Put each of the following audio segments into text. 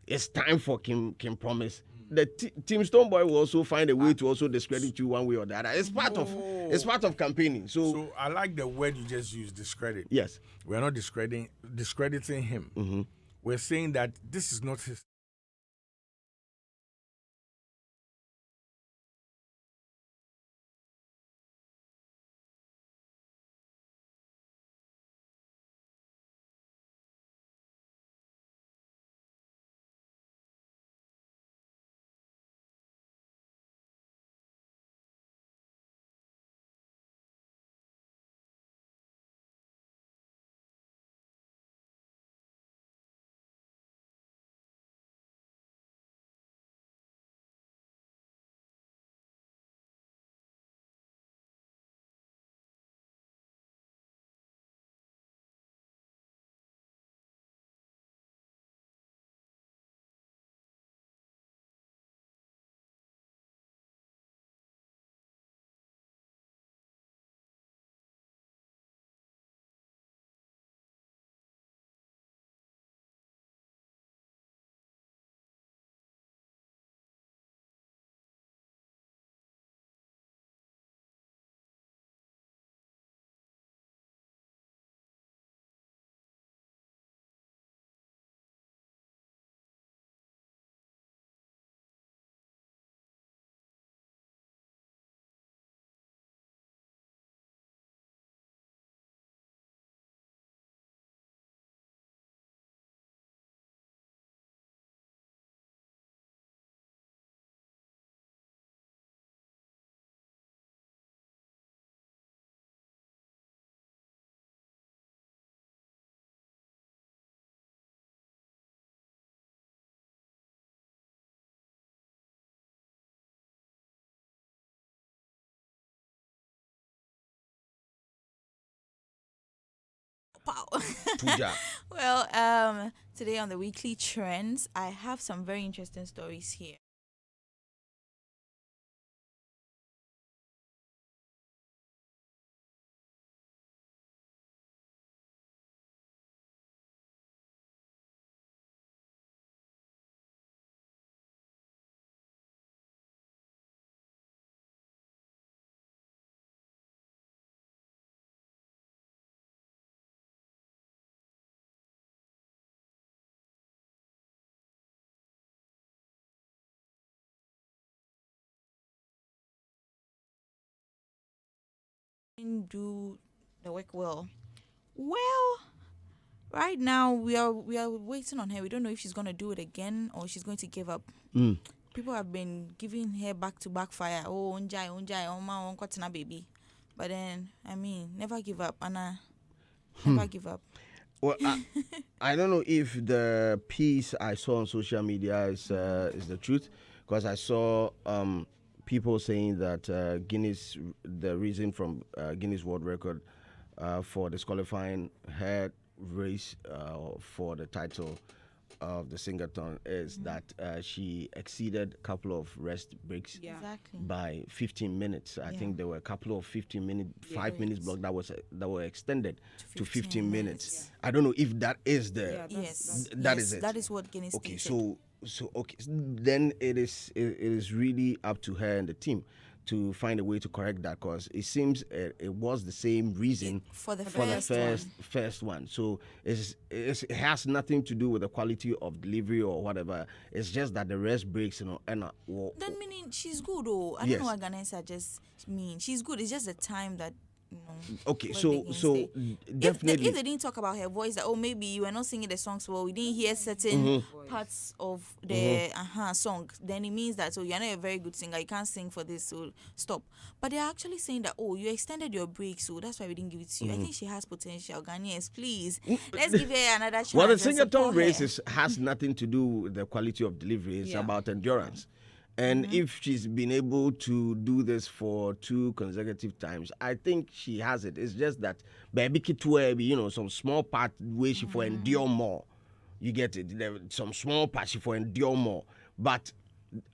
it's time for Kim Promise. The Team Stonebwoy will also find a way to also discredit you one way or the other. It's part of campaigning. So I like the word you just used, discredit. Yes. We're not discrediting him. Mm-hmm. We're saying that this is not his. Well, today on the weekly trends, I have some very interesting stories here. Didn't do the work well. Well, right now we are waiting on her. We don't know if she's gonna do it again or she's going to give up. People have been giving her back to back fire. Oh, unjai, Omar, unkwatena baby. But then, I mean, never give up, Anna. Never give up. Well, I don't know if the piece I saw on social media is the truth, because I saw people saying that the reason from Guinness World Record for disqualifying her race for the title of the Singathon is that she exceeded a couple of rest breaks Exactly. by 15 minutes. I think there were a couple of 15-minute, 5 minutes block that were extended to 15 minutes. I don't know if that is the that is it. That is what Guinness Okay, stated. so okay, then it is really up to her and the team to find a way to correct that, because it seems it was the same reason For the first one. So it has nothing to do with the quality of delivery or whatever. It's just that the rest breaks, and Then meaning she's good, oh. I don't know what Ghanaians just mean. She's good. It's just the time that okay, was so against so it. definitely. If they didn't talk about her voice, that maybe you were not singing the songs well, we didn't hear certain parts of the song, then it means that you're not a very good singer, you can't sing for this, so stop. But they're actually saying that you extended your break, so that's why we didn't give it to you. I think she has potential. Ghanaians, please, let's give her another chance. Well, the Singathon race has nothing to do with the quality of delivery. It's about endurance. And if she's been able to do this for 2 consecutive times, I think she has it. It's just that, baby, some small part where she for endure more. You get it? Some small part she for endure more. But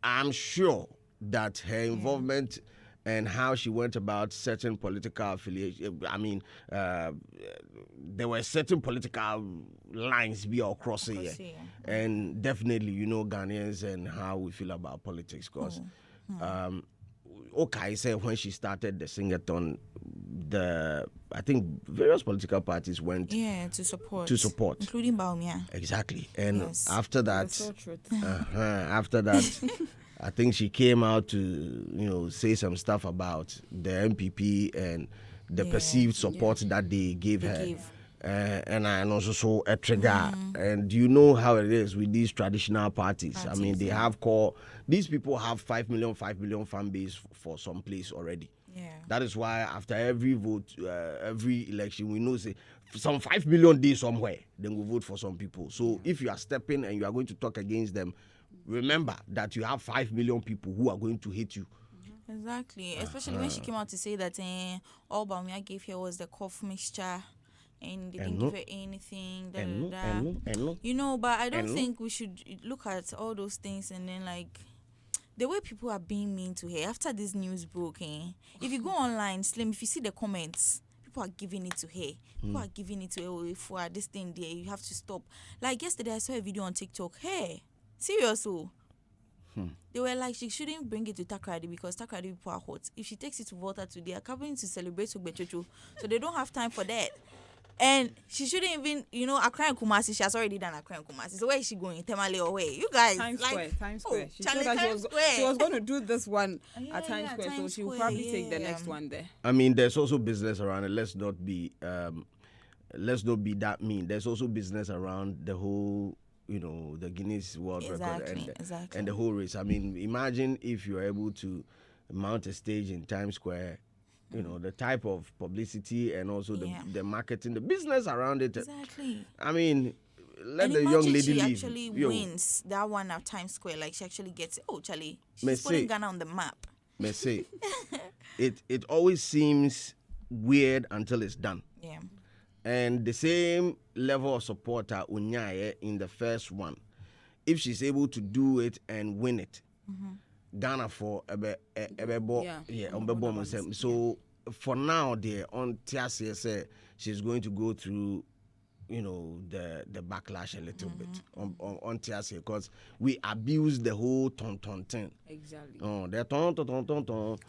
I'm sure that her involvement and how she went about certain political affiliation. I mean, there were certain political lines be across here, and definitely, you know, Ghanaians and how we feel about politics, because. Okay, said when she started the sing-a-thon, I think various political parties went to support, including Baumia. Exactly, and Yes. after that, So true. after that, I think she came out to say some stuff about the MPP and the perceived support that they gave her. And also saw a trigger. And you know how it is with these traditional parties. I mean, they have these people have 5 million fan base for some place already. Yeah. That is why after every vote, every election, we know say some 5 million days somewhere, then we vote for some people. So if you are stepping and you are going to talk against them, remember that you have 5 million people who are going to hate you. Exactly. Especially when she came out to say that all Baumia gave her was the cough mixture. And they didn't give her anything. You know, but I don't think we should look at all those things and then like the way people are being mean to her after this news broke. If you go online, Slim, if you see the comments, people are giving it to her. People are giving it to her for this thing there. You have to stop. Like yesterday, I saw a video on TikTok. Hey, seriously. They were like, she shouldn't bring it to Takrady because Takrady people are hot. If she takes it to Volta today, they are coming to celebrate Sogbechocho. So they don't have time for that. And she shouldn't even, Accra and Kumasi. She has already done Accra and Kumasi. So where is she going? Tamale or where? You guys, Times Square. She Charlie, said that she was going to do this one at Times Square, so she will probably take the next one there. I mean, there's also business around it. Let's not be that mean. There's also business around the whole, the Guinness World Record and the whole race. I mean, imagine if you're able to mount a stage in Times Square. The type of publicity and also the marketing, the business around it. Exactly. I mean, let and the young lady she leave. Actually wins that one at Times Square. Like she actually gets it. Oh, Charlie, she's putting Ghana on the map. May say, it always seems weird until it's done. Yeah. And the same level of support Unyaye in the first one, if she's able to do it and win it. Ghana for so for now on TSC she's going to go through the backlash a little bit on TSC because we abuse the whole ton thing. Exactly. The ton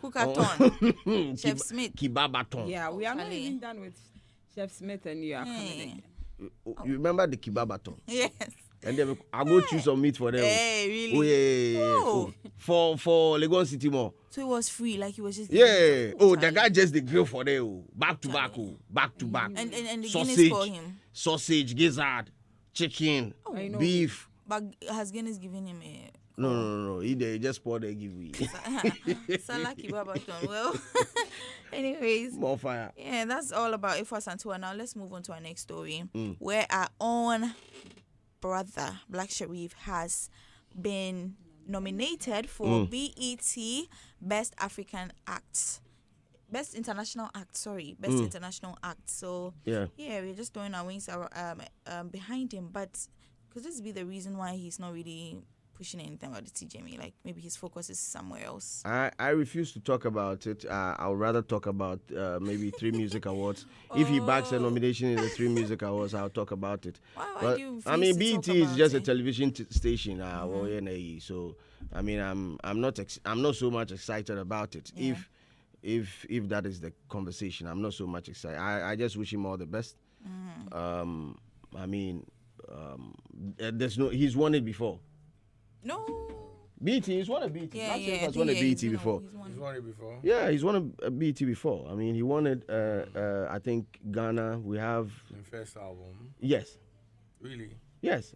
Kukaton. Chef Smith. Kibabaton. Yeah, we are not even done with Chef Smith and you are coming again. You remember the kibabaton? Yes. And then I go choose some meat for them. Hey, really? Oh, yeah. Oh. For Lagos City Mall. So it was free, like it was just. Yeah. The guy just the grill for them. Back to back. And the sausage, Guinness for him. Sausage, gizzard, chicken, beef. But has Guinness given him a? No. He just poured a giveaway. Salaki Babaton. Well, anyways. More fire. Yeah, that's all about Ifas and Tour. Now let's move on to our next story, where our own brother Black Sherif has been nominated for BET Best African Act, Best International Act. International Act. So yeah, we're just throwing our wings behind him. But could this be the reason why he's not really pushing anything about the TGMA? Like maybe his focus is somewhere else. I refuse to talk about it. I would rather talk about maybe 3 music awards. If he backs a nomination in the 3 music awards, I'll talk about it. Why do you I mean, BET is just a it? television station. So I mean, I'm not so much excited about it. Yeah. If that is the conversation, I'm not so much excited. I just wish him all the best. I mean, he's won it before. No. BET, he's won a BET. Yeah. He's won a BET before. He's won it before. Yeah, he's won a BET before. I mean, he won it. I think Ghana. We have. In first album. Yes. Really? Yes.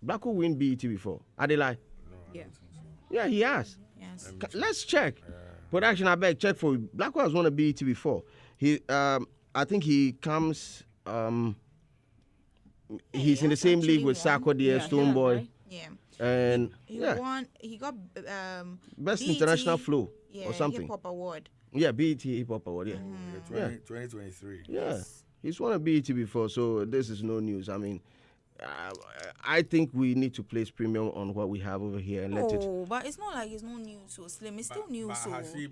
Black will win BET before. Are they lie? No, I Yeah. don't think so. Yeah. He has. Yes. Let's check. Production, I beg, check for you. Black has won a BET before. I think he comes. He's in the same league with Sarkodie, Stonebwoy. Right? Yeah. And He won. He got Best BET, International Flow or something. Hip Hop Award. Yeah, BET Hip Hop Award. Yeah. 2023. Yeah, he's won a BET before, so this is no news. I mean, I think we need to place premium on what we have over here and let it. But it's not like it's no news. So Slim, it's still news. But So has he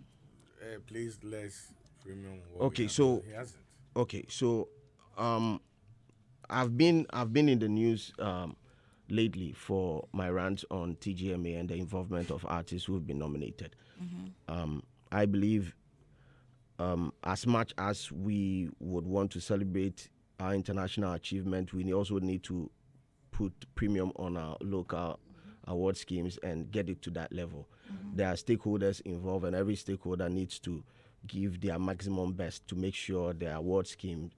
placed less premium. Okay, so he hasn't. Okay, so I've been in the news lately for my rant on TGMA and the involvement of artists who have been nominated. I believe as much as we would want to celebrate our international achievement, we also need to put premium on our local award schemes and get it to that level. There are stakeholders involved, and every stakeholder needs to give their maximum best to make sure the award scheme,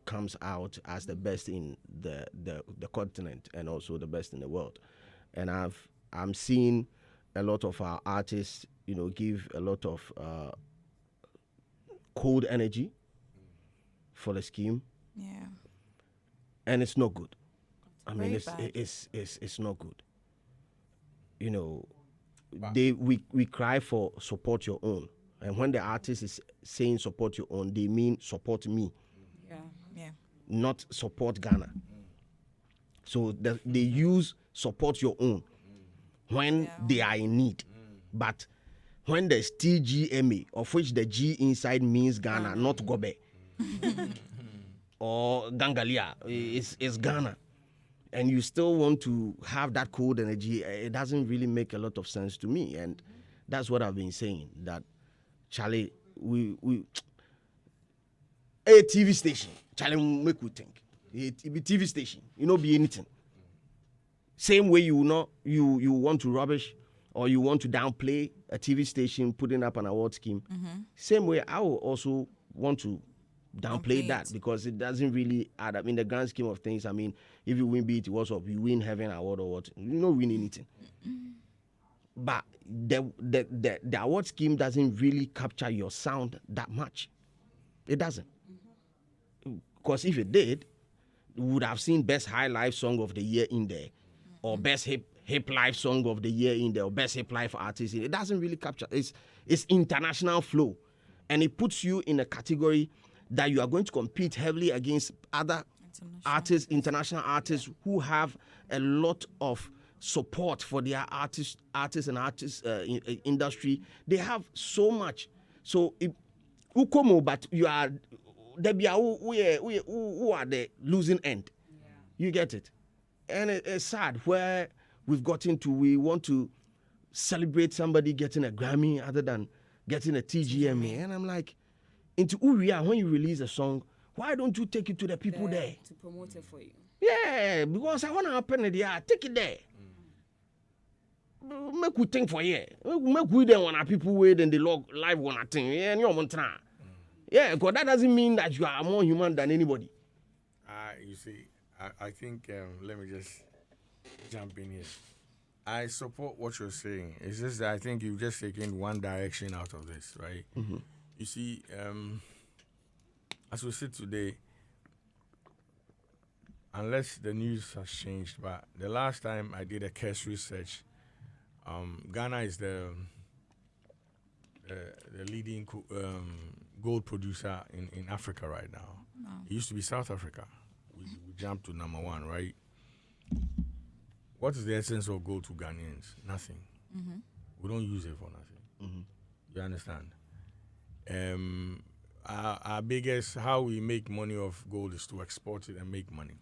comes out as the best in the continent and also the best in the world. And I'm seeing a lot of our artists, give a lot of cold energy for the scheme. Yeah. And it's not good. I mean, Very it's not good. We cry for support your own, and when the artist is saying support your own, they mean support me, Yeah. not support Ghana. So they use support your own when they are in need, but when there's TGMA, of which the G inside means Ghana, not Gobe or Gangalia, it's Ghana. And you still want to have that cold energy, it doesn't really make a lot of sense to me. And that's what I've been saying, that Charlie, we a TV station, Charlie, make we think. It be TV station, be anything. Same way you want to rubbish or you want to downplay a TV station putting up an award scheme. Same way I will also want to downplay that, because it doesn't really add up in the grand scheme of things. I mean, if you win BET What's Up, you win Heaven Award or what, you don't win anything. But the award scheme doesn't really capture your sound that much. It doesn't. Because if it did, we would have seen Best High Life Song of the Year in there, or Best Hip Life Song of the Year in there, or Best Hip Life Artist. It doesn't really capture. It's international flow, and it puts you in a category that you are going to compete heavily against other artists, international artists who have a lot of support for their artists and artists industry. They have so much. So ukomo, but you are who are the losing end. You get it, and it's sad where we've gotten to. We want to celebrate somebody getting a Grammy other than getting a TGMA, and I'm like, into Uria, when you release a song, why don't you take it to the people there to promote it for you? Yeah, because I want to happen there. Take it there. Make we think for you. Make we then want people wait and the log live one thing. Yeah, and you're montra. Yeah, because that doesn't mean that you are more human than anybody. You see, I think let me just jump in here. I support what you're saying. It's just that I think you've just taken one direction out of this, right? You see, as we sit today, unless the news has changed, but the last time I did a cursory search, Ghana is the leading gold producer in Africa right now. It used to be South Africa. We jumped to number 1, right? What is the essence of gold to Ghanaians? Nothing. We don't use it for nothing. You understand? Our biggest, how we make money off gold is to export it and make money.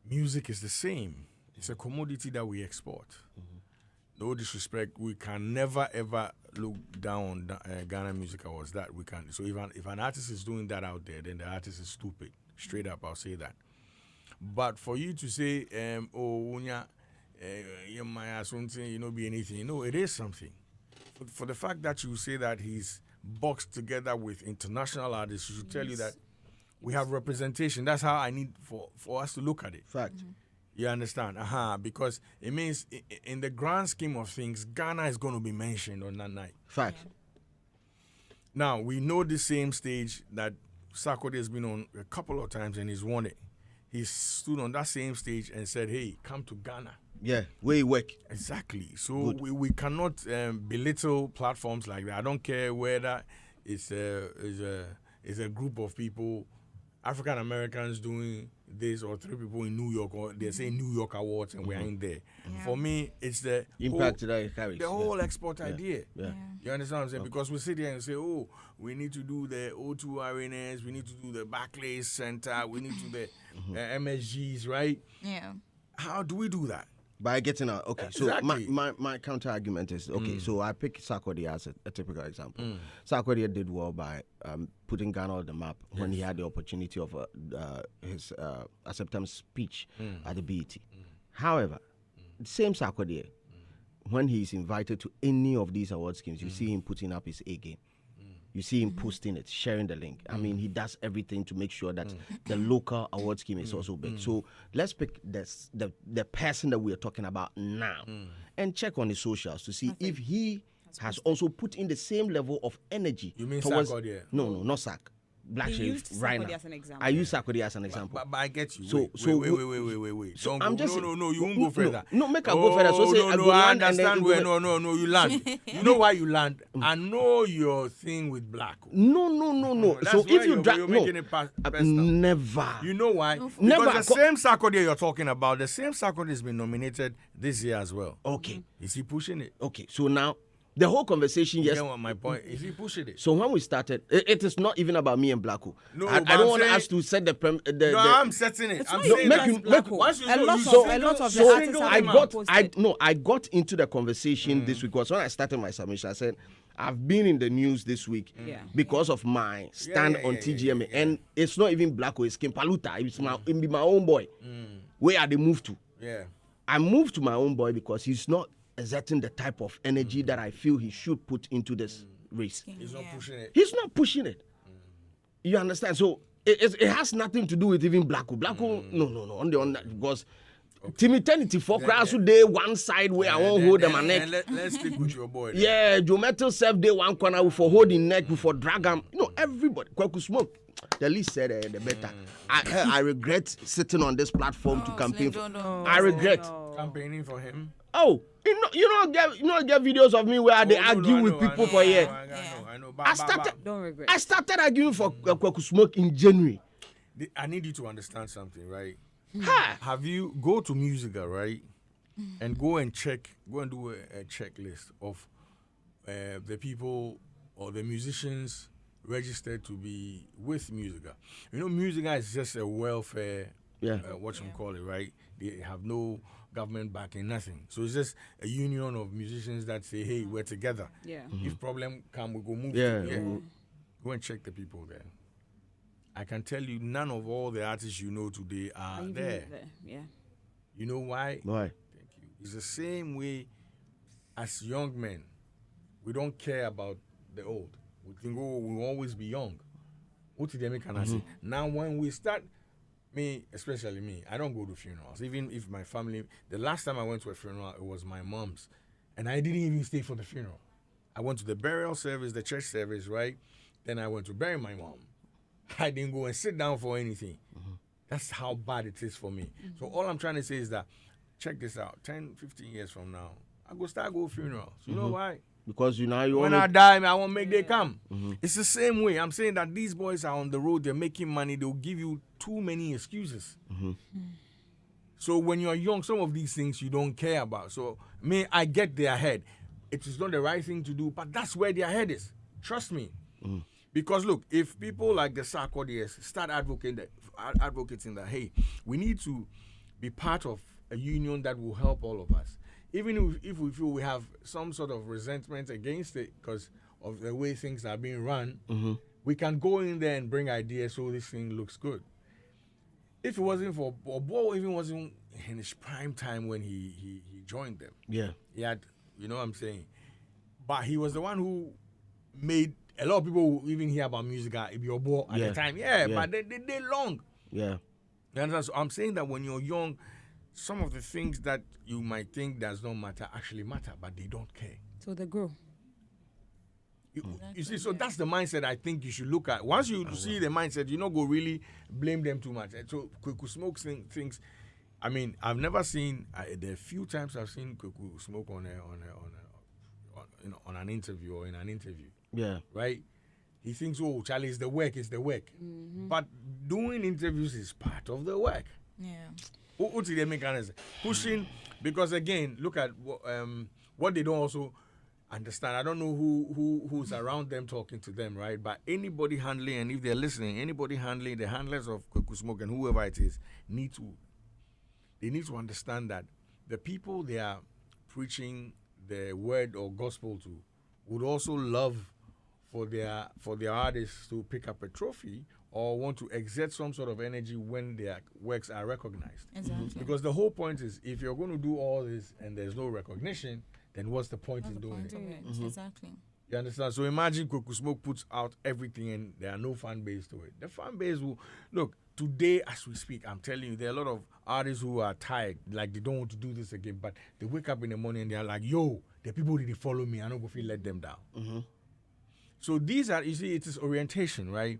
Music is the same. It's a commodity that we export. No disrespect, we can never ever look down on Ghana Music Awards. That we can. So if an artist is doing that out there, then the artist is stupid. Straight up, I'll say that. But for you to say, be anything, it is something. For the fact that you say that he's boxed together with international artists, you should tell you that we have representation. That's how I need for us to look at it. Fact. You understand? Because it means in the grand scheme of things, Ghana is going to be mentioned on that night. Fact. Now, we know the same stage that Sarkodie has been on a couple of times and he's won it. He stood on that same stage and said, hey, come to Ghana. Yeah, where you work. Exactly. So we cannot belittle platforms like that. I don't care whether it's a group of people African Americans doing this, or 3 people in New York, or they say New York Awards, and we're in there. Yeah. For me, it's the Impact that it carries. the whole export idea. Yeah. You understand what I'm saying? Because we sit here and say, oh, we need to do the O2 arenas, we need to do the Barclays Center, we need to do the MSGs, right? Yeah. How do we do that? By getting out. Okay, Exactly. so my counter argument is, okay, so I pick Sarkodie as a typical example. Sarkodie did well by putting Ghana on the map when he had the opportunity of his acceptance speech at the BET. However, the same Sarkodie, when he's invited to any of these award schemes, you see him putting up his A game. You see him posting it, sharing the link. I mean, he does everything to make sure that the local award scheme is also big. So let's pick the person that we are talking about now and check on his socials to see if he has also put in the same level of energy. You mean towards, Sarkodie? No, not Sark. Black He Sherif used right Sarkodie now. as an example. I use Sarkodie as an example. But I get you. So- Wait. So Don't I'm go. just- No, you won't go further. No, make I go further. So say I go I land and then understand you where. go No, you land. You know why you land? I know your thing with Black. No. That's So where if you drag, you're no, making it personal. never. You know why? Because Never. the same Sarkodie you're talking about, the same Sarkodie has been nominated this year as well. Okay, Is he pushing it? okay. So now the whole conversation, You yes. get what my point? Is he pushing it? So when we started, it is not even about me and Blacko. No, I but don't I'm want saying- us to set the No, I'm setting it. I'm not saying even make that. you- just Black make- Hole. once you a know, lot you of single- a lot of the so artists single have I him been out. got I got into the conversation this week because when I started my submission, I said I've been in the news this week because of my stand on TGMA, and it's not even Blacko, it's Kimpaluta. It's my own boy. Where are they moved to? Yeah. I moved to my own boy because he's not exerting the type of energy that I feel he should put into this race. He's not pushing it. He's not pushing it. You understand? So it has nothing to do with even Blacko. Blacko, no, on that because Timmy Tenity for crowds who day one side where I won't hold them a neck. Let's stick with your boy. then. Yeah, Joe Metal self day one corner for holding neck for drag him. You know, everybody Okraku-Mantey. The least said the better. I regret sitting on this platform to campaign. I regret. Campaigning for him. Oh, you don't get videos of me where they argue with people for a year. I know. I started. Don't regret. I started arguing for Okraku-Mantey in January. I need you to understand something, right? Ha! Have you go to Musica, right, and go and do a checklist of the people or the musicians registered to be with Musica. You know, Musica is just a welfare, what you call it, right? They have no government backing, nothing. So it's just a union of musicians that say, hey, we're together. Yeah. If problem come, we go move. Go and check the people there. I can tell you, none of all the artists you know today are Even there. Yeah. You know why? Why? Thank you. It's the same way as young men. We don't care about the old. We think, oh, we'll always be young. What did they make an say? Now, when we start, me, especially me, I don't go to funerals. Even if my family, the last time I went to a funeral, it was my mom's. And I didn't even stay for the funeral. I went to the burial service, the church service, right? Then I went to bury my mom. I didn't go and sit down for anything. That's how bad it is for me. So all I'm trying to say is that, check this out, 10, 15 years from now, I go start go funerals. You know why? Because you When want I die, I won't make they come. It's the same way. I'm saying that these boys are on the road, they're making money, they'll give you too many excuses. So when you're young, some of these things you don't care about. So I get their head. It is not the right thing to do, but that's where their head is. Trust me. Because look, if people like the Sarkodie start advocating that, hey, we need to be part of a union that will help all of us. Even if we feel we have some sort of resentment against it because of the way things are being run, we can go in there and bring ideas so this thing looks good. If it wasn't for Bobo, even wasn't in his prime time when he joined them. Yeah. He had, you know what I'm saying? But he was the one who made a lot of people who even hear about music at the time. Yeah, but they long. Yeah. You understand? So I'm saying that when you're young, some of the things that you might think does not matter actually matter, but they don't care. So they grow. You see, so that's the mindset I think you should look at. Once you see the mindset, you not go really blame them too much. And so Okraku-Mantey thinks, I mean, I've never seen, there are few times I've seen Okraku-Mantey on an interview or in an interview. Yeah. Right? he thinks, oh, Charlie, it's the work, it's the work. But doing interviews is part of the work. Yeah. What did they make honest? Pushing, because again, look at what they don't also understand. I don't know who's around them talking to them, right? But anybody handling, and if they're listening, anybody handling, the handlers of Kwaku Smoke and whoever it is, need to understand that the people they are preaching the word or gospel to would also love for their artists to pick up a trophy or want to exert some sort of energy when their works are recognized. Exactly. Because the whole point is, if you're going to do all this and there's no recognition, then what's the point in doing it? Exactly. You understand? So imagine Kwaku Smoke puts out everything and there are no fan base to it. The fan base will... Look, today as we speak, I'm telling you, there are a lot of artists who are tired, like they don't want to do this again, but they wake up in the morning and they're like, yo, the people didn't follow me, I don't go feel let them down. So these are, you see, it is orientation, right?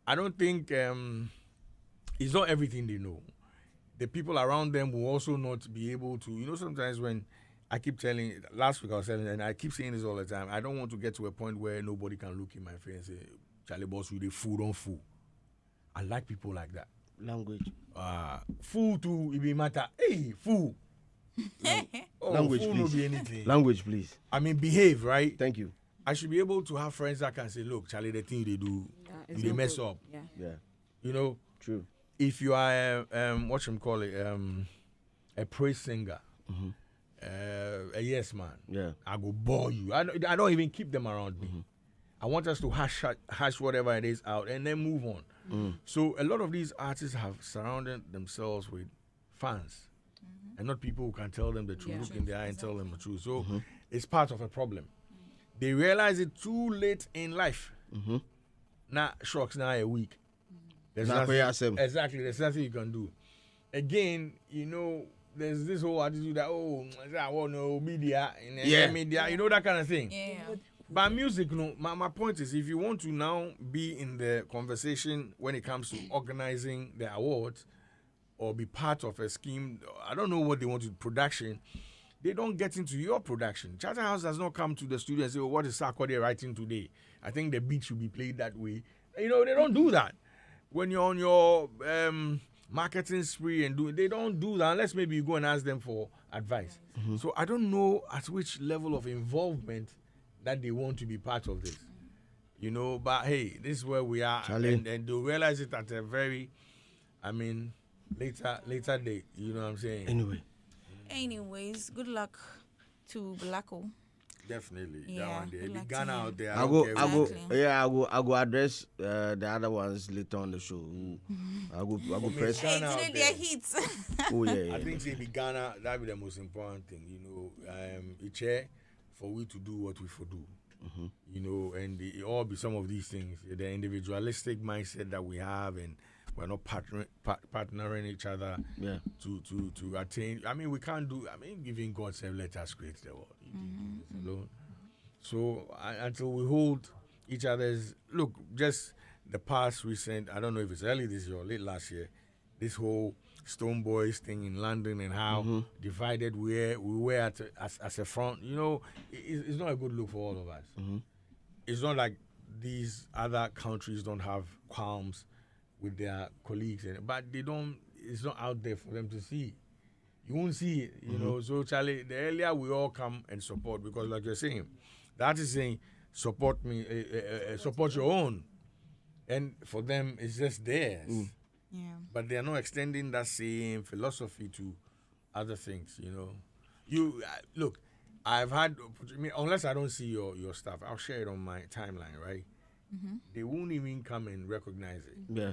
I don't think it's not everything they know. The people around them will also not be able to, you know, sometimes when I keep telling, last week I was telling, and I keep saying this all the time, I don't want to get to a point where nobody can look in my face and say, Charlie Boss, you the fool on fool. I like people like that. Language. Fool to, it be matter. Hey, fool. Language, fool please. no be anything. Language, please. I mean, behave, right? Thank you. I should be able to have friends that can say, look, Charlie, the thing they do, they mess up. Yeah. You know? True. If you are, what you call it, a praise singer, a yes man, Yeah. I go bore you. I don't even keep them around me. I want us to hash whatever it is out and then move on. So a lot of these artists have surrounded themselves with fans and not people who can tell them the truth, look in their eye and tell them the truth. So it's part of a problem. They realize it too late in life. Now, shocks now a week. There's nothing, exactly, there's nothing you can do. Again, you know, there's this whole attitude that, oh, I want no media, media, you know, that kind of thing. Yeah. But music, no, my point is, if you want to now be in the conversation when it comes to organizing the awards or be part of a scheme, I don't know what they want to production, they don't get into your production. Charterhouse does not come to the studio and say, oh, what is Sarkodie writing today? I think the beat should be played that way. You know, they don't do that. When you're on your marketing spree and they don't do that unless maybe you go and ask them for advice. So I don't know at which level of involvement that they want to be part of this. You know, but hey, this is where we are. And they'll realize it at a very, later date. You know what I'm saying? Anyways, good luck to Blacko. Definitely. Yeah, That one there. good luck Ghana to him. out there. I go address the other ones later on the show. I go press. Hey, Ghana out today there. they're hits. Oh yeah. I think say the Ghana, that be the most important thing, you know. It's here for we to do what we for do. You know, and it all be some of these things. The individualistic mindset that we have, and we're not partnering each other to attain. I mean, we can't do. I mean, giving God said, let us create the world. Alone. So until we hold each other's look, just the past recent. I don't know if it's early this year or late last year. This whole Stone Boys thing in London and how divided we were as a front. You know, it's not a good look for all of us. It's not like these other countries don't have qualms with their colleagues, but they don't. It's not out there for them to see. You won't see it, you know. So Charlie, the earlier we all come and support, because like you're saying, that is saying support me, support your own, and for them it's just theirs. Yeah. But they are not extending that same philosophy to other things, you know. You look, I've had, unless I don't see your stuff, I'll share it on my timeline, right? They won't even come and recognize it. Yeah.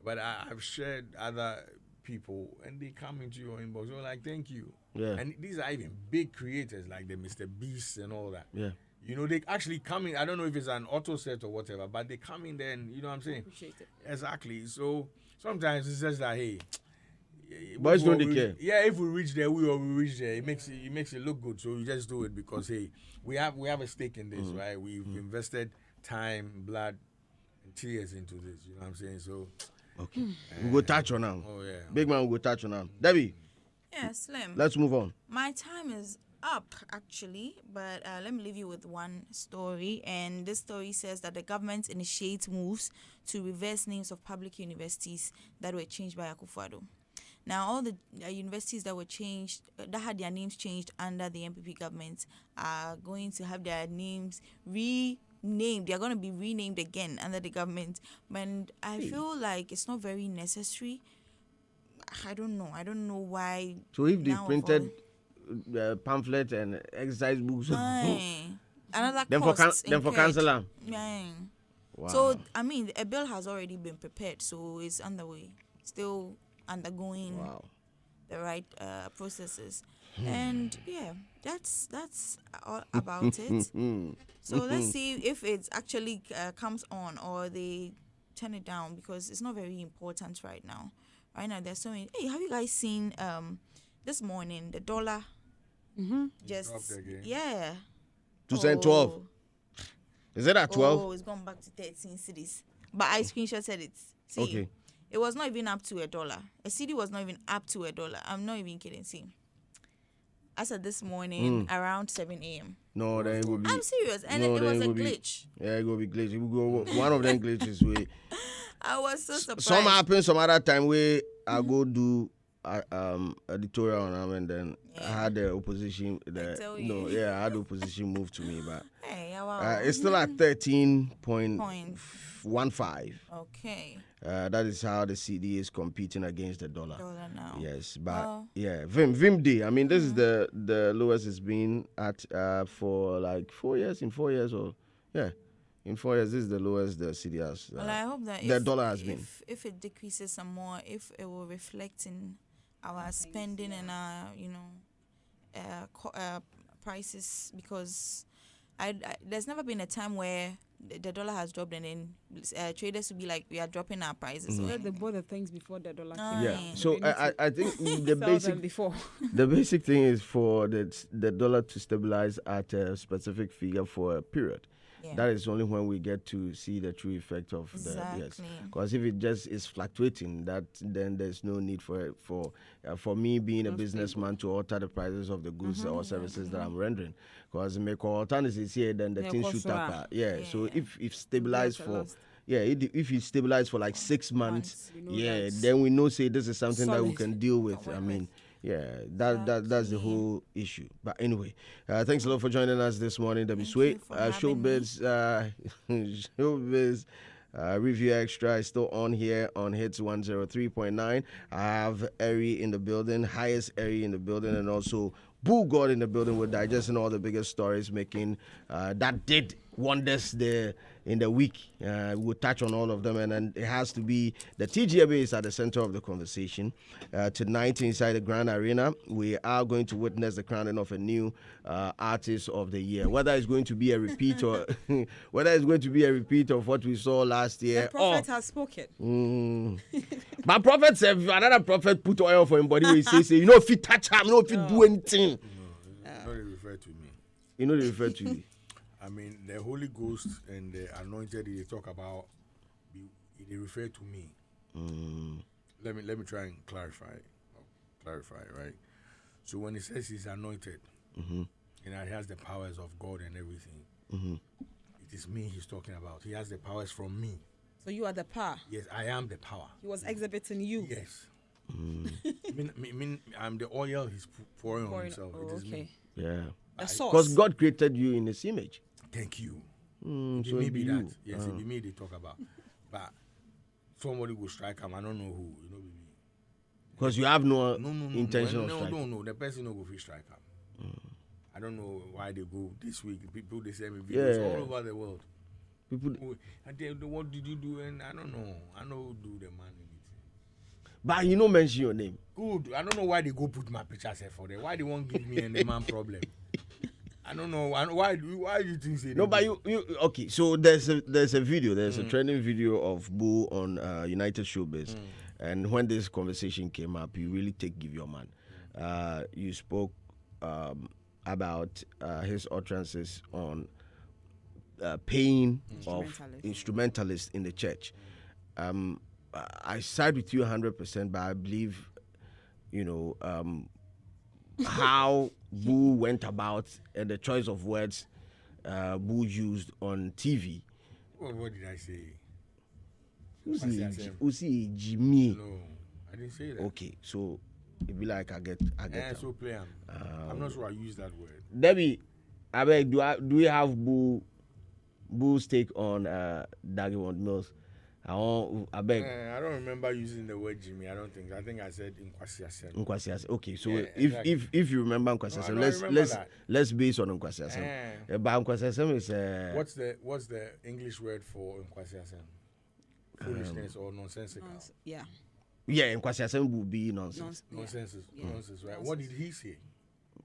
But I've shared other people, and they come into your inbox. You're like, thank you. Yeah. And these are even big creators like the Mr. Beast and all that. Yeah. You know, they actually come in. I don't know if it's an auto set or whatever, but they come in there and, you know what I'm saying? Appreciate it. Exactly. So sometimes it's just like, hey, boys don't care. Yeah, if we reach there, we reach there. It makes it look good. So you just do it because, hey, we have a stake in this, right? We've invested time, blood, and tears into this. You know what I'm saying? So. Okay. We go touch on now. Oh yeah. Big man, we go touch on now. Debbie. Yeah, Slim. Let's move on. My time is up actually, but let me leave you with one story. And this story says that the government initiates moves to reverse names of public universities that were changed by Akufo-Addo. Now, all the universities that were changed, that had their names changed under the MPP government, are going to have their names renamed. They are going to be renamed again under the government. And I feel like it's not very necessary. I don't know. I don't know why. So if they now of printed pamphlet and exercise books, another then for cancel. Wow. So I mean, a bill has already been prepared, so it's underway, still undergoing the right processes, and yeah, that's all about it. So let's see if it actually comes on or they turn it down, because it's not very important right now. Right now, there's so many. Hey, have you guys seen this morning the dollar? Just dropped again. yeah. 2012. Is it at 12? Oh, it's gone back to 13 cedis. But I screenshotted it. See, Okay. It was not even up to $1. A cedi was not even up to $1. I'm not even kidding. See, as of this morning around 7 a.m. No, then it will be. I'm serious, and no, it was then a will be- glitch. Yeah, it will be glitch. It will go one of them glitches. I was so surprised. Some happen some other time where I go do editorial on them, and then I had the opposition. tell you. I had the opposition move to me, but Hey, wow. it's still at 13.15. Okay. That is how the CD is competing against the dollar. Dollar now. Yes, but Well, yeah, Vim Day. I mean, this is the lowest it's been at for like 4 years. In 4 years, in 4 years, this is the lowest the CD has. Well, I hope that the dollar has been. if it decreases some more, if it will reflect in our spending and our prices, because there's never been a time where the dollar has dropped and then traders will be like, we are dropping our prices. Where they bought the things before the dollar came. Yeah. So I think the Sell them basic before. the basic thing is for the dollar to stabilize at a specific figure for a period. Yeah. That is only when we get to see the true effect of the Exactly. Because if it just is fluctuating, then there's no need for me being a businessman to alter the prices of the goods or services that I'm rendering. Because make alternatives here, then the thing shoot up. So if stabilize for if you stabilize for like 6 months, then we know say this is something that we can deal with. I mean. Yeah, that's the whole issue. But anyway, thanks a lot for joining us this morning, W. Sway. Showbiz, Showbiz Review Extra is still on here on Hits 103.9. I have Eri in the building, highest Eri in the building, and also Bull God in the building. We're digesting all the biggest stories making that did wonders there in the week. We'll touch on all of them, and then it has to be the TGMA is at the center of the conversation. Tonight inside the Grand Arena, we are going to witness the crowning of a new artist of the year. Whether it's going to be a repeat or whether it's going to be a repeat of what we saw last year. The prophet has spoken. My prophet said, if another prophet put oil for him body, he say, you know, if you touch him, you know, if you do anything. No, they refer to me. You know, they refer to you. I mean, the Holy Ghost and the anointed they talk about, they refer to me. Let me try and clarify, right? So when he says he's anointed, and he has the powers of God and everything, it is me he's talking about. He has the powers from me. So you are the power. Yes, I am the power. He was exhibiting you. Yes. I'm the oil he's pouring on himself. It is me. Yeah. The source. Because God created you in His image. Thank you. So It may it be be that. you. Yes, it be me they talk about. But somebody will strike him. I don't know who. You know, be me. Because you have no No. intention of striking. No. The person no go free strike him. I don't know why they go this week. People they send me videos all over the world. People, And they, what did you do? And I don't know. I know do the man anything. but you don't mention your name. Good. I don't know why they go put my pictures here for them. Why they won't give me any man problem? I don't know. Why do you think say No, but you okay. So there's a video. There's a trending video of Boo on United Showbiz, and when this conversation came up, you really give your man. You spoke about his utterances on paying of instrumentalists in the church. I side with you 100%, but I believe, how Boo went about and the choice of words Boo used on TV. What did I say? Usi Jimmy. No, I didn't say that. Okay, so it be like I get. So play. I'm not sure I use that word. Debbie, I beg, do we have Boo's take on Daggy Mills? I beg. I don't remember using the word Jimmy. I think I said Nkwasiasem. Nkwasiasem. Okay, so exactly. if you remember Nkwasiasem, let's base on Nkwasiasem. But Nkwasiasem is what's the English word for Nkwasiasem? Foolishness or nonsensical? Yeah. Yeah, Nkwasiasem would be nonsense. Nonsense, right? Nonsense. What did he say?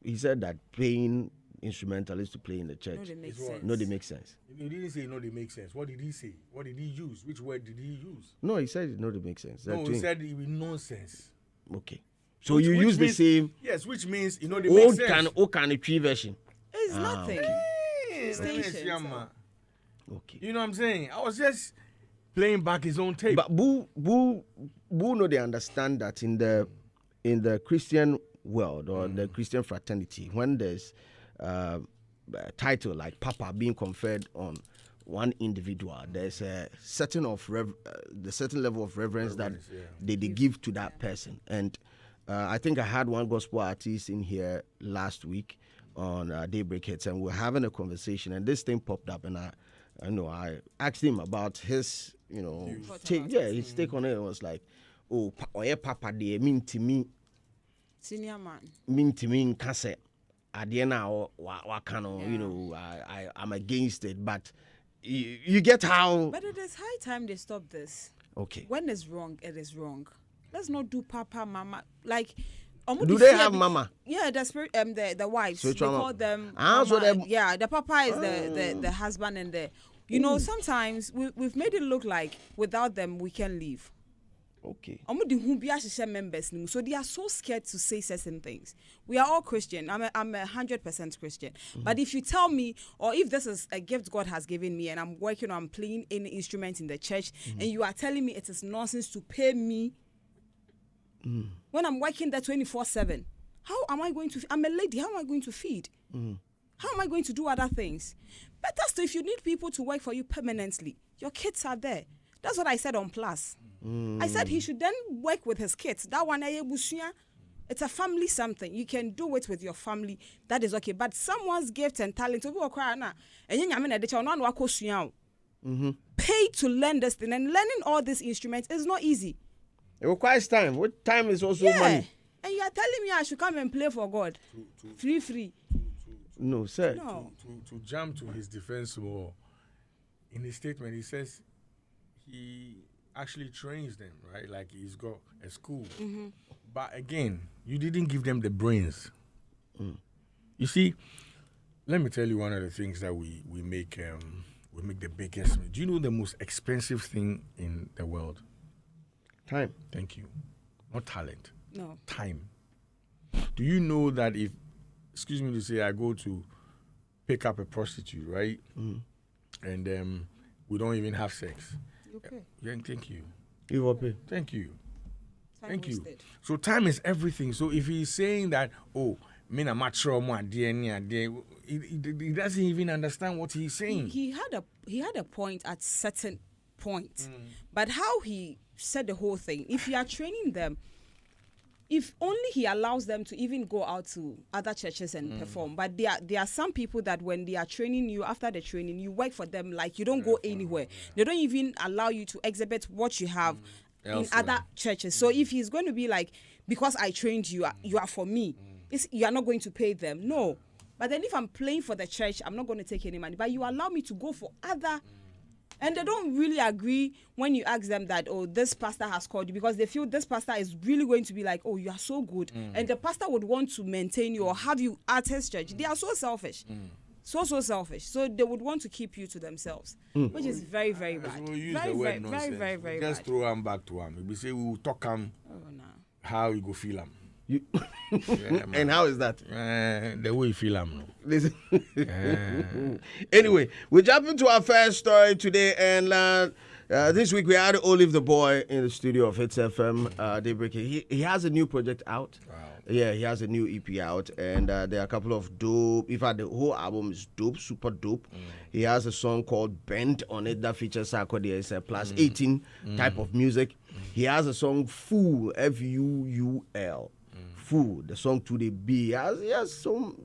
He said that paying instrumentalists to play in the church. No, they make sense. He didn't say no, they make sense. What did he say? What did he use? Which word did he use? No, he said no, they make sense. He said it was nonsense. Okay. So you use the same. Yes, which means they make sense. Old kind of tree version. It's nothing. Okay. You know what I'm saying? I was just playing back his own tape. But Boo know they understand that in the Christian world or the Christian fraternity, when there's a title like Papa being conferred on one individual, there's a certain level of reverence that they give to that person. And I think I had one gospel artist in here last week on Daybreak Hits, and we're having a conversation, and this thing popped up, and I asked him about his, his take on it. It was like, oh, Papa, they mean to me, senior man, mean to me in cassette. At the end, I'm against it, but you get how. But it is high time they stop this. Okay. When it's wrong, it is wrong. Let's not do Papa, Mama. Like, do they have Mama? Yeah, the spirit, the wives. So they call them. So the Papa is the husband and the. Sometimes we've made it look like without them we can leave. Okay. Members, so they are so scared to say certain things. We are all Christian. I'm 100% Christian. Mm-hmm. But if you tell me, or if this is a gift God has given me, and I'm working on playing any instrument in the church, and you are telling me it is nonsense to pay me when I'm working there 24/7, how am I going to? I'm a lady. How am I going to feed? How am I going to do other things? Better still, if you need people to work for you permanently, your kids are there. That's what I said on Plus. I said he should then work with his kids. That one, it's a family something. You can do it with your family. That is okay. But someone's gift and talent, pay to learn this thing. And learning all these instruments is not easy. It requires time. What time is also money. And you are telling me I should come and play for God. Free. No, sir. No. To jump to his defense more, in his statement, he says he actually trains them, right? Like he's got a school. Mm-hmm. But again, you didn't give them the brains. You see, let me tell you one of the things that we make the biggest. Do you know the most expensive thing in the world? Time. Thank you. Not talent. No. Time. Do you know that if, excuse me to say, I go to pick up a prostitute, right? And we don't even have sex. Okay. Yeah, thank you. You will pay. Thank you. Thank you. Wasted. So time is everything. So if he's saying that, me na mature more he doesn't even understand what he's saying. He had a point at certain point, but how he said the whole thing. If you are training them, if only he allows them to even go out to other churches and perform. But there are some people that when they are training you, after the training, you work for them like you don't go anywhere. They don't even allow you to exhibit what you have in other churches. So if he's going to be like, because I trained you, you are for me, you are not going to pay them. No. But then if I'm playing for the church, I'm not going to take any money. But you allow me to go for other. And they don't really agree when you ask them that, this pastor has called you, because they feel this pastor is really going to be like, you are so good. And the pastor would want to maintain you or have you at his church. They are so selfish. So selfish. So they would want to keep you to themselves, which is very, very bad. So use very, the word very, very, very bad. Just throw him back to him. We say we will talk him how you go feel him. And how is that? The way you feel him. Anyway, we jump into our first story today, and this week we had Olivetheboy in the studio of Hits FM. Daybreak. He has a new project out. Wow. Yeah, he has a new EP out, and there are a couple of dope. In fact, the whole album is dope, super dope. He has a song called "Bent" on it that features Sarkodie. It's a plus 18 type of music. He has a song "Fool," Fuul. Fool, the song to the B. He has some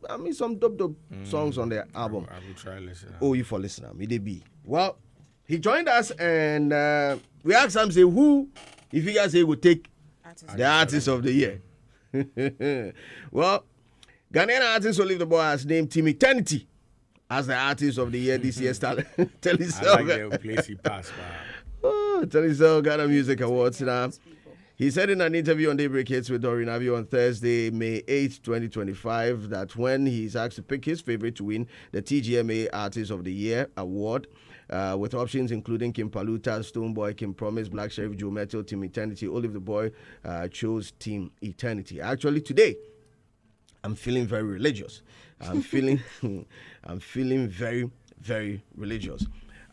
dope songs on the album. I will try listening. Oh, you for listener, me they be. Well, he joined us, and we asked him, say, who, if you guys say, will take the artist of the year. Well, Ghanaian artist Olivetheboy has named Team Eternity as the artist of the year this year. Telecel. I like the place he passed by. Telecel Ghana Music Awards now. He said in an interview on Daybreak Hits with Doreen Avi on Thursday, May 8, 2025, that when he's asked to pick his favorite to win the TGMA Artist of the Year award, with options including Kim Paluta, Stonebwoy, Kim Promise, Black Sherif, Joe Metal, Team Eternity, Olivetheboy chose Team Eternity. Actually, today, I'm feeling very religious. I'm feeling very, very religious.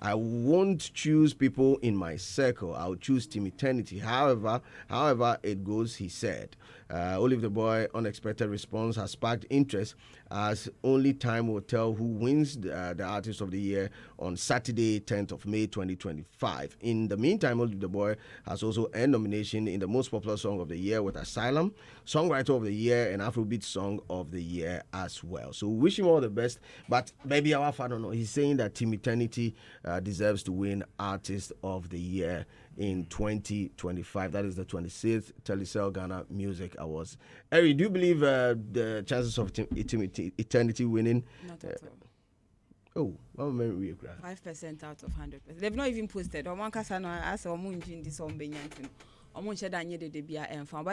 I won't choose people in my circle. I'll choose Team Eternity. However it goes, he said. Olivetheboy unexpected response has sparked interest, as only time will tell who wins the Artist of the Year on Saturday, 10th of May, 2025. In the meantime, Olivetheboy has also earned nomination in the Most Popular Song of the Year with Asylum, Songwriter of the Year, and Afrobeat Song of the Year as well. So wish him all the best. But maybe I don't know. He's saying that Team Eternity deserves to win Artist of the Year in 2025. That is the 26th Telecel Ghana Music Awards. Eri, do you believe the chances of Eternity winning? Not at Oh, all. 5% out of 100%. They've not even posted. But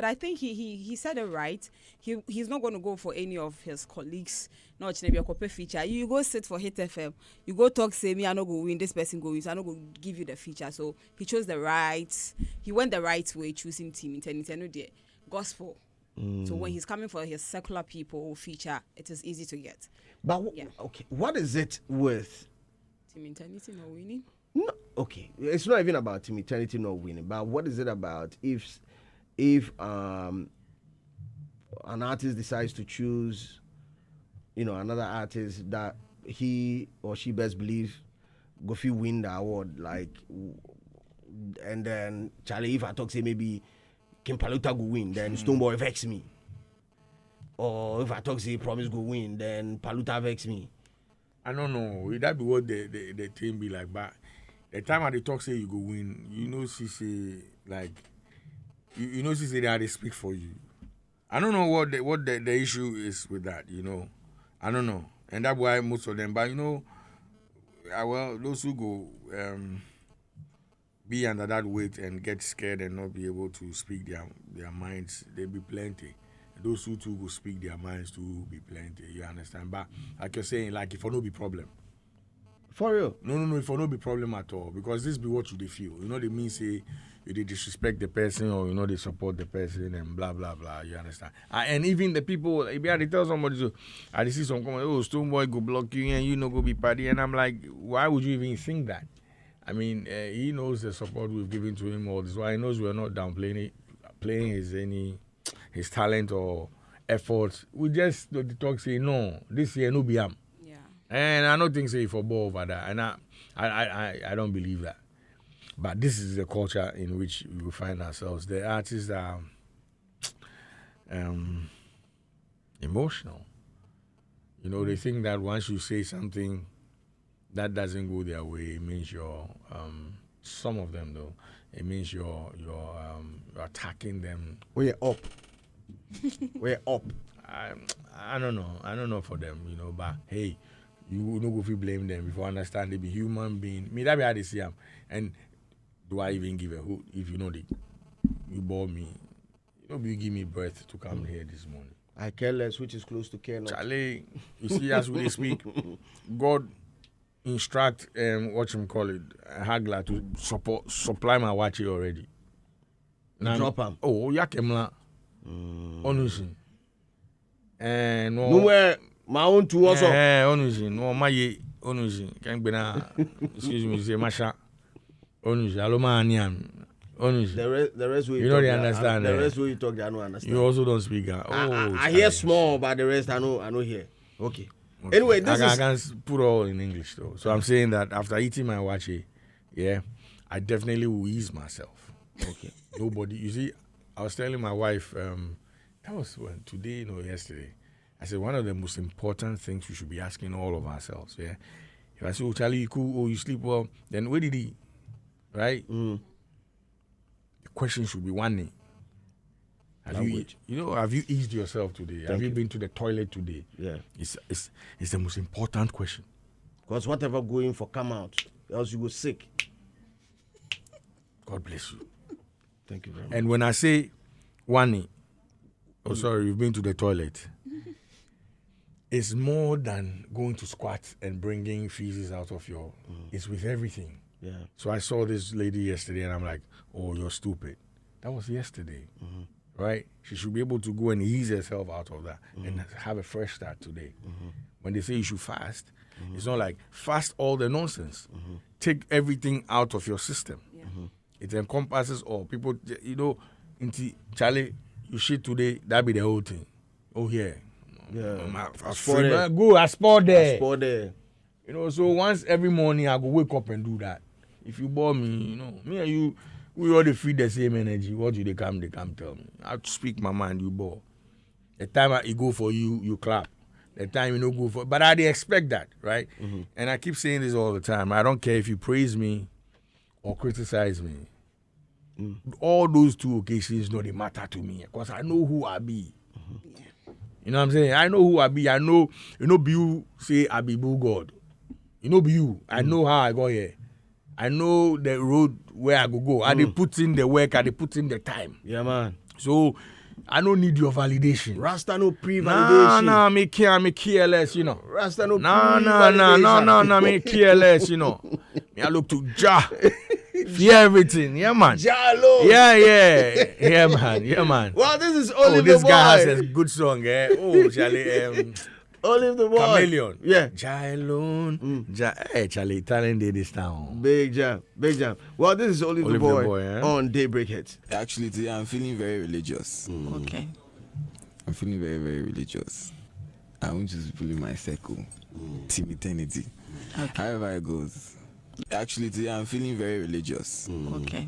I think he said it right. He's not going to go for any of his colleagues. No, feature. You go sit for Hit FM. You go talk, say me, I not go win. This person go win. So I not go give you the feature. So he chose the right. He went the right way, choosing Team Eternity. Gospel. So when he's coming for his secular people feature, it is easy to get. But okay, what is it with Team Eternity not winning? No, okay. It's not even about Team Eternity not winning, but what is it about if an artist decides to choose, another artist that he or she best believes go fi win the award, like, and then Charlie, if I talk say maybe Kim Paluta go win, then Stonebwoy vex me, or if I talk say Promise go win, then Paluta vex me. I don't know. Would that be what the team be like? But the time at the talk say you go win, she say like, she say they speak for you. I don't know what the issue is with that. I don't know, and that's why most of them. But those who go be under that weight and get scared and not be able to speak their minds, there be plenty. Those who too will speak their minds too will be plenty. You understand? But like you're saying, like if I no be problem. For real? No, if I no be problem at all. Because this be what you they feel. They mean say you they disrespect the person or they support the person and blah blah blah. You understand? And even the people, if they tell somebody so I see some comment, Stonebwoy go block you and you no go be party, and I'm like, why would you even think that? I mean, he knows the support we've given to him all this. Why he knows we're not downplaying his talent or efforts. We just talk say no, this year no be am. Yeah. And I don't think say for ball over that. And I don't believe that. But this is the culture in which we will find ourselves. The artists are emotional. They think that once you say something that doesn't go their way, it means you're some of them though, it means you're attacking them. We're up. We're up. I don't know for them, but hey, you no go fi blame them if you understand they be human being. Me that be how they see them. And do I even give a hoot if you bore me? You give me breath to come here this morning. I care less which is close to care not. Charlie, you see as we speak, God instruct Hagler to supply my watch already. Drop him. Oh, yakemla. Onusin. And nowhere my own two also. Onusin. No my onusin. Can be na excuse me, say Masha. Onusin. Aloma aniam. Honestly. The rest way You know they understand. The rest way you talk, they don't understand. You also don't speak. I hear small, but the rest I know hear. Okay. Anyway, I can put all in English though. So I'm saying that after eating my wache, yeah, I definitely will ease myself. Okay. Nobody. You see, I was telling my wife, that was when today, yesterday. I said one of the most important things we should be asking all of ourselves. Yeah. If I say, "Oh, Charlie, you cool? Oh, you sleep well?" Then where did he? Right. The question should be one name. Have you eased yourself today? Have you been to the toilet today? Yeah. It's the most important question. Because whatever going for come out, else you go sick. God bless you. Thank you very much. And when I say one, sorry, you've been to the toilet. It's more than going to squat and bringing feces out of your. It's with everything. Yeah. So I saw this lady yesterday, and I'm like, "Oh, you're stupid." That was yesterday, right? She should be able to go and ease herself out of that and have a fresh start today. When they say you should fast, it's not like fast all the nonsense. Take everything out of your system. Yeah. It encompasses all. People, into Charlie, you shit today, that be the whole thing. Oh, yeah. Yeah. I sport there. So once every morning I go wake up and do that. If you bore me, me and you, we all feed the same energy. What do they come tell me? I speak my mind, you bore. The time I go for you, you clap. The time you don't go for, but I expect that, right? And I keep saying this all the time. I don't care if you praise me or criticize me. All those two occasions, they matter to me because I know who I be. You know what I'm saying? I know who I be. I know, be you say I be bull God. Be you. I know how I got here. I know the road where I go. I dey put in the work. I dey put in the time. Yeah, man. So I don't need your validation. Rasta no pre-validation. Nah, me careless, Rasta no pre-validation. Nah, me careless, Me I look to Jah. Fear everything, yeah, man. Jah alone. Yeah, man. Well, this is Olivetheboy. This guy has a good song, eh? Oh, Charlie, Olivetheboy. Chameleon. Yeah. Jah alone. Hey, Charlie, talent day this town. Big jam. Well, this is Olivetheboy on Daybreak Hits. Actually, today I'm feeling very religious. Okay. I'm feeling very, very religious. I want to just pull in my circle till eternity. Okay. However it goes. Actually, today I'm feeling very religious. Okay.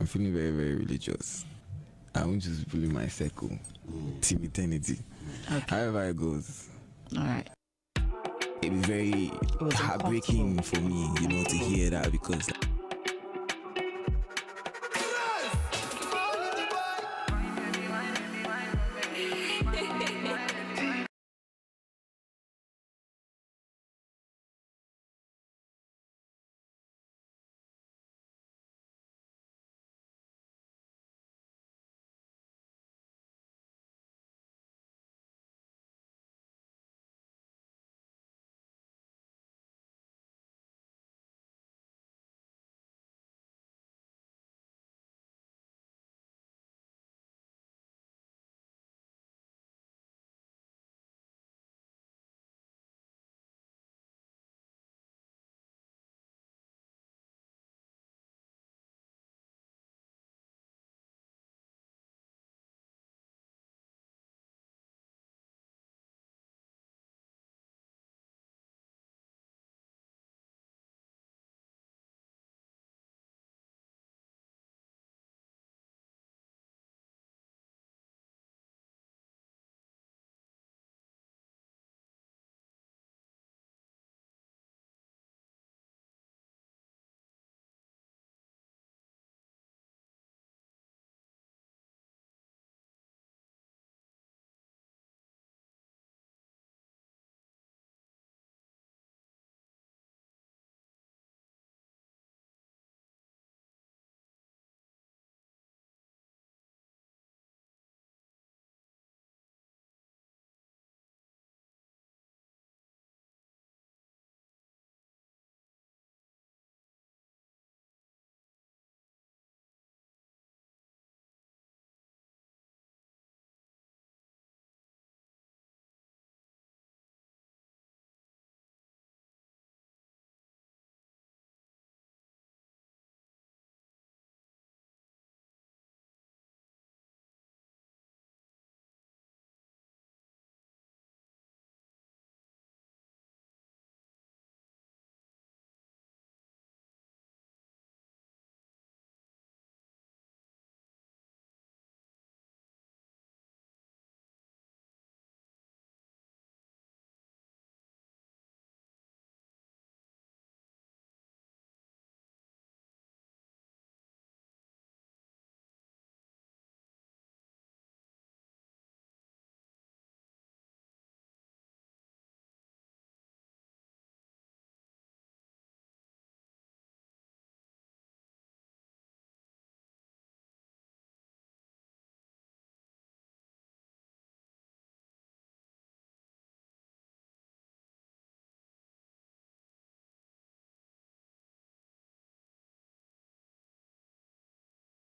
I'm feeling very, very religious. I want to just pull in my circle till eternity. Okay. However it goes. All right. It was very heartbreaking for me, to hear that because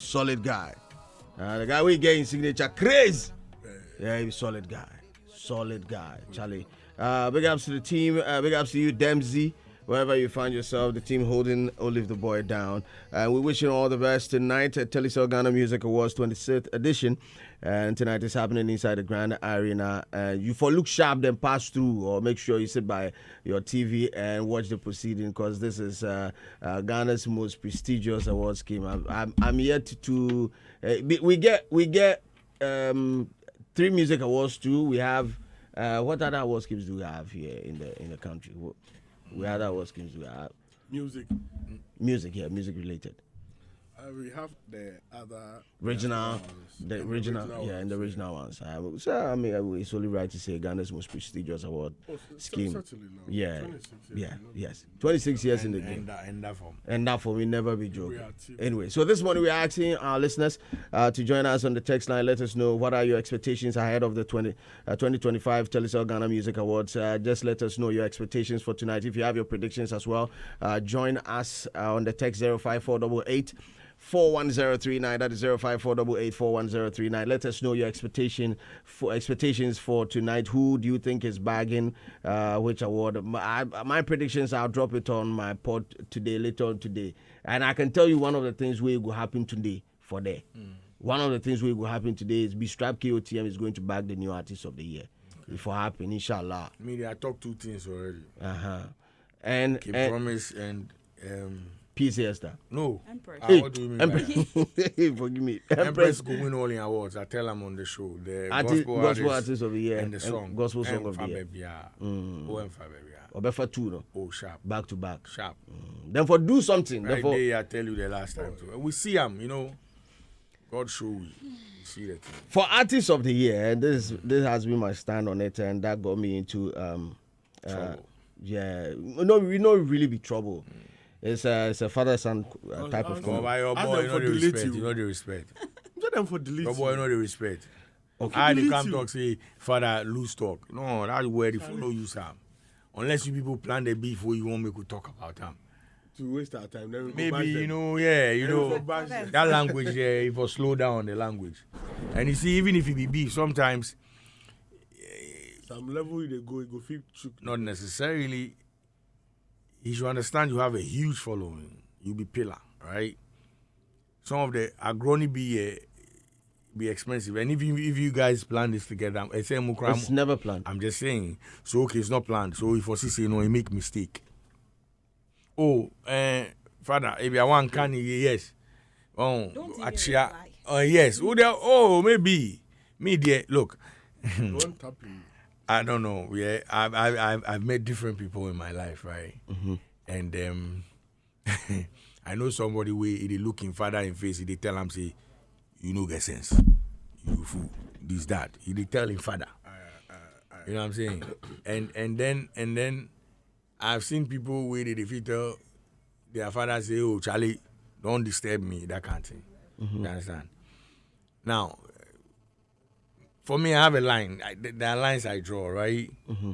solid guy. The guy we getting signature craze. Yeah, he's solid guy. Solid guy, Charlie. Big ups to the team. Big ups to you, Dempsey. Wherever you find yourself, the team holding Olivetheboy down. We wish you all the best tonight at Telecel Ghana Music Awards 26th edition. And tonight is happening inside the Grand Arena. You for look sharp, then pass through, or make sure you sit by your TV and watch the proceeding, because this is Ghana's most prestigious awards scheme. I'm yet to we get 3 music awards too. We have what other award schemes do we have here in the country? We other award schemes do we have? Music, yeah, music related. We have the other regional, the original ones. So I mean, it's only right to say Ghana's most prestigious award scheme. Yeah, 26 years in the game. And that for me never be joking. Anyway, so this morning we are asking our listeners to join us on the text line. Let us know what are your expectations ahead of the 2025 Telecel Ghana Music Awards. Just let us know your expectations for tonight. If you have your predictions as well, join us on the text 05488. 41039, that is 05488 Let us know your expectations for tonight. Who do you think is bagging which award? My predictions, I'll drop it on my pod today, later on today. And I can tell you one of the things will happen today for there. One of the things will happen today is B-Strap KOTM is going to bag the new artist of the year. If it happen, inshallah. I talked 2 things already. And Promise and PCS. No. Empress. What do you mean Forgive me. Empress go win all in awards. I tell them on the show. The gospel artist of the year. And the song. Gospel song of the year. Obefa 2, no? Oh, sharp. Back to back. Sharp. Then for do something. Right there, I tell you the last time. Too. We see them, God show we see that thing. For artist of the year, and this has been my stand on it, and that got me into trouble. Yeah. No, we not really be trouble. It's a father-son type of thing. By your boy, you know the respect. You know the respect. Tell them for delete. Your boy, you know the respect. Okay. I they come talk say, Father, lose talk. No, that's where they follow you, Sam. Unless you people plan the beef where you want me to talk about them. To waste our time. Then maybe, that language, if you slow down the language. And you see, even if it be beef, sometimes... Some level they go fit. Not necessarily... You should understand you have a huge following. You be pillar, right? Some of the agroni be expensive. And if you guys plan this together, it's never planned. I'm just saying. So okay, it's not planned. So if you say you make mistake. Oh, Father, if I want canny, yes. Oh, actually, yes. Oh, maybe. Me dear, look. Don't tap in. I don't know. Yeah, I've met different people in my life, right? Mm-hmm. And I know somebody where they look in father in face, they tell him say, you know get sense, you fool, this that. They tell him father. You know what I'm saying? and then I've seen people where they tell their father say, oh Charlie, don't disturb me, that kind of thing. Mm-hmm. You understand? Now. For me, I have a line. There are lines I draw, right? Mm-hmm.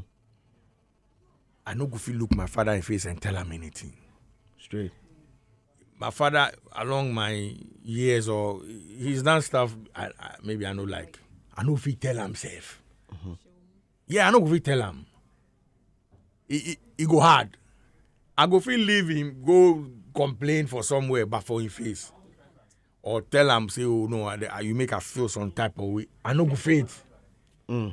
I no go feel look my father in face and tell him anything. Straight. My father, along my years, or he's done stuff. Maybe I know like I know if he tell himself. Mm-hmm. Yeah, I know if he tell him. He go hard. I go feel leave him go complain for somewhere, but for his face. Or tell him, say, oh, no, you make her feel some type of way. I know go faith. But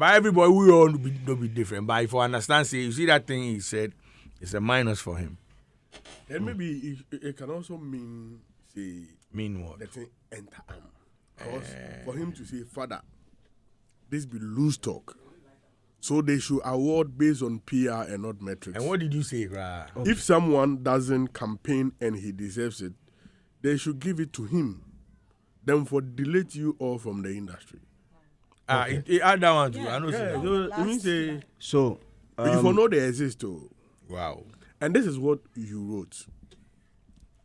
everybody, we all don't be different. But if you understand, say, you see that thing he said, it's a minus for him. And maybe it can also mean, say... Mean what? That thing enter him. Because for him to say, Father, this be loose talk. So they should award based on PR and not metrics. And what did you say, Ra? If someone doesn't campaign and he deserves it, they should give it to him. Then for delete you all from the industry. It add that one too. Yeah, I know. So, mean say, so if you know they exist too. Wow. And this is what you wrote.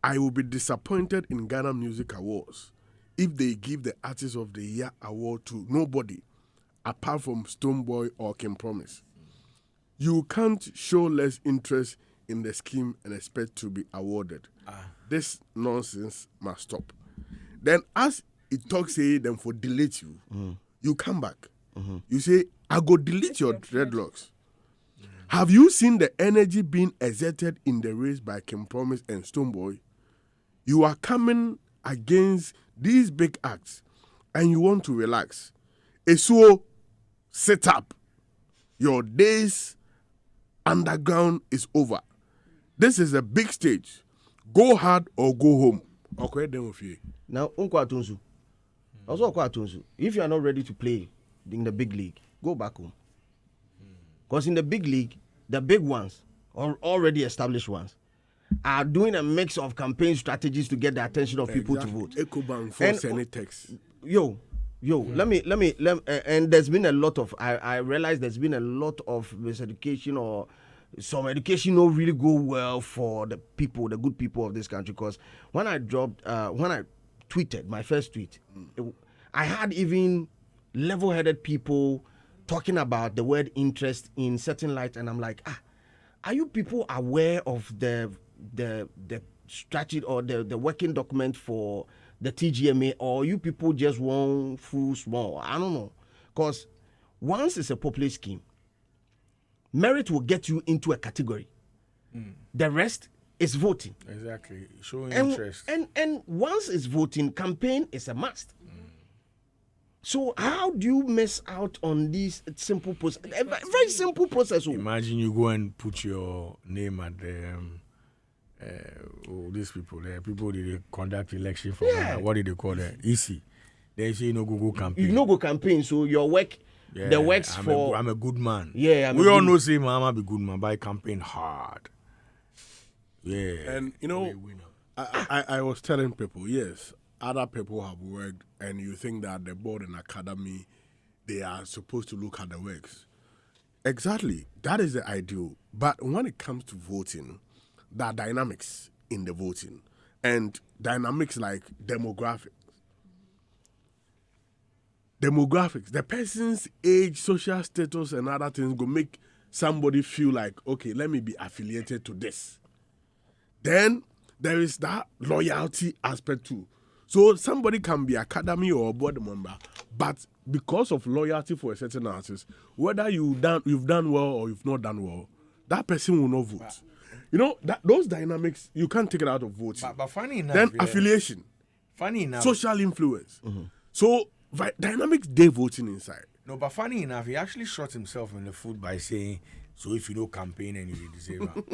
I will be disappointed in Ghana Music Awards if they give the Artist of the Year award to nobody apart from Stonebwoy or Kim Promise. You can't show less interest in the scheme and expect to be awarded. This nonsense must stop. Then as it talks, say them for delete you, you come back. You say, I go delete your dreadlocks. Have you seen the energy being exerted in the race by Kim Promise and Stonebwoy? You are coming against these big acts and you want to relax. So sit up. Your days underground is over. This is a big stage. Go hard or go home. Okay, then with you. Now, if you are not ready to play in the big league, go back home. Because in the big league, the big ones, or already established ones, are doing a mix of campaign strategies to get the attention of people to vote. Let me, and there's been a lot of, I realize there's been a lot of miseducation or some education not really go well for the people, the good people of this country. Because when I tweeted my first tweet, I had even level-headed people talking about the word interest in certain light, and I'm like, are you people aware of the strategy or the working document for the TGMA, or you people just want full small? I don't know. Because once it's a popular scheme, merit will get you into a category. The rest is voting. Exactly. Showing interest. And once it's voting, campaign is a must. So how do you miss out on this simple process? A very simple process. Imagine you go and put your name at the these people, the people they conduct election for. What do they call it? EC. They say you no go campaign. You no go campaign, so your work, the works for. I'm a good man. Yeah, we all know say Mama be good man, but I campaign hard. Yeah, and you know, I was telling people, yes, other people have worked, and you think that the board and academy, they are supposed to look at the works. Exactly, that is the ideal. But when it comes to voting, there are dynamics in the voting, and dynamics like demographics. The person's age, social status, and other things go make somebody feel like, okay, let me be affiliated to this. Then there is that loyalty aspect too. So somebody can be academy or a board member, but because of loyalty for a certain artist, whether you've done well or you've not done well, that person will not vote. You know, those dynamics, you can't take it out of voting. But funny enough, then affiliation. Funny enough. Social influence. So dynamics, they voting inside. No, but funny enough, he actually shot himself in the foot by saying, so if you don't campaign and you disable.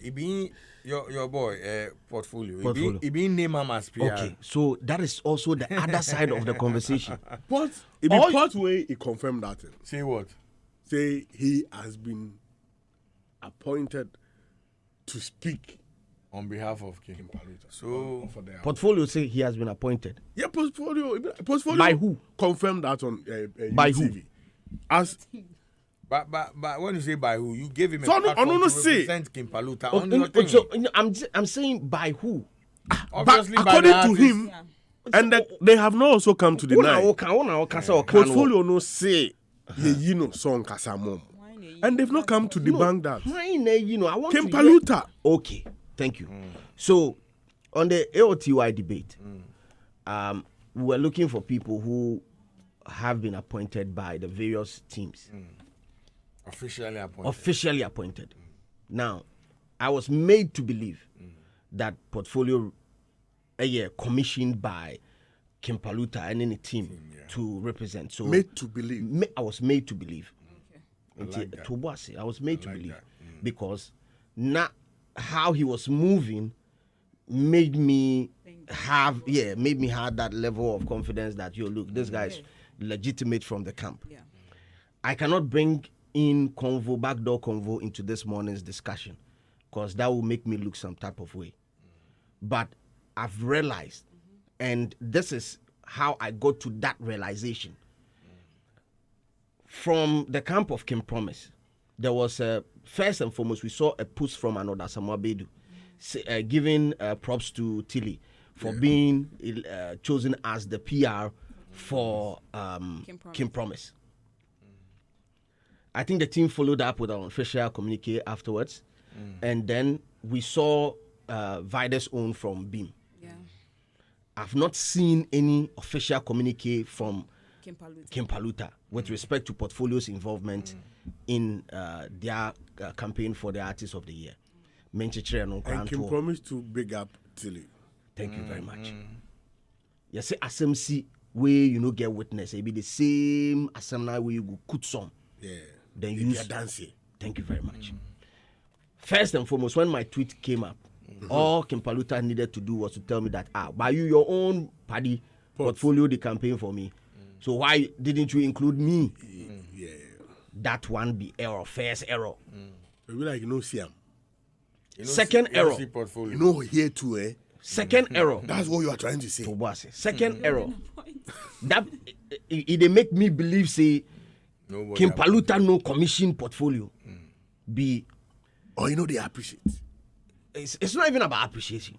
It being your boy portfolio. It being name him as PR. Okay, so that is also the other side of the conversation. But it be part way he confirmed that thing. Say what? Say he has been appointed to speak on behalf of Kim Paluta. So portfolio say he has been appointed. Yeah, portfolio by who? Confirmed that on by UTV. who? As But when you say by who, you gave him a so platform to represent Kim Paluta on your thing. So I'm saying by who? Obviously, but according to him, and they have not also come to deny. Portfolio no say you know song kasamom, and they've not come to debunk that. I want Kim Paluta. Okay, thank you. So on the AOTY debate, we were looking for people who have been appointed by the various teams. Officially appointed. Now, I was made to believe that portfolio commissioned by Kim Paluta and any team to represent. So made to believe. I was made to believe. Okay. I was made to believe because not how he was moving made me have that level of confidence that look, this guy is legitimate from the camp. Yeah. I cannot bring in backdoor convo into this morning's discussion because that will make me look some type of way. But I've realized, and this is how I got to that realization. From the camp of Kim Promise, there was first and foremost, we saw a push from another Samuel Bedu, giving props to Tilly for being chosen as the PR for Kim Promise. I think the team followed up with an official communique afterwards. And then we saw Vida's own from Beam. Yeah. I've not seen any official communique from Kimpaluta. Kimpaluta with respect to portfolio's involvement in their campaign for the Artist of the Year. And can promise to big up Tilly. Thank you very much. Yes, SMC where you know get witness. It be the same assembly where you go cut some. Yeah. Then If you you're dancing. Thank you very much. First and foremost, when my tweet came up, all Kimpaluta needed to do was to tell me that by you your own party portfolio the campaign for me. So why didn't you include me? Yeah. That one be error, first error. We like no Siam. Second error. You know here too, eh? Second error. That's what you are trying to say. Second error. That it make me believe say Kimpaluta no commission portfolio be. Or you know they appreciate. It's not even about appreciation.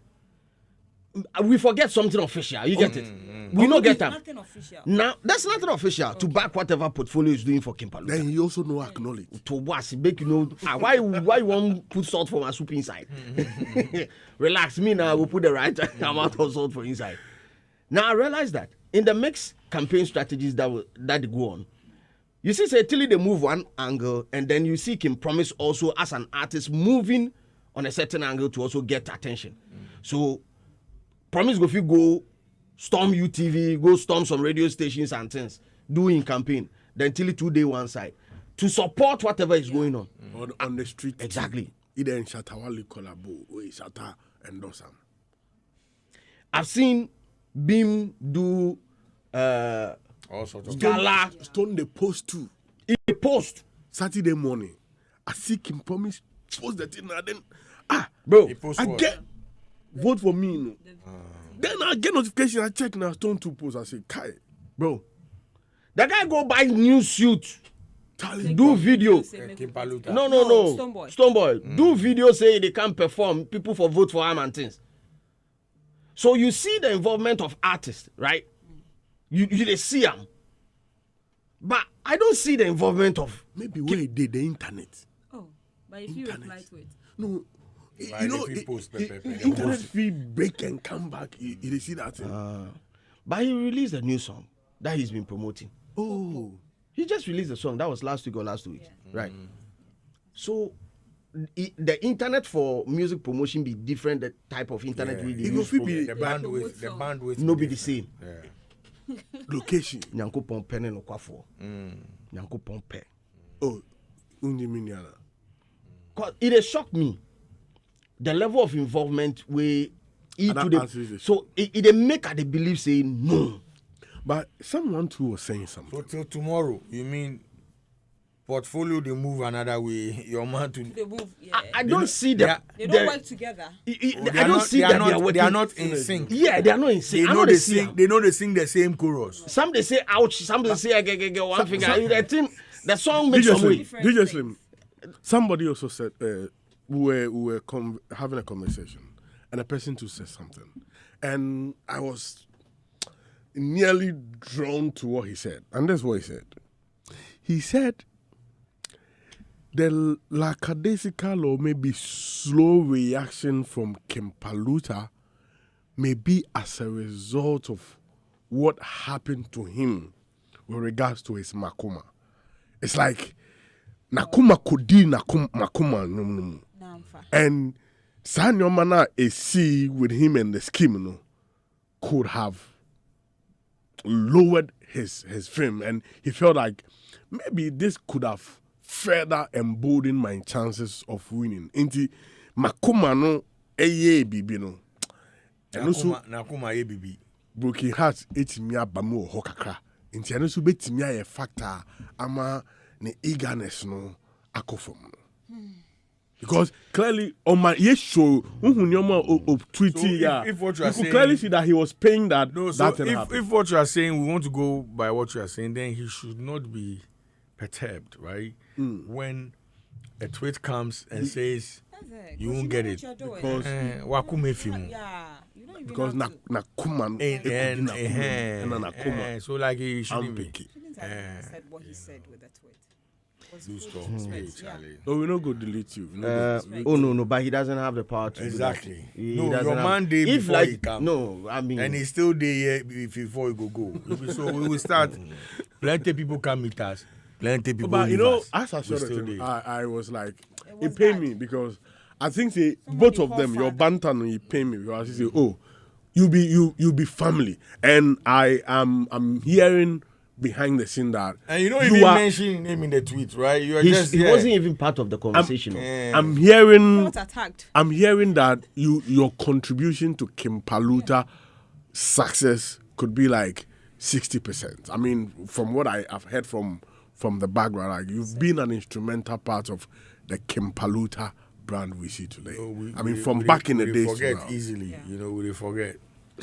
We forget something official. You get it? We don't get them. Nothing official. Now that's nothing official to back whatever portfolio is doing for Kimpaluta. Then you also know acknowledge. To what? Make you know why you want put salt for my soup inside? Relax, me now. I will put the right amount of salt for inside. Now I realize that in the mixed campaign strategies that they go on, you see, say till they move one angle, and then you see Kim Promise also as an artist moving on a certain angle to also get attention. So Promise go storm UTV, go storm some radio stations and things, doing campaign. Then till 2 day one side to support whatever is going on. On the street. Exactly. Either in Shatawali collabo or in Shata and Dosam. I've seen Beam do all sorts of gala. Stone the post too. In the post. Saturday morning. I see Kim Promise post the thing and then Bro, I get vote for me. No. Then I get notification. I check now. Stone 2 post. I say, Kai, bro, that guy go buy new suit, do video. Kimpaluta. No. Stoneboy. Do video say they can't perform. People for vote for him and things. So you see the involvement of artists, right? You they see them, but I don't see the involvement of maybe where he did the internet. Oh, but if you reply to it. No. Right, You know, internet feed break and come back. You see that thing. But he released a new song that he's been promoting. Oh, He just released a song that was last week or last 2 weeks, right? So the internet for music promotion be different. The type of internet we use. The bandwidth. No be the same. location. Nyankopon pen no kwafo. Nyankopon pen. Oh, Undiminiana. Cause it shocked me the level of involvement we so it make her believe say no. But someone too was saying something. So till tomorrow, you mean portfolio they move another way? Your man to They move, yeah. I don't see that. They don't work together. I don't see that they are working. They are not in sync. Yeah, they are not in sync. They know they sing. They know they sing the same chorus. Some they say ouch. Some they say one finger. The song makes some way. DJ Slim, somebody also said we were having a conversation, and a person too said something, and I was nearly drawn to what he said, and that's what he said. He said the lackadaisical or maybe slow reaction from Kimpaluta may be as a result of what happened to him with regards to his Makuma. It's like Nakuma Kodi Makuma no. And Sanyomana AC with him and the scheme no, could have lowered his fame, and he felt like maybe this could have further emboldened my chances of winning. Inti Makuma no eye bibi no. And also Nakuma ye bibi. Broken hearts etimi abamu ho kakra. Inti and also betimi a factor ama ne eagerness no akofom no. Because clearly Omar show tweeting if what you are could saying, clearly see that he was paying that. No, so if what you are saying, we want to go by what you are saying, then he should not be perturbed, right? When a tweet comes and says you won't get it because wakumefimu. Yeah, you don't even because Nakuma so like he shouldn't be. Shouldn't have said what he said with the tweet. Do stuff. Hey, Charlie. Oh, we're not going to delete you. No, but he doesn't have the power to Exactly. do that. No, doesn't your have- man day if before like he come. no, I mean And he's still there before he go. So we will start. Plenty people come meet us. Plenty people But leave you know, us. as I saw We the still thing, there. I was like, was it paid bad. me because I think both of them, your banter and you pay me because he say, oh, you be family, and I'm hearing behind the scene that And you don't you even are- mention him in the tweet, right? You are he just there. wasn't even part of the conversation. no. I'm hearing Not attacked. I'm hearing that your contribution to Kim Paluta success could be like 60%. I mean, from what I've heard from the background, like you've been an instrumental part of the Kim Paluta brand we see today. From back in the days. forget to now. easily. You know, we forget.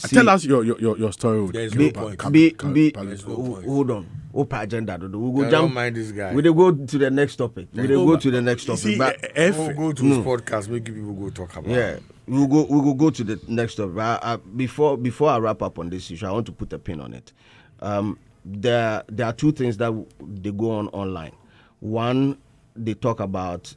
Tell us your story. With There's Kim no Pa- point. Ka- Be, Ka- be, Paluta. no point. hold on. Open agenda. We'll go I jump. don't mind this guy. We'll go to the next topic. We'll go to the next You topic. see, But We'll go to his podcast, make people go talk about yeah, it. we'll go to the next topic. Before I wrap up on this issue, I want to put a pin on it. There are two things that they go on online. One, they talk about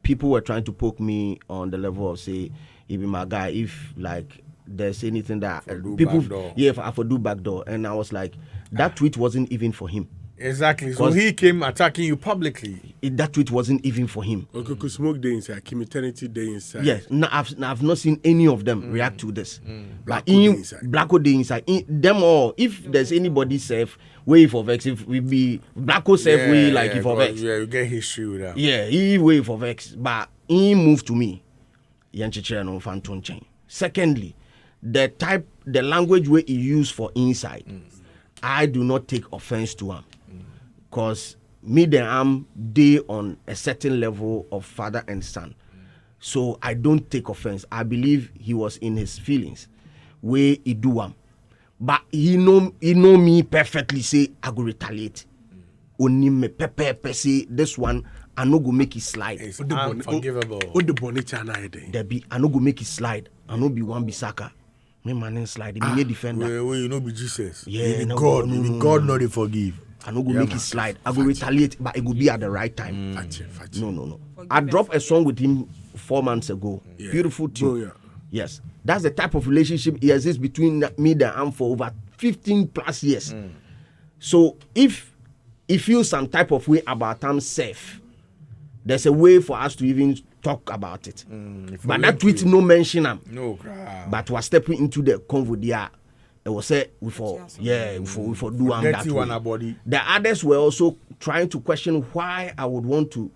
people were trying to poke me on the level of say, if my guy, if like there's anything that people, backdoor. if I for do backdoor, and I was like, that tweet wasn't even for him. Exactly. So 'Cause- he came attacking you publicly. That tweet wasn't even for him. Okay, smoke day inside, Kim Eternity day inside. Yes, no, I've not seen any of them react to this. Like Black Hole Day in inside. Black Hole Day inside, them all. If there's anybody safe, way for vex. If we be Black Hole safe, we like if for vex. Yeah, you get history with that. Yeah, he way for vex, but he moved to me. Secondly, the language way he used for inside, I do not take offense to him, cause me and am they on a certain level of father and son, so I don't take offense. I believe he was in his feelings, where he do am, but he know me perfectly. Say I go retaliate. Only me pepe say this one I no go make it slide. It's unforgivable. What the bonita na ide? There be I no go make it slide. I no be one Bisaka. Me man slide. Me defender. Wait, you know be Jesus. Yeah, You be no, God. no, You be no, God, no. not to forgive. I no go make it slide. I go retaliate, but it go be at the right time. Fachi. No. I dropped a song with him 4 months ago. Yeah. Beautiful tune. Oh, yeah. Yes, that's the type of relationship he exists between me and him for over 15 plus years. So if he feels some type of way about himself, there's a way for us to even talk about it. But that tweet no mention him. No crap. But was stepping into the convo there. It was said we for do am that Dirty one way. body. The others were also trying to question why I would want to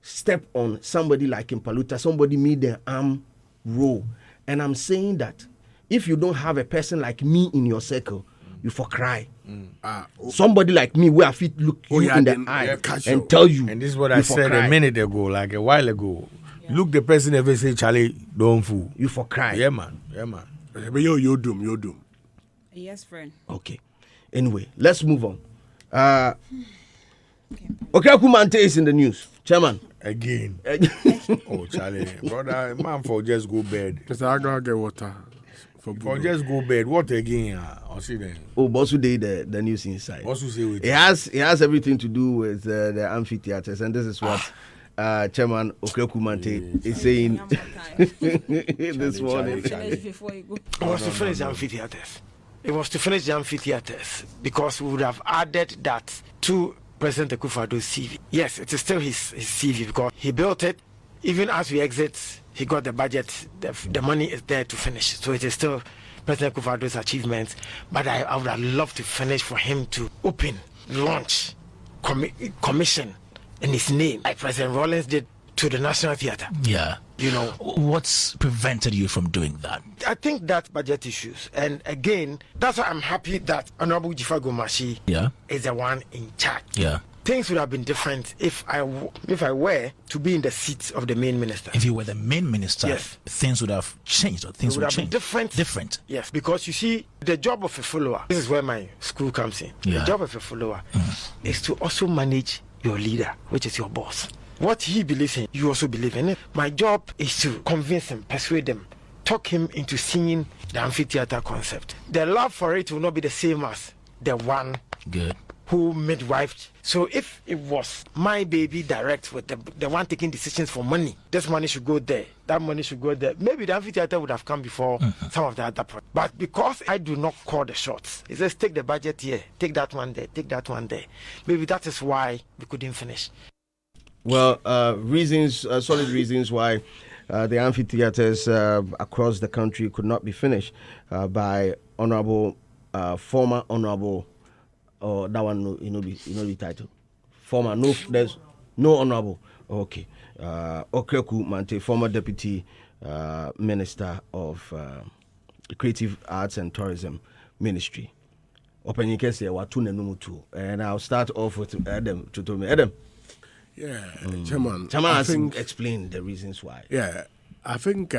step on somebody like Impaluta, somebody made the arm roll. And I'm saying that if you don't have a person like me in your circle, you for cry. Somebody like me where I fit look you in the eye catch and you. tell you. And this is what you I for said cry. a minute ago, like a while ago. Look the person ever say, Charlie, don't fool. You for cry. Yeah, man. But you doom. Yes, friend. Okay. Anyway, let's move on. Okraku-Mantey is in the news. Chairman. Again. Oh, Charlie. Brother, man, for just go bed. Because I gotta get water. For For just go bed. What again? I'll see then. Oh, Bosu Day, the news inside. What's to say with It has everything to do with the amphitheatres, and this is what Chairman Okraku-Mantey is saying this morning. Before you go. It was to finish the amphitheatres. It was to finish the amphitheatres because we would have added that to President Akufo-Addo's CV. Yes, it is still his CV because he built it. Even as we exit, he got the budget. The money is there to finish. So it is still President Akufo-Addo's achievement. But I would have loved to finish for him to open, launch, commission in his name, like President Rawlings did to the National Theatre. Yeah. You know, What's prevented you from doing that? I think that's budget issues. And again, that's why I'm happy that Honorable Jifa Gomashi Yeah. is the one in charge. Yeah. Things would have been different if I were to be in the seat of the main minister. If you were the main minister, Yes. things would have changed or It things would would have been change. different. Different. Yes, because you see, the job of a follower, this is where my school comes in. Yeah. The job of a follower is to also manage your leader, which is your boss. What he believes in, you also believe in it. My job is to convince him, persuade him, talk him into seeing the amphitheater concept. The love for it will not be the same as the one Good. who midwifed So if it was my baby direct with the one taking decisions for money, this money should go there, that money should go there. Maybe the amphitheater would have come before some of the other projects. But because I do not call the shots, it says take the budget here, take that one there, take that one there. Maybe that is why we couldn't finish. Well, solid reasons why the amphitheaters across the country could not be finished by former honorable, or that one, the title. Former, no, there's no honorable. Okay. Okraku-Mantey, former deputy minister of Creative Arts and Tourism Ministry. And I'll start off with Adam. Adam. Yeah, Chairman. Chairman has explained the reasons why. Yeah, I think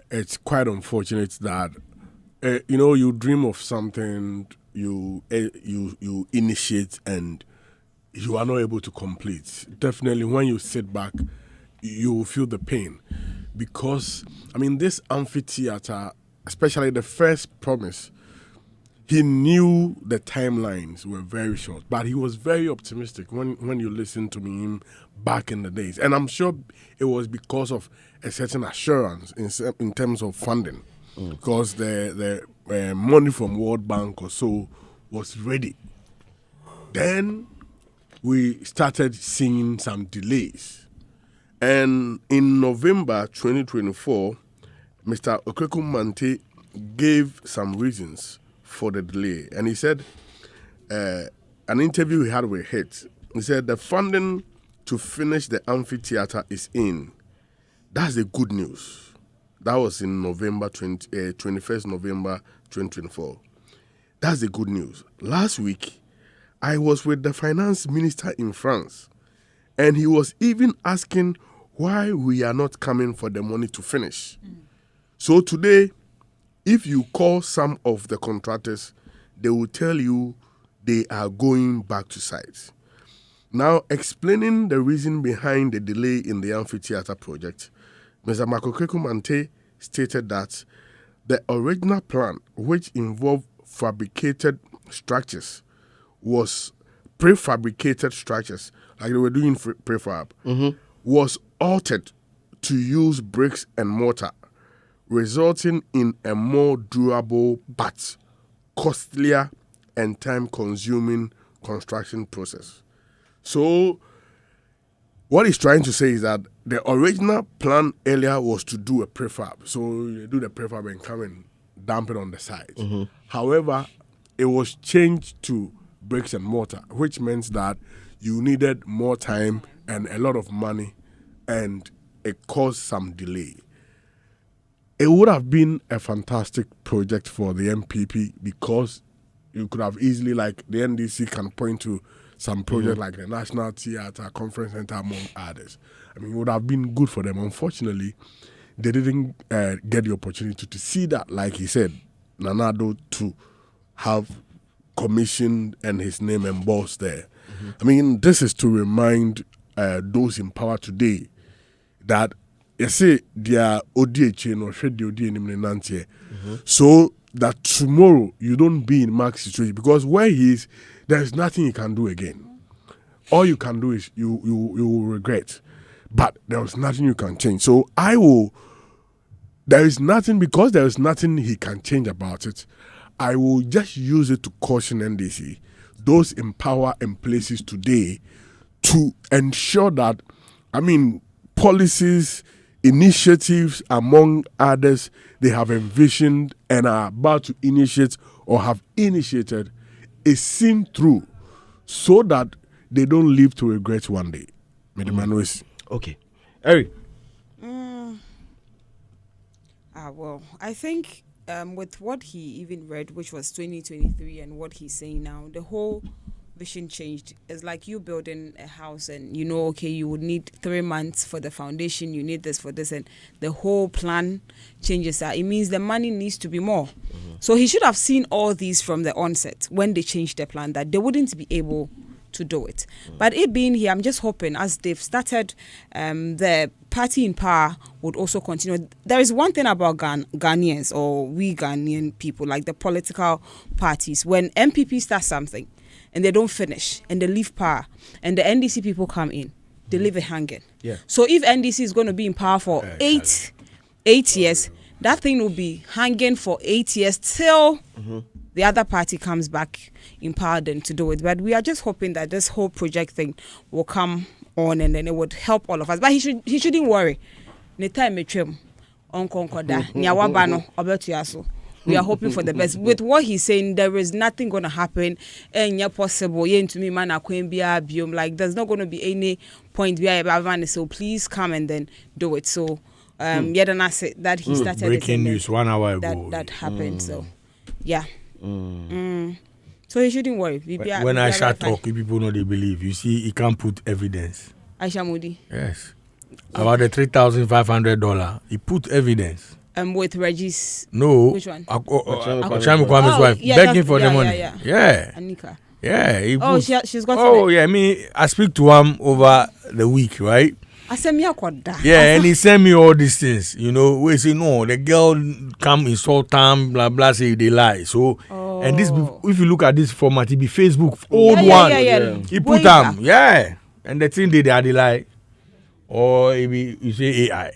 it's quite unfortunate that you dream of something, you initiate, and you are not able to complete. Definitely, when you sit back, you will feel the pain, because this amphitheater, especially the first promise, he knew the timelines were very short, but he was very optimistic when you listen to him back in the days. And I'm sure it was because of a certain assurance in terms of funding, because the money from World Bank or so was ready. Then we started seeing some delays. And in November 2024, Mr. Okraku-Mantey gave some reasons for the delay. And he said, an interview he had with HIT, he said the funding to finish the amphitheater is in. That's the good news. That was in 21st November 2024. That's the good news. Last week, I was with the finance minister in France, and he was even asking why we are not coming for the money to finish. So today, if you call some of the contractors, they will tell you they are going back to site. Now, explaining the reason behind the delay in the amphitheater project, Mr. Okraku-Mantey stated that the original plan, which involved fabricated structures, was prefabricated structures, like they were doing prefab, was altered to use bricks and mortar, resulting in a more durable but costlier and time-consuming construction process. So what he's trying to say is that the original plan earlier was to do a prefab. So you do the prefab and come and dump it on the side. However, it was changed to bricks and mortar, which means that you needed more time and a lot of money, and it caused some delay. It would have been a fantastic project for the MPP, because you could have easily, like the NDC can point to some project like the National Theatre, Conference Center, among others. It would have been good for them. Unfortunately, they didn't get the opportunity to see that, like he said, Nanado to have commissioned and his name embossed there. This is to remind those in power today that you say they are ODH or should the so that tomorrow you don't be in Mark's situation, because where he is, there is nothing you can do again. All you can do is you will regret, but there is nothing you can change. So there is nothing he can change about it. I will just use it to caution NDC, those in power and places today, to ensure that, policies, initiatives, among others, they have envisioned and are about to initiate or have initiated, is seen through, so that they don't live to regret one day. Okay. Eric. Well, I think with what he even read, which was 2023, and what he's saying now, the whole vision changed. It's like you building a house and you would need 3 months for the foundation, you need this for this, and the whole plan changes. That it means the money needs to be more. So he should have seen all these from the onset when they changed the plan, that they wouldn't be able to do it. But it being here, I'm just hoping as they've started, the party in power would also continue. There is one thing about Ghanaians, or we Ghanaian people, like the political parties, when MPP starts something, and they don't finish and they leave power and the NDC people come in, they leave it hanging. Yeah. So if NDC is going to be in power for 8 years, that thing will be hanging for 8 years till the other party comes back in power then to do it. But we are just hoping that this whole project thing will come on and then it would help all of us. But he shouldn't worry. We are hoping for the best. With what he's saying, there is nothing going to happen. And possible. Like there's not going to be any point where so please come and then do it. So yet an asset that he started. Breaking news 1 hour ago. That happened. So yeah. So he shouldn't worry. When Aisha talk, people know they believe. You see, he can't put evidence. Aisha Moody. Yes. About the $3,500, he put evidence. With Reggie's. No. Which one? Kwame Kwame's wife begging for the money. Yeah. Anika. Yeah. She's got. Oh yeah. I speak to him over the week, right? Yeah, and he sent me all these things. You know, we say no, the girl come insult him, blah blah, say they lie. So, and this, if you look at this format, it be Facebook old one. Yeah. He put them, yeah, and the thing they are the lie, or you say AI.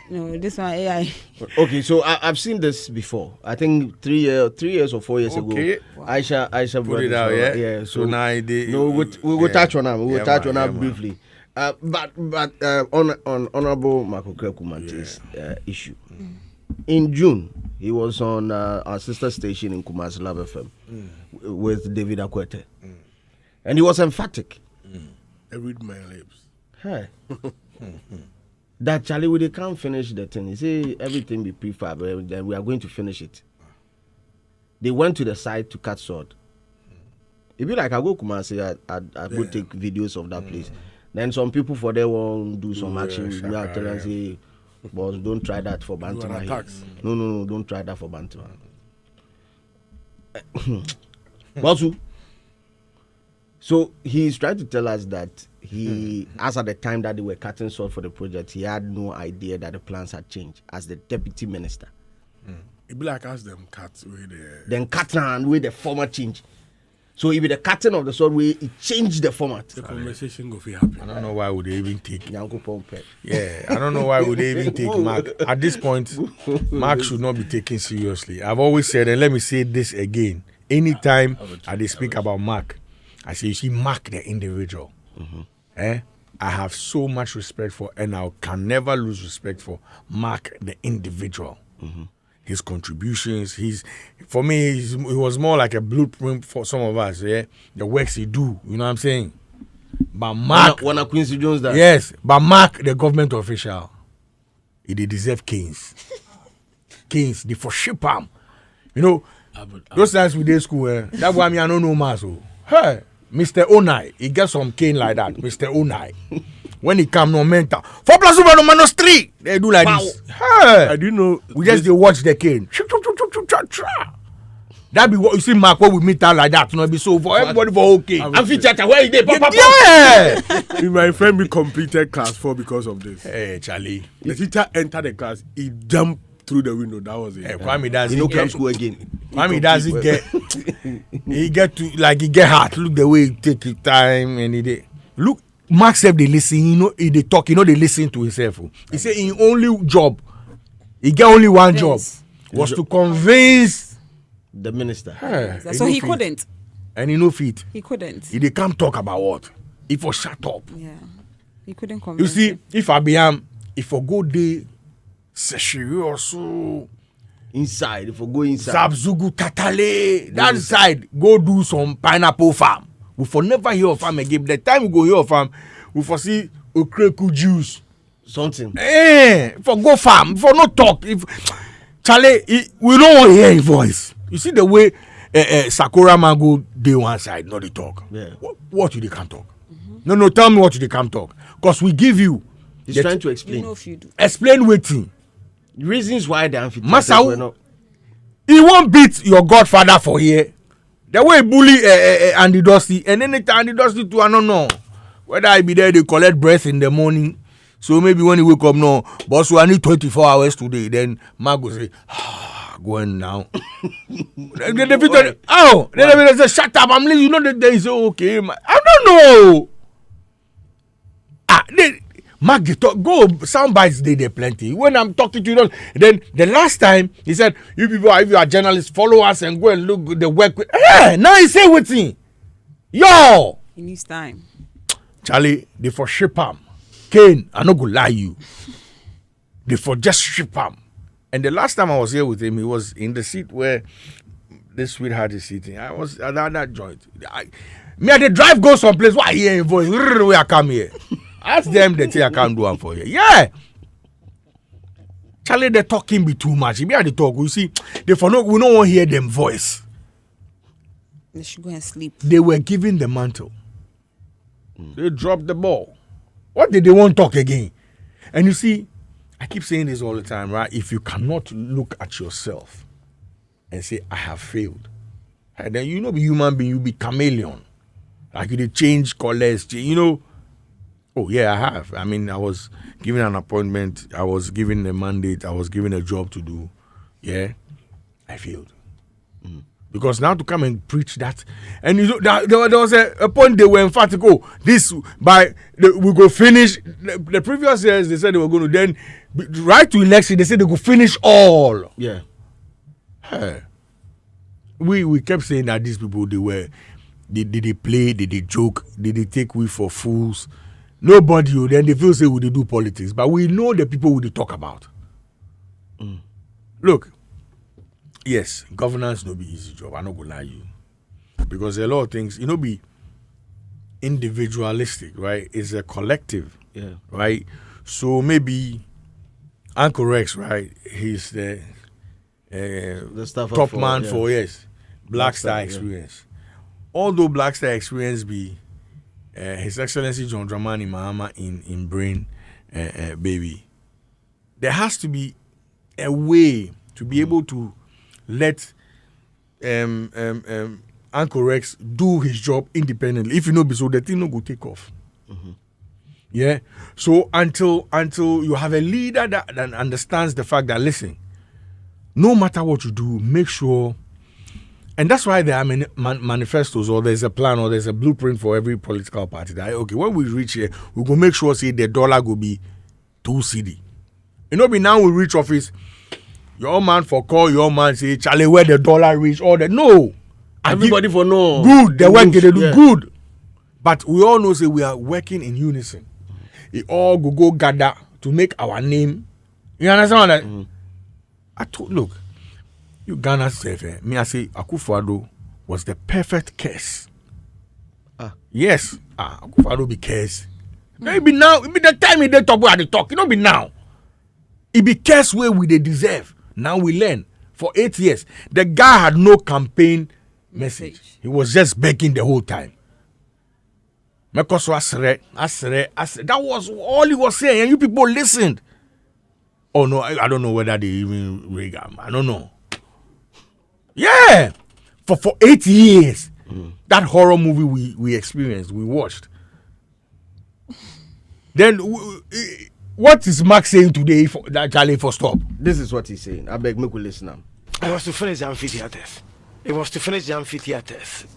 No, this one AI. Okay, so I've seen this before. I think 3 years or 4 years ago. Aisha put it out, yeah. Yeah. So now we will touch on them. We will touch on that briefly. But on Honorable Okraku-Mantey's issue. In June, he was on our sister station in Kumasi Love FM with David Akwete. And he was emphatic. I read my lips. Hey. That Charlie, they can't finish the thing. He say everything be prefab, then we are going to finish it. They went to the site to cut sword. It be like I go Kumasi, I go take videos of that place. Then some people for there won't do some action with me. I tell them say, boss, don't try that for Bantama. No, don't try that for Bantama. Bossu. So he's trying to tell us that he, as at the time that they were cutting sword for the project, he had no idea that the plans had changed as the deputy minister. It be like ask them cut with the. Then cut and with the format change. So if the cutting of the sword way, it changed the format. The conversation go be happy. I don't know why would they even take. Yeah, I don't know why would they even take Mark. At this point, Mark should not be taken seriously. I've always said, and let me say this again. Anytime I speak about Mark, I say, you see, Mark the individual. I have so much respect for, and I can never lose respect for Mark the individual. His contributions, for me, he was more like a blueprint for some of us. Yeah, the works he do. You know what I'm saying? But Mark, when Quincy Jones that. Yes, but Mark, the government official, he deserve canes. Canes, they for ship him. You know, those times we did school. That's why I don't know Omar. So, hey, Mr. Onai, he get some cane like that. Mr. Onai. When he come no mental 4 plus 1 minus 3, they do like this. Hey, I do know. We just they watch the cane. That be what you see, Mark. When we meet out like that, you know, be so for everybody for okay. Amphitheater, where is they? Yeah. My friend be completed class 4 because of this. Hey, Charlie. The teacher entered the class. He jumped through the window. That was it. Hey, Kwame doesn't he come school again. Kwame doesn't get. He get to like he get hard. Look the way he take his time and he look. Mark said they listen, you know, they talk, you know, they listen to himself. He said in only job, he get only one job, was to convince the minister. So he couldn't. And he no fit. He couldn't. He they can't talk about what? If for shut up. Yeah. He couldn't convince. You see, if I be if I go there, Sherif also inside, if I go inside. Zabzugu Tatale, that side, go do some pineapple farm. We for never hear of him again. The time we go hear of him, we for see Okraku juice. Something. For go farm, for not talk. If Charlie, we don't want to hear his voice. You see the way Sakura Mango dey one side, not the talk. Yeah. What you they can't talk? No, tell me what you they can't talk. Because we give you. He's trying to explain. You know if you do. Explain waiting. Reasons why the amphitheater. Masa, he won't beat your godfather for here. The way bully Andy Dusty, and then Andy Dusty too, I don't know whether I be there. They collect breath in the morning, so maybe when he wake up, no, boss, I need 24 hours today. Then Mark will say, going now. They say, shut up, I'm leaving. You know that they say, okay, I don't know. Mark the talk, go, sound bites they plenty. When I'm talking to you, then the last time he said, you people, if you are journalists, follow us and go and look the work. Now he say what's in. Yo! In his time. Charlie, they for ship him. Kane, I not gonna lie you. They for just ship him. And the last time I was here with him, he was in the seat where this sweetheart is sitting. I was at that joint. Me at the drive go someplace. Why hear a voice? Where I come here? Ask them, they say I can't do one for you. Yeah. Charlie, the talking be too much. If you had the talk, you see, we don't want to hear them voice. They should go and sleep. They were given the mantle. They dropped the ball. What did they want to talk again? And you see, I keep saying this all the time, right? If you cannot look at yourself and say, I have failed, and then you know, be human being, you be chameleon. Like you change colors, you know. Oh, yeah, I have. I mean, I was given an appointment. I was given a mandate. I was given a job to do. Yeah, I failed. Because now to come and preach that. And you know, there was a point they were emphatic, we go finish. The previous years, they said they were going to then, right to election, they said they go finish all. Yeah. Hey. We kept saying that these people, they play, they joke, they take we for fools. Nobody, then they feel say we do politics. But we know the people we talk about. Look, yes, governance no be easy job. I'm not gonna lie you. Because a lot of things, be individualistic, right? It's a collective. Yeah. Right? So maybe Uncle Rex, right? He's the top man for Blackstar Experience. Although Blackstar Experience be His Excellency John Dramani Mahama in Brain, baby, there has to be a way to be able to let Uncle Rex do his job independently. If you know, so the thing no go take off. Yeah. So until you have a leader that understands the fact that, listen, no matter what you do, make sure. And that's why there are manifestos, or there's a plan, or there's a blueprint for every political party. That, okay, when we reach here, we go make sure, say, the dollar go be 2 cedi. Be now we reach office, your man for call, your man say, Charlie, where the dollar reach, all that. No. Everybody for no. Good, the work they do good. But we all know, say, we are working in unison. We all go gather to make our name. You understand that? Look. You Ghana say, me I say Akufo-Addo was the perfect case. Yes, Akufo-Addo be case. Maybe now, it be the time he dey talk where they talk. Be now. It be case where we they deserve. Now we learn. For 8 years, the guy had no campaign message. He was just begging the whole time. Asre. That was all he was saying, and you people listened. Oh no, I don't know whether they even rig him. I don't know. Yeah, for 8 years, that horror movie we experienced, we watched. Then, what is Mark saying today for that Charlie for stop? This is what he's saying. I beg me to listen now. It was to finish the amphitheatres.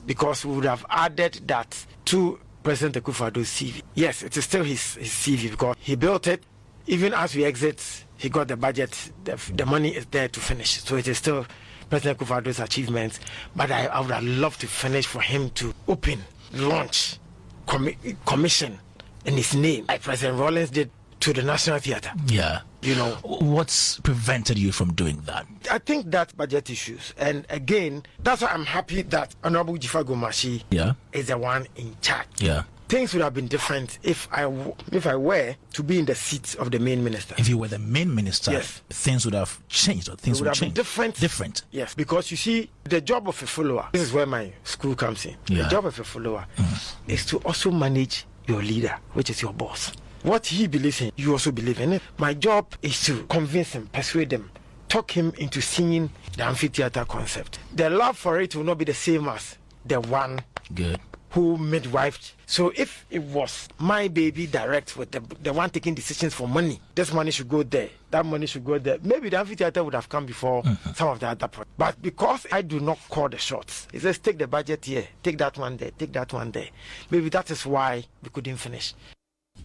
Because we would have added that to President Akufo-Addo's CV. Yes, it is still his CV because he built it. Even as we exit, he got the budget. The money is there to finish. So it is still President Akufo-Addo's achievements, but I would have loved to finish for him to open, launch, commission in his name, like President Rawlings did to the National Theatre. Yeah. What's prevented you from doing that? I think that's budget issues. And again, that's why I'm happy that Honorable Jifa Gomashi is the one in charge. Yeah. Things would have been different if I were to be in the seat of the main minister. If you were the main minister, yes, things would have changed, or things would change. Different. Yes, because you see, the job of a follower, this is where my school comes in. Yeah. The job of a follower is to also manage your leader, which is your boss. What he believes in, you also believe in it. My job is to convince him, persuade him, talk him into seeing the amphitheater concept. The love for it will not be the same as the one who midwifed. So if it was my baby direct with the one taking decisions for money, this money should go there, that money should go there, maybe the amphitheater would have come before some of the other projects. But because I do not call the shots, it says take the budget here, take that one there, take that one there. Maybe that is why we couldn't finish.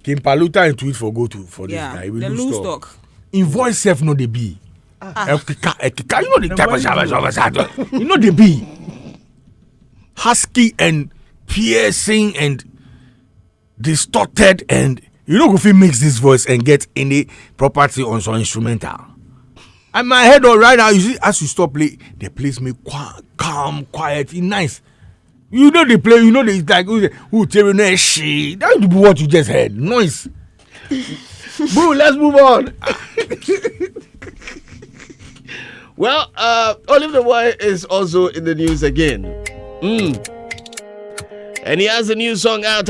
Kim Paluta and tweet for this guy. We the lose loose stock. stock. Invoice self no the B. Ekika, you know the type of Shabba. You know the B. Husky and piercing and distorted, and you know if you mix this voice and get any property on some instrumental. And my head on right now, you see, as you stop play, they plays me calm, quiet, nice. You know they play, you know they like who telling no shit. That would be what you just heard. Noise. Boo, let's move on. Well, Olivetheboy is also in the news again. And he has a new song out.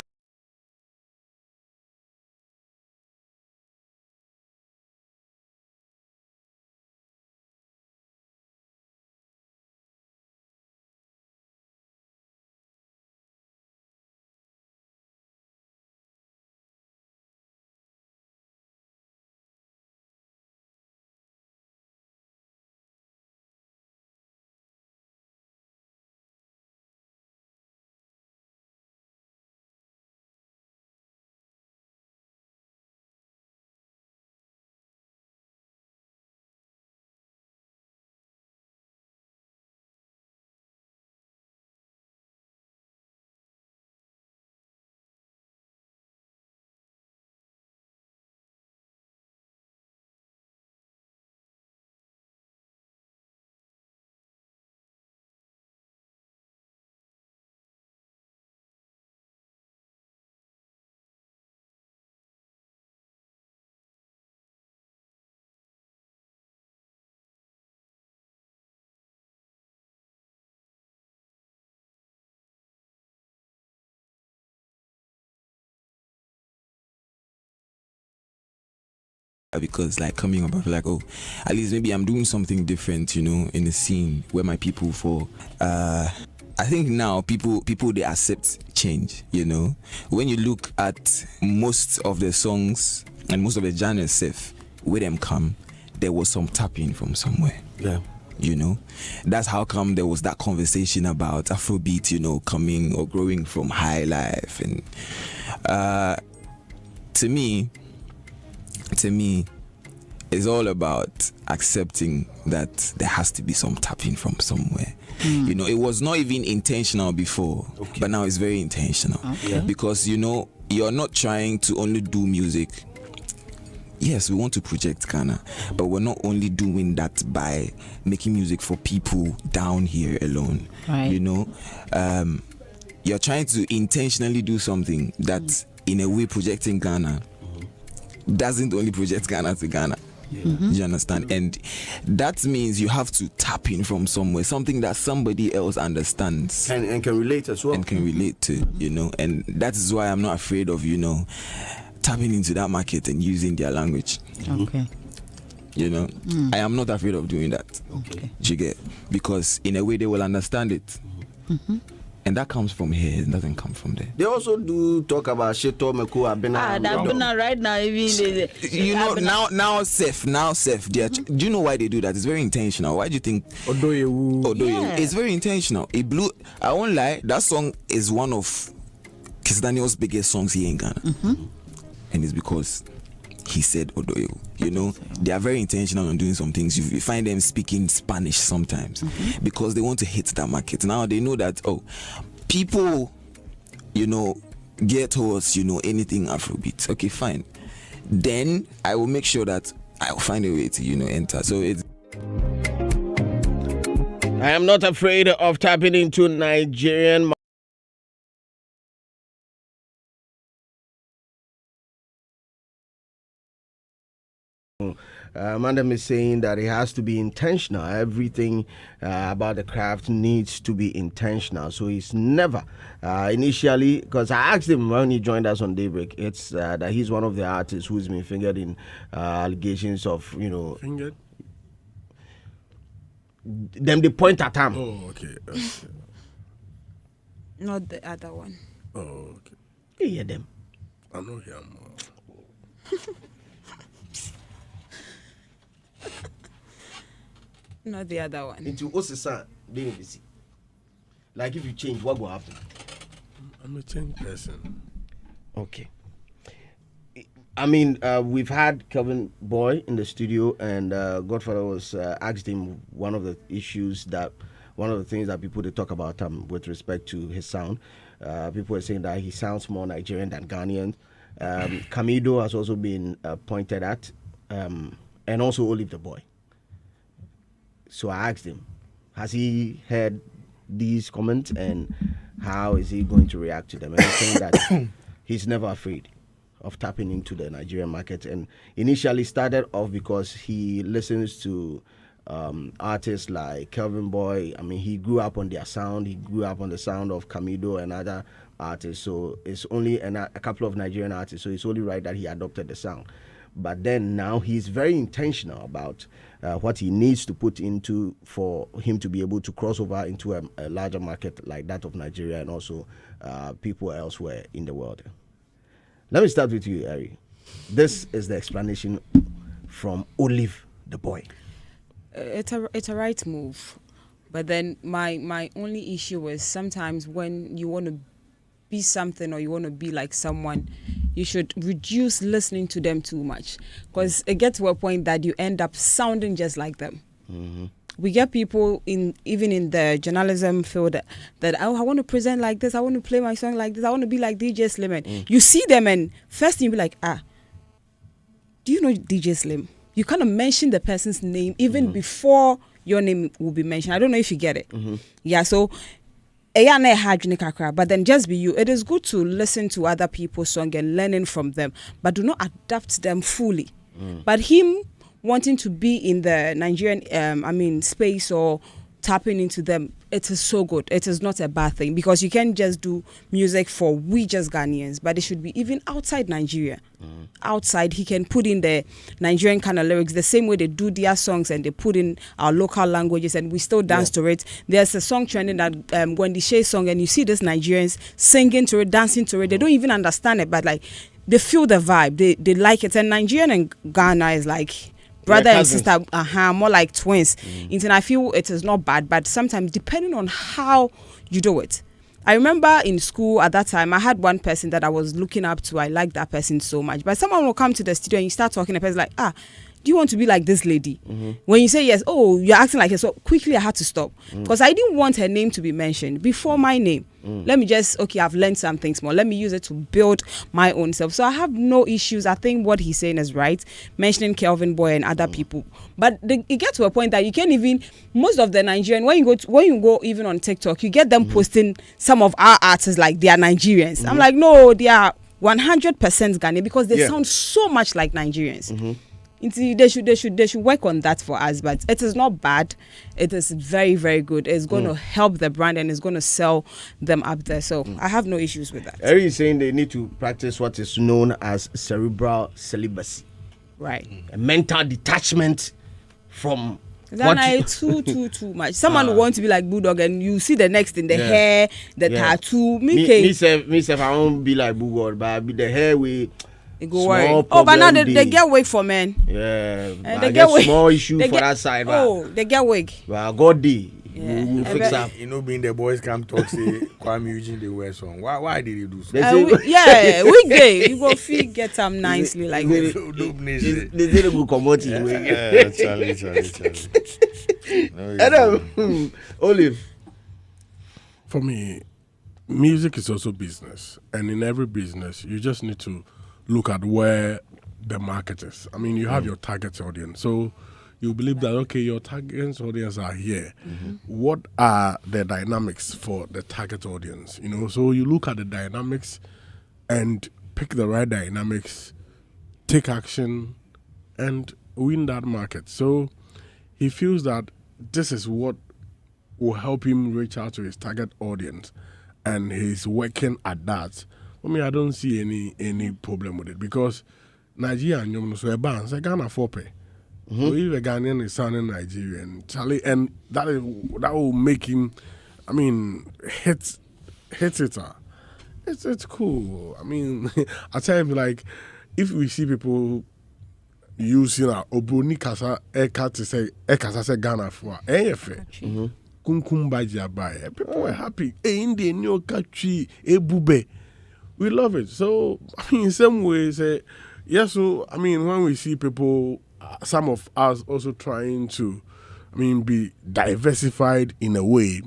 Because like coming up, I feel like, oh, at least maybe I'm doing something different, you know, in the scene where my people for I think now people they accept change, you know. When you look at most of the songs and most of the genres safe, where them come, there was some tapping from somewhere. Yeah. You know, that's how come there was that conversation about Afrobeat, you know, coming or growing from high life. And to me, it's all about accepting that there has to be some tapping from somewhere. You know, it was not even intentional before, but now it's very intentional. Because, you know, you're not trying to only do music. Yes, we want to project Ghana, but we're not only doing that by making music for people down here alone. Right. You know, you're trying to intentionally do something that, in a way, projecting Ghana doesn't only project Ghana to Ghana. You understand? And that means you have to tap in from somewhere, something that somebody else understands And can relate as well. and can relate to, you know. And that is why I'm not afraid of, you know, tapping into that market and using their language. Okay. You know, I am not afraid of doing that. Okay. You get? Because in a way they will understand it. And that comes from here, it doesn't come from there. They also do talk about Sheto Meko Abena. That right now, even You know, now safe. Do you know why they do that? It's very intentional. Why do you think? Yeah. It's very intentional. It blew. I won't lie. That song is one of Kiss Daniel's biggest songs here in Ghana, and it's because he said Odoyo. You know, they are very intentional on doing some things. You find them speaking Spanish sometimes because they want to hit that market. Now they know that, oh, people, you know, get towards, you know, anything Afrobeat. Okay, fine. Then I will make sure that I will find a way to, you know, enter. So it's. I am not afraid of tapping into Nigerian. Madam is saying that it has to be intentional. Everything about the craft needs to be intentional. So it's never initially, because I asked him when he joined us on Daybreak, it's that he's one of the artists who's been fingered in allegations of, you know, Fingered? them they point at him. Oh, okay. Not the other one. Oh, okay. You hear them. I know him. Not the other one. Into Osisa, like if you change, what will happen? I'm a changed person. Okay. I mean, we've had Kelvin Boy in the studio, and Godfather was asked him one of the things that people they talk about with respect to his sound. People were saying that he sounds more Nigerian than Ghanaian. Camido has also been pointed at, and also Olivetheboy. So I asked him, has he heard these comments and how is he going to react to them? And he's saying that he's never afraid of tapping into the Nigerian market, and initially started off because he listens to artists like Kelvin Boy. I mean, he grew up on their sound. He grew up on the sound of Camido and other artists. So it's only a couple of Nigerian artists. So it's only right that he adopted the sound. But then now he's very intentional about what he needs to put into for him to be able to cross over into a larger market like that of Nigeria and also people elsewhere in the world. Let me start with you, Ari. This is the explanation from Olivetheboy. It's a right move, but then my only issue was sometimes when you want to be something or you want to be like someone, you should reduce listening to them too much, because it gets to a point that you end up sounding just like them. Mm-hmm. We get people even in the journalism field that I want to present like this, I want to play my song like this, I want to be like DJ Slim. And you see them and first thing you be like, do you know DJ Slim? You kind of mention the person's name even before your name will be mentioned. I don't know if you get it. Mm-hmm. Yeah, so but then just be you. It is good to listen to other people's song and learning from them, but do not adapt them fully. But him wanting to be in the Nigerian space or tapping into them, it is so good. It is not a bad thing, because you can't just do music for we just Ghanaians, but it should be even outside Nigeria. Outside, he can put in the Nigerian kind of lyrics the same way they do their songs and they put in our local languages and we still dance to it. There's a song trending that Wendy Shea song, and you see these Nigerians singing to it, dancing to it. They don't even understand it, but like they feel the vibe. They like it. And Nigerian and Ghana is like brother and sister, more like twins. And I feel it is not bad, but sometimes depending on how you do it. I remember in school at that time, I had one person that I was looking up to. I liked that person so much. But someone will come to the studio and you start talking, the person's like, do you want to be like this lady? When you say yes, you're acting like her. So quickly I had to stop, because I didn't want her name to be mentioned before my name. Let me just, I've learned some things more. Let me use it to build my own self. So I have no issues. I think what he's saying is right, mentioning Kelvin Boy and other people. But it gets to a point that you can't even, most of the Nigerian, when you go even on TikTok, you get them posting some of our artists like they are Nigerians. I'm like, no, they are 100% Ghanaian, because they sound so much like Nigerians. They should work on that for us, but it is not bad. It is very, very good. It's going to help the brand and it's going to sell them up there. So I have no issues with that. Ari is saying they need to practice what is known as cerebral celibacy, right? A mental detachment from. Too much. Someone will want to be like Bulldog, and you see the next in the hair, the tattoo. Me I won't be like Bulldog, but be the hair with. Go worry. But now they get wig for men. Yeah, they get wig. Small issue for that side. They get wig. Well, God day. We'll fix up. You know, being the boys come talk, say, Kwame Eugene, they wear song. Why did he do so? Weekday. You go feed get them nicely like this. They did a good commodity. Charlie. Olive. For me, music is also business. And in every business, you just need to look at where the market is. I mean, you have your target audience. So you believe that, okay, your target audience are here. What are the dynamics for the target audience? You know, so you look at the dynamics and pick the right dynamics, take action, and win that market. So he feels that this is what will help him reach out to his target audience, and he's working at that. I mean, I don't see any problem with it, because Nigerian, so a band, so Ghana 4P. So if a Ghanaian is sounding Nigerian, Charlie, and that will make him, I mean, hit it. it's cool. I mean, at times, like, if we see people using our Obroni Kasa Eka to say Ekasa say Ghana for AFA. Kunkum Bajabai. People are happy. Indi Nyo Kachi, Ebube. We love it. So, I mean, in some ways, yes, so, I mean, when we see people, some of us also trying to, I mean, be diversified in a way,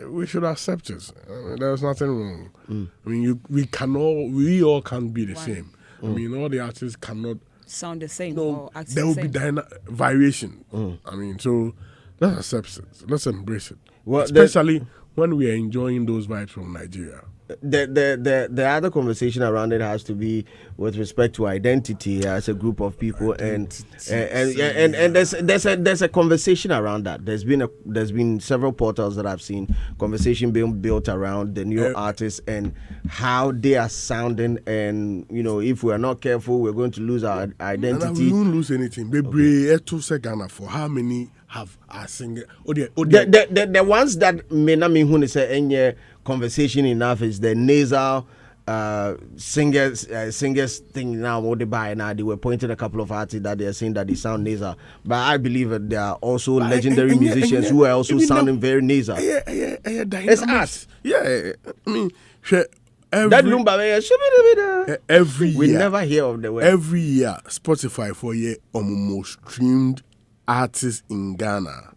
we should accept it. There's nothing wrong. I mean, we all can't be the same. I mean, all the artists cannot sound the same. No, or act there the will same. be variation. I mean, so let's accept it. Let's embrace it. Well, especially when we are enjoying those vibes from Nigeria. The other conversation around it has to be with respect to identity as a group of people, and there's a conversation around that. There's been several portals that I've seen conversation being built around the new artists and how they are sounding, and if we are not careful, we're going to lose our identity. We won't lose anything. Baby, Ghana for how many have a singer? The ones that may not mean who say any conversation enough is the nasal singers thing now. What they buy now, they were pointing a couple of artists that they are saying that they sound nasal, but I believe that there are also legendary musicians who are also sounding very nasal. It's us. Yeah, I mean, every year we never hear of the word. Every year, Spotify for year most streamed artists in Ghana.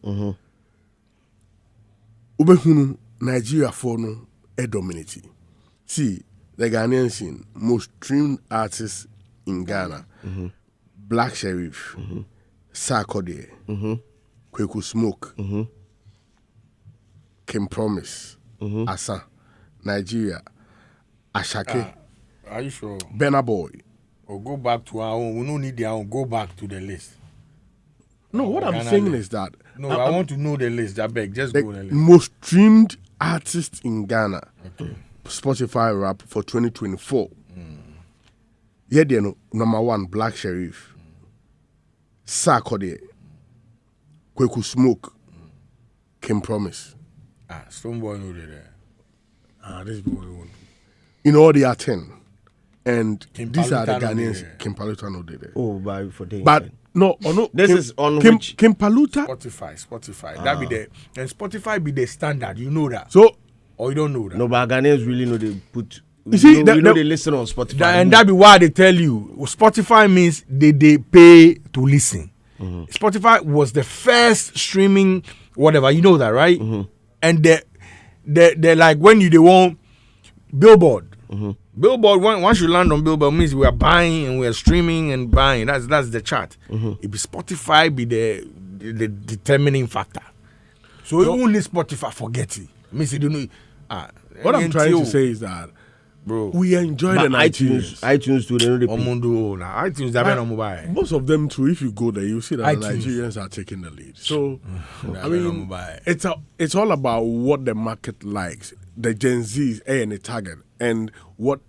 Ubehunu Nigeria for no a dominity. See, the Ghanaian scene, most streamed artists in Ghana. Black Sherif, Sarkodie, Kweku Smoke, Kim Promise, Asa, Nigeria, Ashake. Are you sure? Burna Boy. Or go back to our own. We don't need their own. Go back to the list. No, what I'm saying is that. No, I want to know the list. I beg, just go the list. Most streamed artists in Ghana. Okay. Spotify rap for 2024. Yeah, they know. Number 1, Black Sherif. Sarkodie. Kweku Smoke. Kim Promise. Stonebwoy no there. This boy won't. In all they are 10. And Kim these are the Paluta no Ghanaians. there. Kim Paluta no there. Oh, for days. But no. This is on which Kim Paluta. Spotify. That be the and Spotify be the standard. You know that. So, or you don't know that. No, but Ghanaians really know they put. You see, they listen on Spotify. And that be why they tell you Spotify means they pay to listen. Spotify was the first streaming whatever. You know that, right? And they like when they want Billboard. Billboard, once you land on Billboard, means we are buying and we are streaming and buying. That's the chart. If Spotify be the determining factor. So you only Spotify forget it. Means you don't know. What I'm trying to say is that, bro, we enjoy the Nigerians. iTunes too. They know iTunes that on mobile. Most of them too. If you go there, you see that the iTunes. Nigerians are taking the lead. So, I mean, it's all about what the market likes. The Gen Zs and the target, and what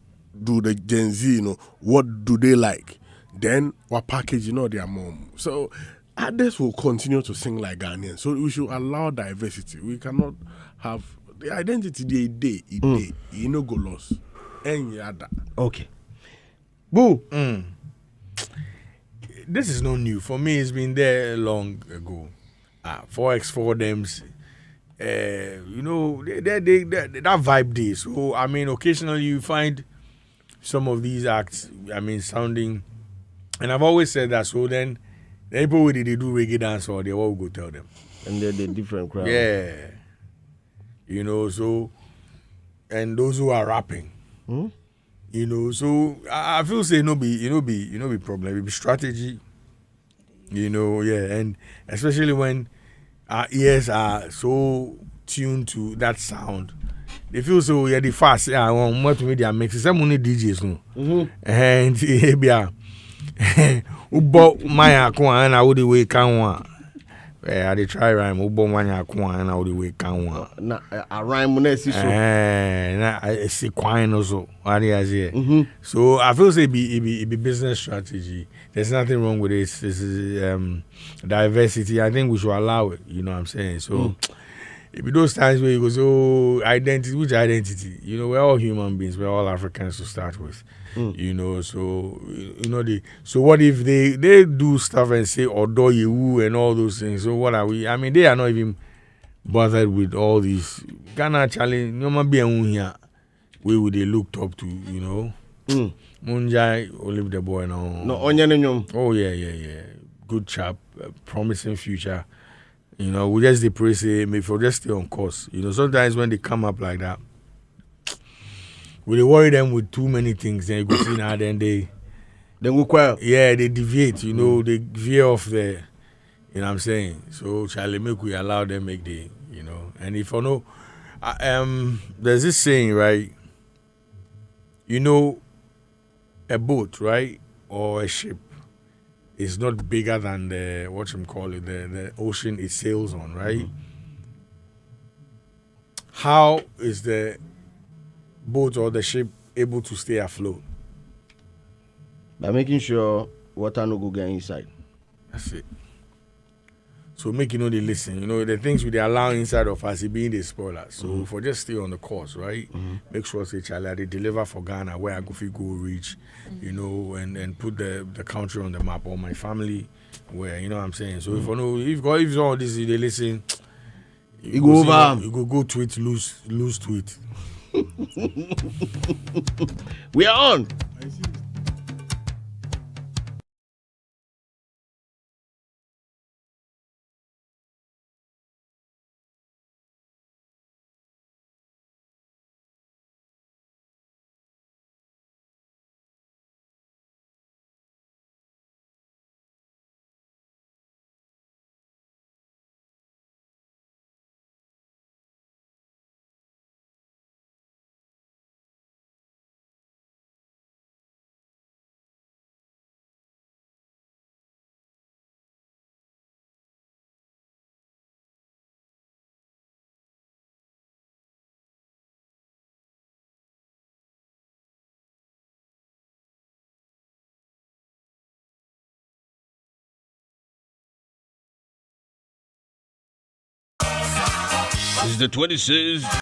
do the Gen Z what do they like? Then what package their mom. So others will continue to sing like Ghanaians. So we should allow diversity. We cannot have the identity they no go lost. Any other. Okay. Boo. This is not new for me. It's been there long ago. 4x4 thems. That vibe day. So I mean, occasionally you find some of these acts. I mean, sounding, and I've always said that. So then, the people who they do reggae dance or they all go tell them, and they're the different crowd. Yeah, so, and those who are rapping, so I feel say no be problem. It be strategy, and especially when our ears are so tuned to that sound. They feel so the fast. I want more to media mix. Some money DJs no. And ubo maya kwa na odi we kanwa. I dey try rhyme ubo maya kwa na odi we kanwa. Na a rhyme na si so. Na si kwan also. So I feel say it be business strategy. There's nothing wrong with this. This is diversity. I think we should allow it. You know what I'm saying? So it be those times where you go, so identity, which identity? You know, we're all human beings. We're all Africans to start with. You know, so you know so what if they do stuff and say Odo Yewu and all those things? So what are we? I mean, they are not even bothered with all these Ghana challenge. No man be here. Where would they looked up to? You know, Munjai, Olivetheboy now. No, Onyanenyum. Oh yeah. Good chap, promising future. You know, we just pray say maybe for just stay on course. You know, sometimes when they come up like that, we worry them with too many things. Then you go see now, then they go quiet. Yeah, they deviate. You know, they veer off there. You know what I'm saying? So Charlie, make we allow them make the. You know, and if you know, there's this saying, right? You know, a boat, right, or a ship is not bigger than the the ocean it sails on, right? How is the boat or the ship able to stay afloat? By making sure water no go get inside. That's it. So make you know they listen. You know, the things we they allow inside of us, it being the spoilers. So for just stay on the course, right? Make sure say Charlie they deliver for Ghana where I go reach, you know, and put the country on the map or my family where, you know what I'm saying. So if you know if all this they listen, you go over. You go tweet, lose tweet. We are on. This is the 26th.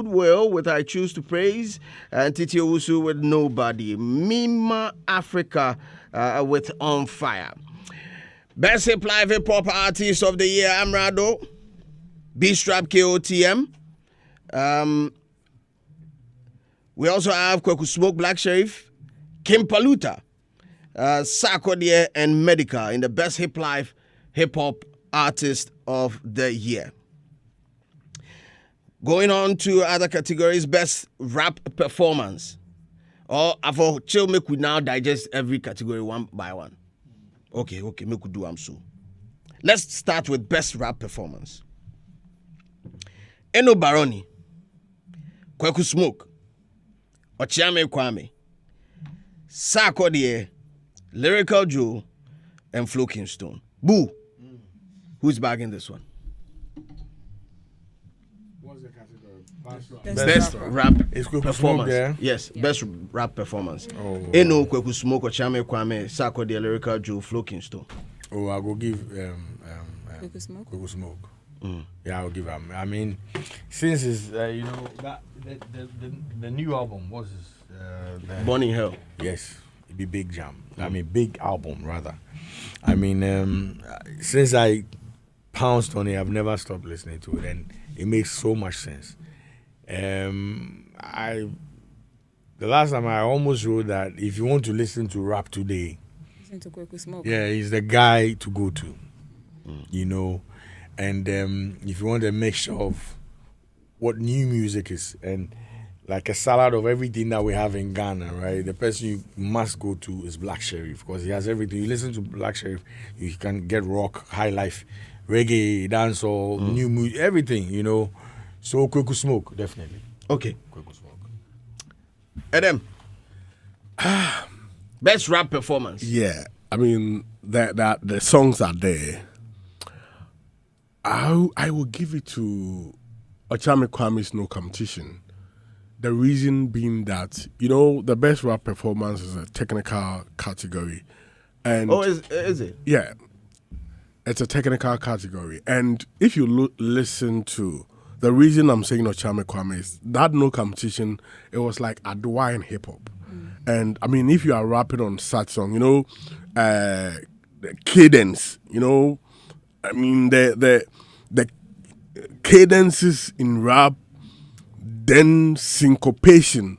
Goodwill with I Choose to Praise, and Titi Owusu with Nobody. Mima Africa with On Fire. Best Hip Live Hip Hop Artist of the Year, Amrado. B-Strap KOTM. We also have Kwaku Smoke, Black Sherif, Kim Paluta, Sarkodie, and Medica in the Best Hip Live Hip Hop Artist of the Year. Going on to other categories, Best Rap Performance. Or for chill, make we now digest every category one by one. Okay, make we do so. Let's start with Best Rap Performance. Eno Baroni, Kwaku Smoke, Ochiame Kwame, Sarkodie, Lyrical Joe, and Flo Kingston. Boo. Who's bagging this one? What's the category? Best rap Is Kwaku performance. Smoke there? Yes, best rap performance. Oh. Eno, Kwaku Smoke, Ochiame Kwame, Sarkodie, Lyrical Joe, Flo Kingston. Oh, I'll go give Kwaku Smoke? Kwaku Smoke. Yeah, I'll give him. I mean, since it's that the new album was Born in Hell. Yes, it'd be big jam. I mean, big album rather. I mean, since I pounced on it, I've never stopped listening to it, and it makes so much sense. The last time I almost wrote that if you want to listen to rap today, Listen to Kwaku Smoke. yeah, he's the guy to go to. You know, and if you want a mixture of what new music is and like a salad of everything that we have in Ghana, right? The person you must go to is Black Sherif because he has everything. You listen to Black Sherif, you can get rock, high life, reggae, dancehall, new music, everything, you know. So Kwaku Smoke, definitely. Okay. Kwaku Smoke. Adam. Best rap performance. Yeah, I mean that the songs are there. I will give it to Ochame Kwame's No Competition. The reason being that, the best rap performance is a technical category. And is it? Yeah. It's a technical category. And if you listen to, the reason I'm saying Ochame Kwame is that No Competition, it was like Adwa in hip-hop. And, I mean, if you are rapping on such song, the cadence, I mean, the cadences in rap, then syncopation,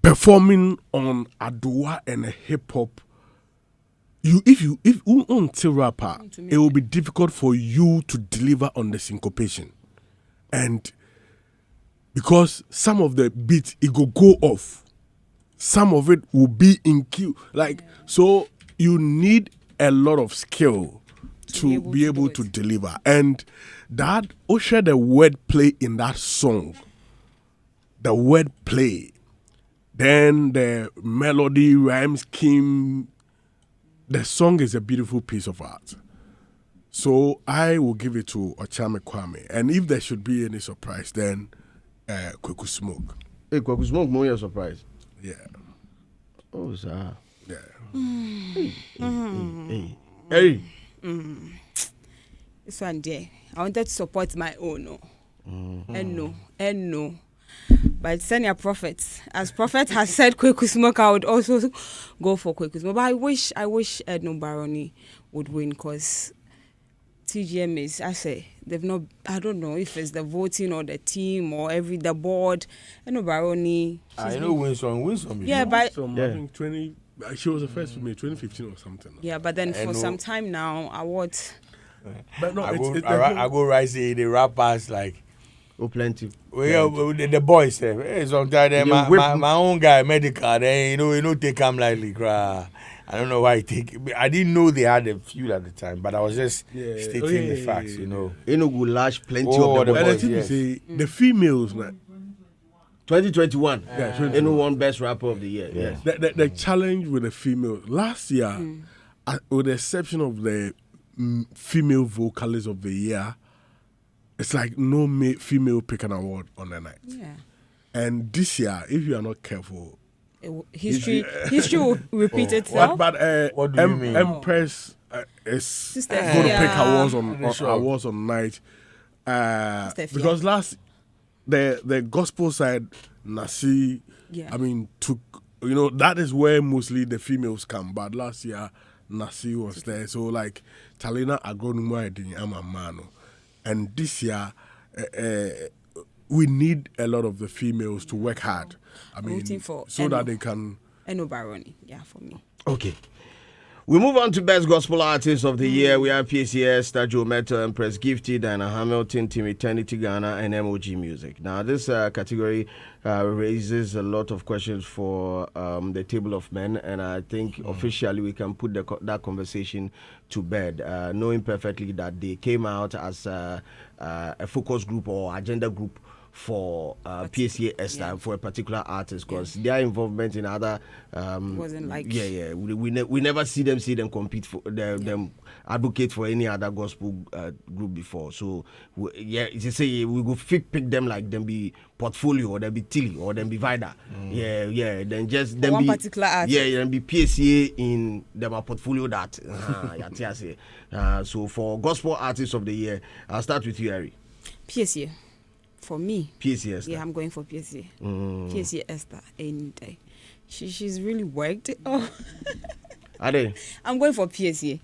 performing on Adwa and a hip hop. If you until rapper, it will be difficult for you to deliver on the syncopation, and because some of the beats it go off, some of it will be in cue, so you need a lot of skill to be able to deliver. And that usher the wordplay in that song, the wordplay, then the melody, rhyme scheme, the song is a beautiful piece of art. So I will give it to Ochame Kwame. And if there should be any surprise, then Kwaku Smoke. Hey, Kwaku Smoke, more surprise. Yeah. Oh, sir. Yeah. Hey. This one there, I wanted to support my own, no. But senior prophets, as prophet has said, Kwaku Smoke, I would also go for Kwaku Smoke. But I wish Eno Baroni would win because TGM is, they've not. I don't know if it's the voting or the team or the board. Eno Baroni. I know win some. Yeah, but I think 20. She was the first for me, 2015 or something. Yeah, but then for some time now, awards. But no, I go right say the rappers like. Oh, plenty. The boys say, sometimes my own guy medical, then take him lightly, cry. I don't know why he take. I didn't know they had a few at the time, but I was just stating the facts, You go lash plenty of the boys. The females, 2021. Yeah, Eno won best rapper of the year. Yes. The challenge with the females last year, with the exception of the female vocalist of the year, it's like no female pick an award on the night. Yeah. And this year, if you are not careful, history will repeat itself. What do you mean? Empress is going to pick awards on night. Because last the gospel side, Nasi, I mean, took, that is where mostly the females come. But last year, Nasi was there. So like Talina Agonuma Amamano. And this year we need a lot of the females to work hard. I mean, so that they can. Eno Baroni, yeah, for me. Okay. We move on to Best Gospel Artist of the Year. We have PCS, Stajo Metal, Empress Gifty, Diana Hamilton, Team Eternity Ghana, and MOG Music. Now, this category raises a lot of questions for the Table of Men, and I think officially we can put that conversation to bed, knowing perfectly that they came out as a focus group or agenda group for PSA Esther for a particular artist, because their involvement in other wasn't like we never see them compete for them advocate for any other gospel group before. So you say we go pick them like them be Portfolio or them be Tilly or them be Vida. Then just them one be particular artist. Then be PSA in them a portfolio that so for Gospel Artist of the Year, I'll start with you, Harry. PSA. For me, PSA Esther. Yeah, I'm going for PSA. PSA Esther any day. She's really worked. Oh, Are they? I'm going for PSA.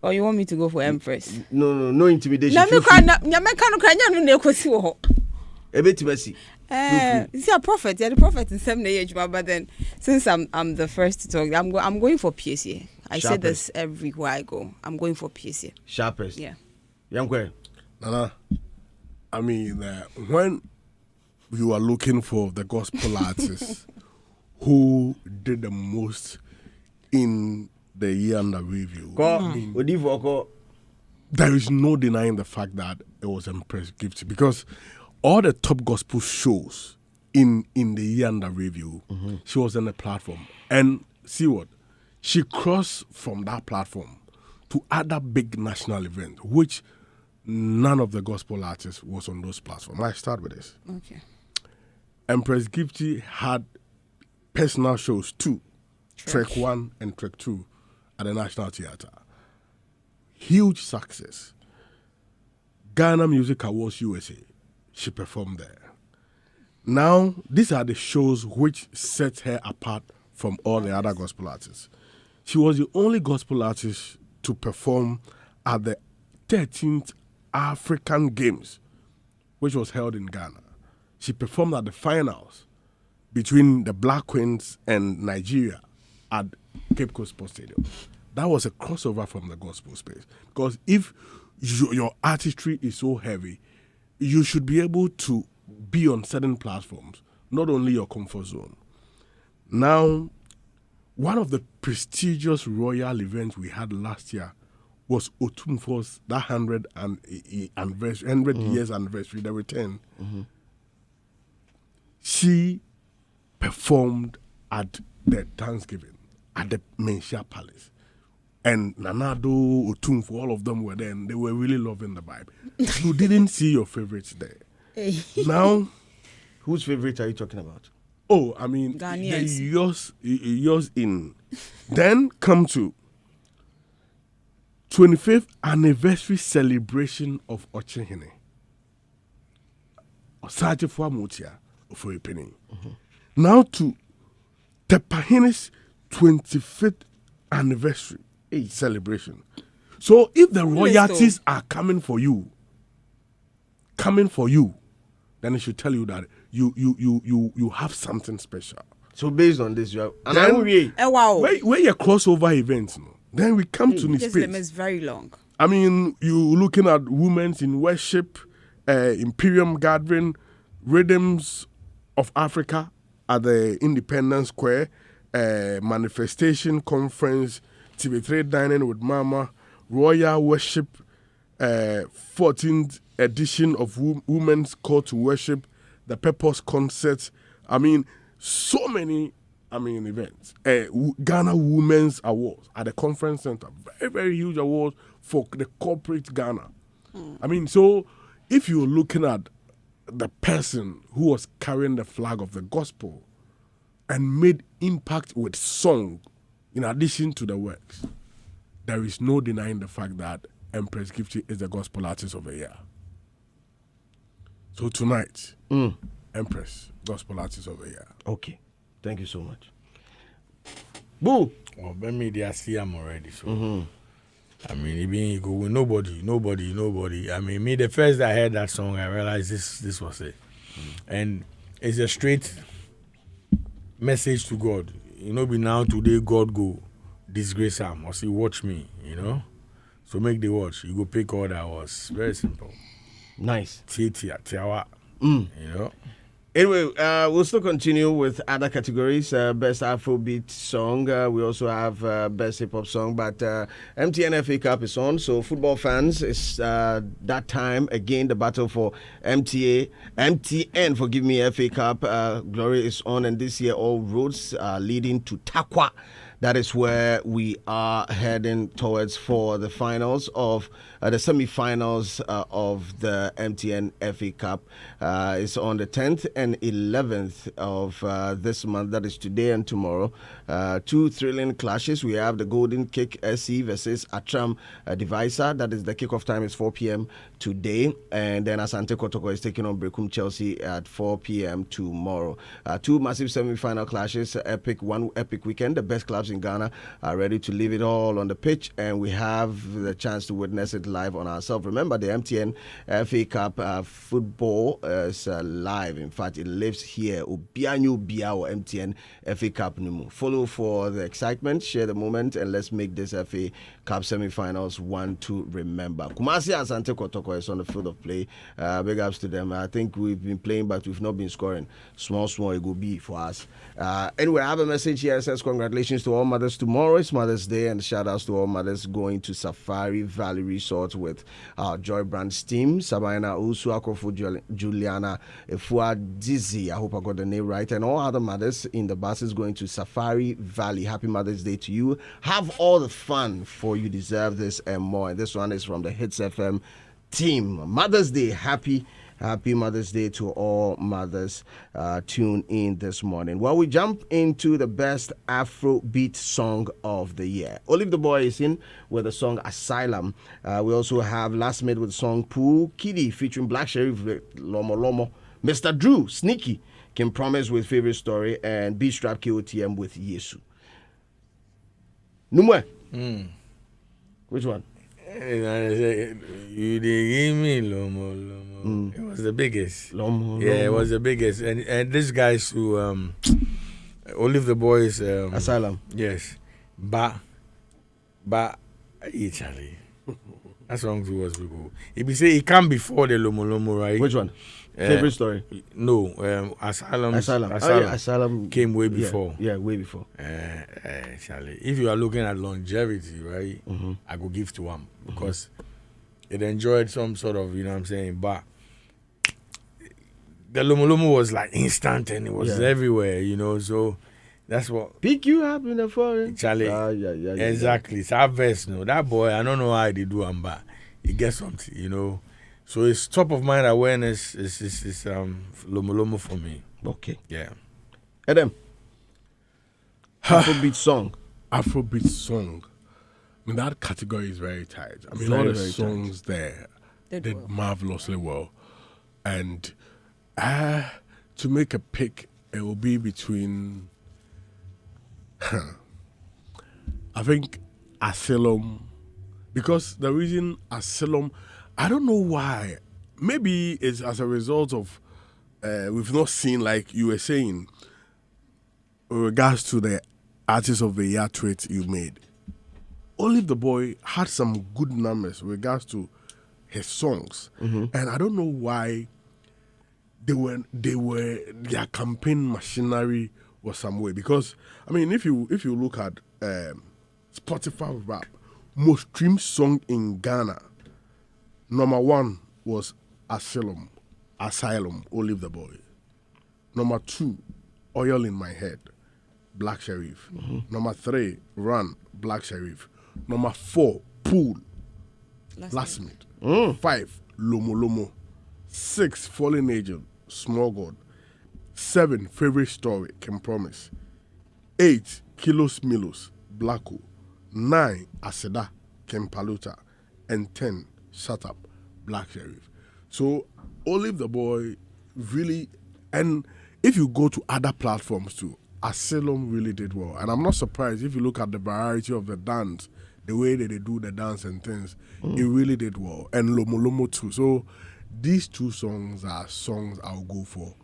Or you want me to go for Empress? No intimidation. See a prophet. Yeah, the prophet in 7 age, but then since I'm the first to talk, I'm going for PSA. I say this everywhere I go. I'm going for PSA. Sharpest. Yeah. Young Nana. I mean, when you are looking for the gospel artists who did the most in the year under review, there is no denying the fact that it was Empress Gifty, because all the top gospel shows in the year under review, she was on the platform. And see what? She crossed from that platform to other big national events, which none of the gospel artists was on those platforms. I start with this. Okay. Empress Gifty had personal shows too, Trek 1 and Trek 2 at the National Theatre. Huge success. Ghana Music Awards USA, she performed there. Now, these are the shows which set her apart from all the other gospel artists. She was the only gospel artist to perform at the 13th African Games, which was held in Ghana. She performed at the finals between the Black Queens and Nigeria at Cape Coast Sports Stadium. That was a crossover from the gospel space. Because if your artistry is so heavy, you should be able to be on certain platforms, not only your comfort zone. Now, one of the prestigious royal events we had last year was Otumfo's that 100 years anniversary, the return. She performed at the Thanksgiving at the Menchia Palace. And Nanado, Otumfo, all of them were there, and they were really loving the vibe. You didn't see your favorites there. Now, whose favorite are you talking about? Oh, I mean, yours in. Then come to 25th anniversary celebration of Ochehene. Osaje for Mutia for a penny. Now to Tepahene's 25th anniversary celebration. So if the royalties are coming for you, then it should tell you that you have something special. So based on this, you have where your crossover events, no? Then we come to this space. This is very long. I mean, you looking at women's in worship, Imperium Gathering, Rhythms of Africa at the Independence Square, Manifestation Conference, TV3 Dining with Mama, Royal Worship, 14th edition of Women's Call to Worship, the Purpose Concert. I mean, so many events. Ghana Women's Awards at the Conference Center. Very, very huge awards for the corporate Ghana. I mean, so if you're looking at the person who was carrying the flag of the gospel and made impact with song in addition to the works, there is no denying the fact that Empress Gifty is the gospel artist of the year. So tonight, Empress, gospel artist of the year. Okay. Thank you so much. Boo. Well, maybe they see him already. So, I mean, even you go with nobody. I mean, me the first I heard that song, I realized this was it, and it's a straight message to God. You know, be now today God go disgrace him or say watch me. You know, so make the watch. You go pick all that was very simple. Nice. You know. Anyway, we'll still continue with other categories. Best Afrobeat song. We also have best hip hop song. But MTN FA Cup is on. So football fans, it's that time again. The battle for MTN, forgive me, FA Cup glory is on, and this year all roads are leading to Takwa. That is where we are heading towards for the finals of the semi-finals of the MTN FA Cup. It's on the 10th and 11th of this month. That is today and tomorrow. Two thrilling clashes. We have the Golden Kick SC versus Atram Divisor. That is the kickoff time is 4 p.m. today. And then Asante Kotoko is taking on Brekum Chelsea at 4 p.m. tomorrow. Two massive semi-final clashes. One epic weekend. The best clubs in Ghana are ready to leave it all on the pitch, and we have the chance to witness it live on ourselves. Remember, the MTN FA Cup football is live. In fact, it lives here. Obianyu Biao MTN FA Cup Numu. Follow for the excitement, share the moment, and let's make this FA Cup semi-finals one to remember. Kumasi Asante Kotoko is on the field of play. Big ups to them. I think we've been playing, but we've not been scoring. Small, it will be for us. Anyway, I have a message here that says congratulations to all mothers. Tomorrow is Mother's Day, and shout outs to all mothers going to Safari Valley Resort with our Joy Brands team. Sabina Usu, Akofu, Juliana, Efua Dizzy, I hope I got the name right, and all other mothers in the buses going to Safari Valley. Happy Mother's Day to you. Have all the fun, for you deserve this and more. And this one is from the Hits FM team. Mother's Day, happy Mother's Day to all mothers. Tune in this morning. Well, we jump into the best Afrobeat song of the year. Olivetheboy is in with the song Asylum. We also have Last Made with the song Pooh Kiddy featuring Black Sherif with Lomo Lomo. Mr. Drew, Sneaky, Can Promise with Favorite Story, and B-Strap KOTM with Yesu. Numwe. Which one? You did give me Lomo. It was the biggest. Lomo. It was the biggest. And these guys who Olivetheboy is Asylum. Yes. Charlie. That song was good. If you say it come before the Lomo, right? Which one? Favorite Story? No, Asylum. Asylum came way before. Yeah, way before. Charlie, if you are looking at longevity, right, I could give to one because it enjoyed some sort of, you know what I'm saying, but the Lomo was like instant and it was everywhere, you know, so that's what. Pick you up in the forest. Charlie, exactly. It's our verse, no. That boy, I don't know how they do him, but he gets something, you know. So it's top of mind awareness is Lomo for me. Okay. Yeah. Adam. Afrobeat song. Afrobeat song. I mean, that category is very tight. I mean, all the songs there did marvelously well. And to make a pick, it will be between, I think, Asylum. Because the reason Asylum, I don't know why. Maybe it's as a result of we've not seen, like you were saying, in regards to the Artist of the Year tweet you made. Olivetheboy had some good numbers in regards to his songs, and I don't know why their campaign machinery was some way. Because I mean, if you look at Spotify rap, most streamed song in Ghana. Number 1 was Asylum, Olivetheboy. Number 2, Oil in My Head, Black Sherif. Number 3, Run, Black Sherif. Number 4, Pool, Last Made. 5, Lomo. 6, Fallen Angel, Small God. 7, Favorite Story, Can Promise. 8, Kilos Milos, Blacko. 9, Aseda, Kempaluta. And 10, Shut Up, Black Sherif. So Olivetheboy really, and if you go to other platforms too, Asylum really did well. And I'm not surprised if you look at the variety of the dance, the way that they do the dance and things, it really did well. And Lomo Lomo too. So these two songs are songs I'll go for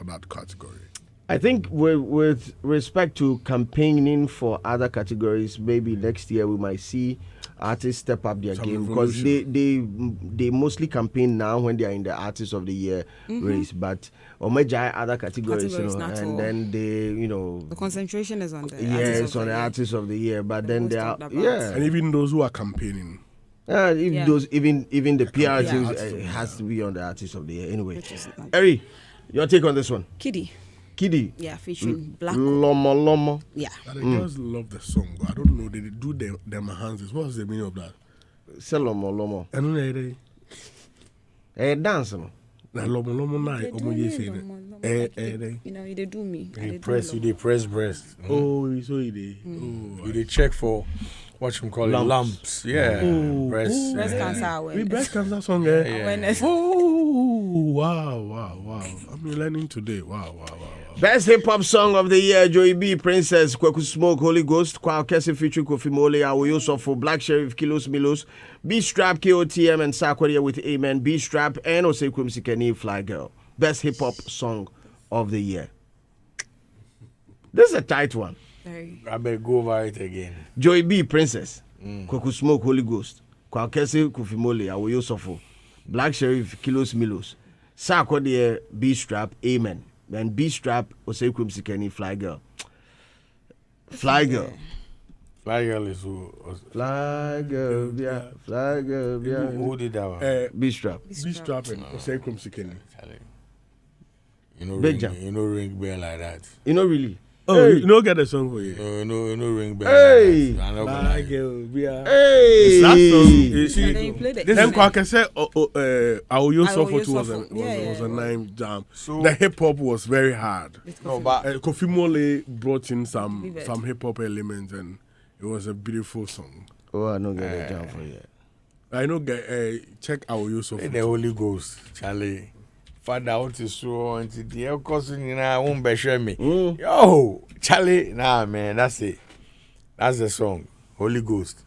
that category. I think with respect to campaigning for other categories, maybe next year we might see artists step up their game, because they mostly campaign now when they are in the Artist of the Year race, but Omejai other categories, and then they, the concentration is on the the Artist of the Year, but then they are and even those who are campaigning. Even the PR teams has to be on the Artist of the Year anyway. Eri, your take on this one? Kiddy. Yeah, featuring Black. Lomo. Yeah. I just love the song. I don't know. They do them hands. What's the meaning of that? Say Lomo. I don't know. Dance, no? Lomo na. They do me. They press breast. Oh, so they. They check for what you call lumps. Yeah. Breast cancer. We breast cancer song. Oh, wow. I'm learning today. Wow. Best hip hop song of the year: Joey B, Princess, Kwaku Smoke, Holy Ghost, Kwa Kese featuring Kofi Mole, Awoyo Sofo, Black Sherif, Kilos Milos, B Strap, KOTM, and Sarkodie with Amen, B Strap, and Osekum Sikeni, Fly Girl. Best hip hop song of the year. This is a tight one. I better go over it again. Joey B, Princess, Kwaku Smoke, Holy Ghost, Kwa Kese, Kofi Mole, Awoyo Sofo, Black Sherif, Kilos Milos, Sarkodie, B Strap, Amen. Then B Strap, Osekum Sikeni, Fly Girl. Fly Girl is who? Fly Girl, yeah. Who did that one? B Strap. B Strap and Osekum Sikeni. Ring bell like that. Really? Oh, hey. Get a song for you. No ring bell. Hey. Fly Girl, yeah. Hey. That song. Then Kwake said, Awoyo Sofo was a name jam. So the hip hop was very hard. But Kofi Mole brought in some hip hop elements, and it was a beautiful song. Oh, I don't get a jam for you. I know. Check Awoyo Sofo. The Holy Ghost, Charlie. Father, what is so until the air cousin won't be share me. Yo, Charlie, nah, man, that's it. That's the song. Holy Ghost.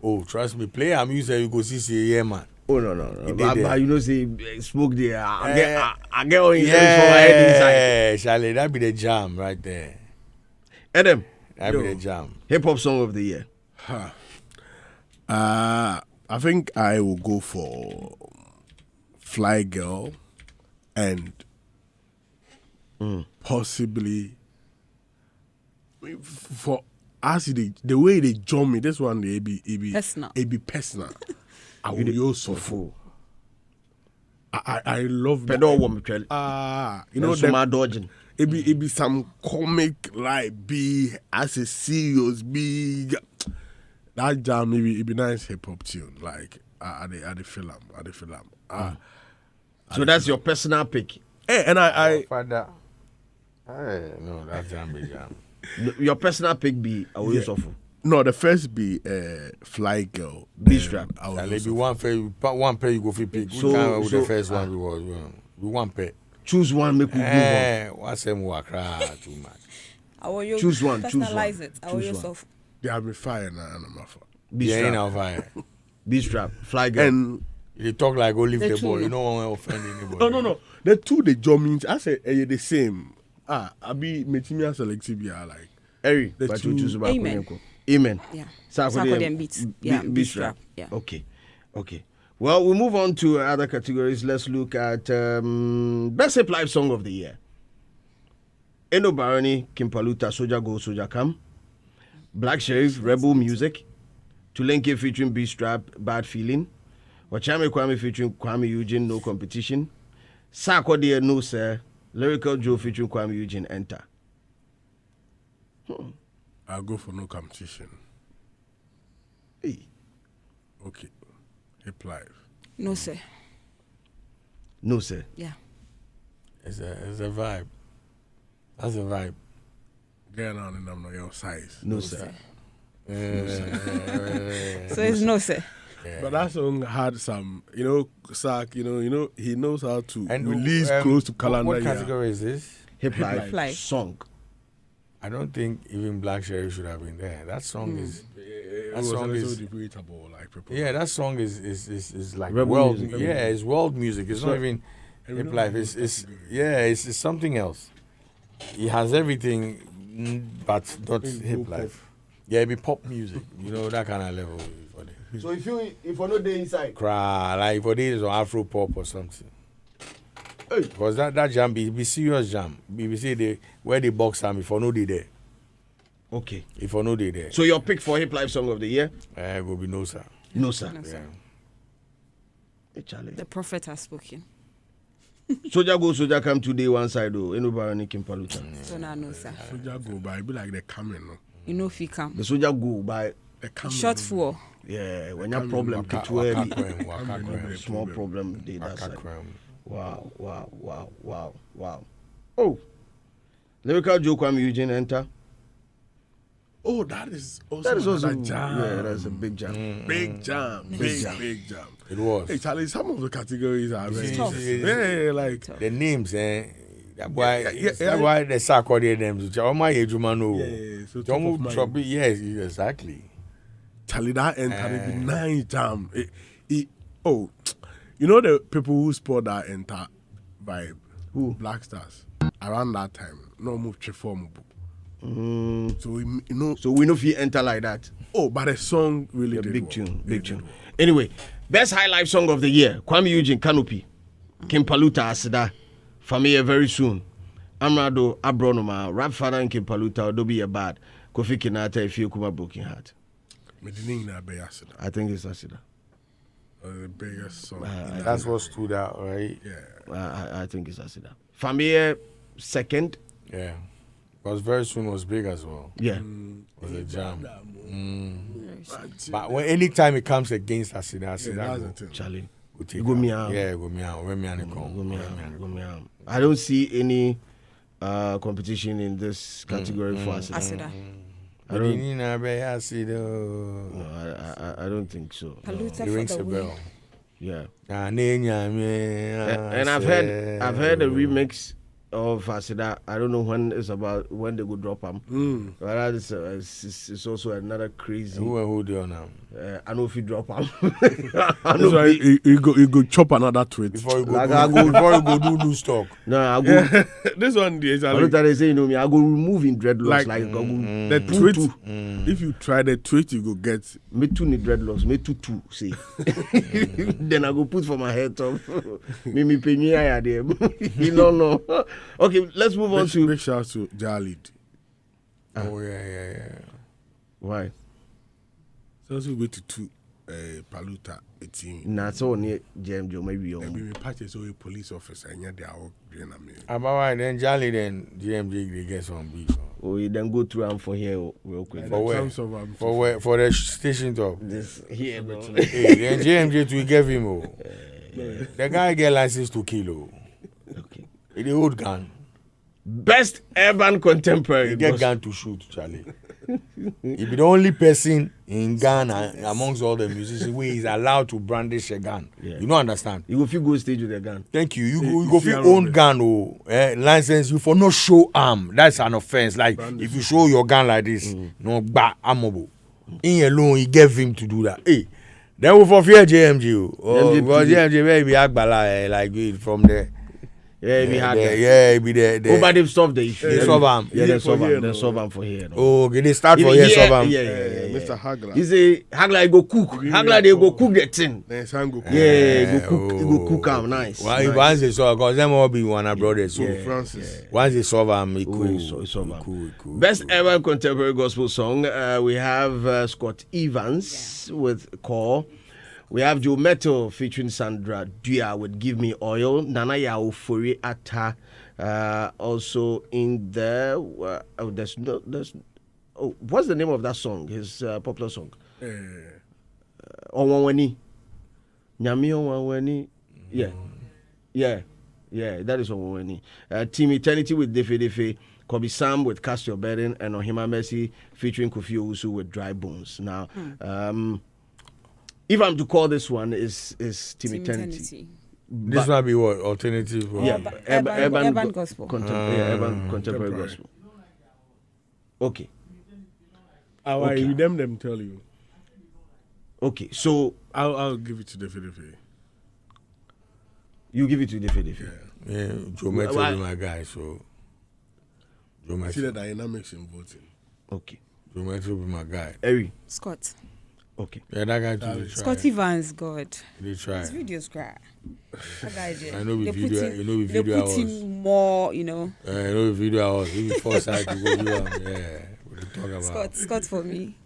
Oh, trust me, play our music, you go see, yeah, man. Oh, no. But say, smoke there. I get on your head inside. Yeah, Charlie, that be the jam right there. Adam. That be the jam. Hip hop song of the year. I think I will go for Fly Girl. And possibly for us, the way they jump me, this one it be personal. I will use so full. I love that. Them dodging. It be some comic like be as a serious big that jam. Maybe it be nice hip hop tune like at the film. So that's your personal pick. And Father. No, that's jam. Your personal pick be Awoyo Sofo. No, the first be Fly Girl. B Strap. Maybe one pair you go for pick. So the first one we one pair. Choose one, make we move on. What's them work too much. Choose one. Personalize it. Awoyo Sofo. They have been fire and I'm off. B Strap. B Strap. Fly Girl. And they talk like Olivetheboy. You don't want to offend anybody. No. The two the job means I say the same. I be metimia selective like. Eri, the but two. you choose about Amen. Yeah. Sarkodie and beats. Yeah. B Strap. Yeah. Okay. Well, we'll move on to other categories. Let's look at Best Hip Live Song of the Year. Eno Baroni, Kimpaluta, Soja Go, Soja Come. Black Sherif, Rebel Music. Tulenke featuring B Strap, Bad Feeling. Wachame Kwame featuring Kwame Eugene, No Competition. Sarkodie, No Sir. Lyrical Joe featuring Kwame Eugene, Enter. I'll go for No Competition. Hey. Okay. Hip Live. No, sir. Yeah. It's a vibe. That's a vibe. Get on and I'm not your size. No, sir. So it's no, sir. Yeah. But that song had some, Sark, he knows how to and release close to calendar. What category is this? Hip Life song. I don't think even Black Sherif should have been there. That song is. That song is debatable, like people. Yeah, that song is like Rebel world. music. Yeah, it's world music. It's not even hip life. It's something else. He has everything, but not hip life. Yeah, it be pop music. You know that kind of level. So if you're not there inside, Cry like for this or Afro pop or something. Hey. Because that jam be serious jam. BBC where the box am if I know they there. okay. If I know they there. So your pick for hip life song of the year? Will be no sir. No sir. Yeah. Hey, Charlie. The prophet has spoken. Soldier go, soldier come today one side though. Anybody Kim Paluta. So now, no, sir. Soldier go by, be like the camera, no. You know if he come. The soldier go by. The camera. Short for. Yeah, when you have problem, small problem, they that side. Wow. Oh, lyrical joke, I'm Eugene enter. Oh, that is also That is also jam. Yeah, that's a big jam. Big jam. Big jam. It was. Hey, Charlie, some of the categories are very tough. Yeah, like The names, That's why the Sarkodie names. Omar Ejumano. Yeah, so top of mind. Trouble. Yes, exactly. Charlie, that enter be nice jam. Oh, you know the people who sport that enter vibe? Who? Blackstars. Around that time, no move form. So we, So we know if you enter like that. Oh, but the song really did Big well. tune, It big did tune. well. Anyway, best high life song of the year: Kwame Eugene, Canopy, Kim Paluta, Asida, Familia very soon. Amrado Abronoma, Rap Father and Kim Paluta, Odobi a bad. Kofi Kinata, if you come up broken heart. I think it's Asida. The biggest song. That's what stood out, right? Yeah. I think it's Asida. Familia second. Yeah. Because very soon was big as well. Yeah. Was a jam. But anytime it comes against Asida, That's the thing. Charlie. we'll take Go out. me out. Yeah, go me out. Where me and Go me out. I don't see any competition in this category for Asida. Asida. I don't. No, I don't think so. Paluta it for rings the a win. bell. Yeah. And And I've heard a remix of Asida. I don't know when they go drop them. But that is it's also another crazy. Who do you now? I know if you drop them. That's why you go chop another tweet. Before you go, Like before you go do loose talk. No, I go. This one is I don't they say me. I go removing dreadlocks like the tweet. If you try the tweet, you go get me too need dreadlocks. Me too see. Then I go put for my head top. me pay me there. You don't know. Okay, let's move on to big shout out to Jalid. Oh yeah. why. So we go to Paluta 18. Nah, so near JMJ maybe you. We patch so a police officer and they are all doing a meal. About why then Jolly then GMG they get some beef. Oh, you then go through for here real quick. For where? For the station top. This here, bro. Hey, then GMG to give him. The guy get license to kill. Okay. The old gun. Best urban contemporary. He get gun to shoot, Charlie. He be the only person in Ghana amongst all the musicians where he's allowed to brandish a gun. Yeah. You don't understand. You go fit go stage with a gun. Thank you. You go fit own gun license. You for no show arm. That's an offense. Like if you show your gun like this, no armable. In alone, he gave him to do that. Hey, then we for fear JMG. Oh, because JMG baby Agbala like from there. Yeah, we had that. Yeah, be there. But they've solved the issue. They solve them. Yeah, they solve them. They solve them for here. No. Oh, okay, they start for here, solve them. Yeah. Mr. Hagler. He say Hagler go cook. Hagler they go cook the thing. Then Sam go cook. Yeah, go cook am nice. Once they solve, because them all be one brothers. So Francis. once they solve them, it cool. Best ever contemporary gospel song. We have Scott Evans with Call. We have Joe Metal featuring Sandra Dua with Give Me Oil. Nana Yaofori Ata also in there. What's the name of that song? His popular song. Onwani. Nyami Onwani. Yeah. That is Onwani. Team Eternity with Defe Defe. Kobe Sam with Cast Your Burden, and Ohima Mercy featuring Kofi Owusu with Dry Bones. Now, if I'm to call this one, is Team Eternity. This might be what alternative. Yeah, urban gospel. Urban contemporary gospel. Okay. Okay. Them tell you. Okay, so I'll give it to the Defe. You give it to the Defe. Yeah, Joe Metro be my guy, so Joe Metro. See the dynamics in voting. Okay. Joe Metro be my guy. Eri. Scott. Okay. Yeah, that guy too. Scotty Vance, God. They try. His videos cry. That guy did. I know we video. You know we They video put hours. him more, you know. I know we video hours. Even before side to go do yeah. What they talk about? Scott for me.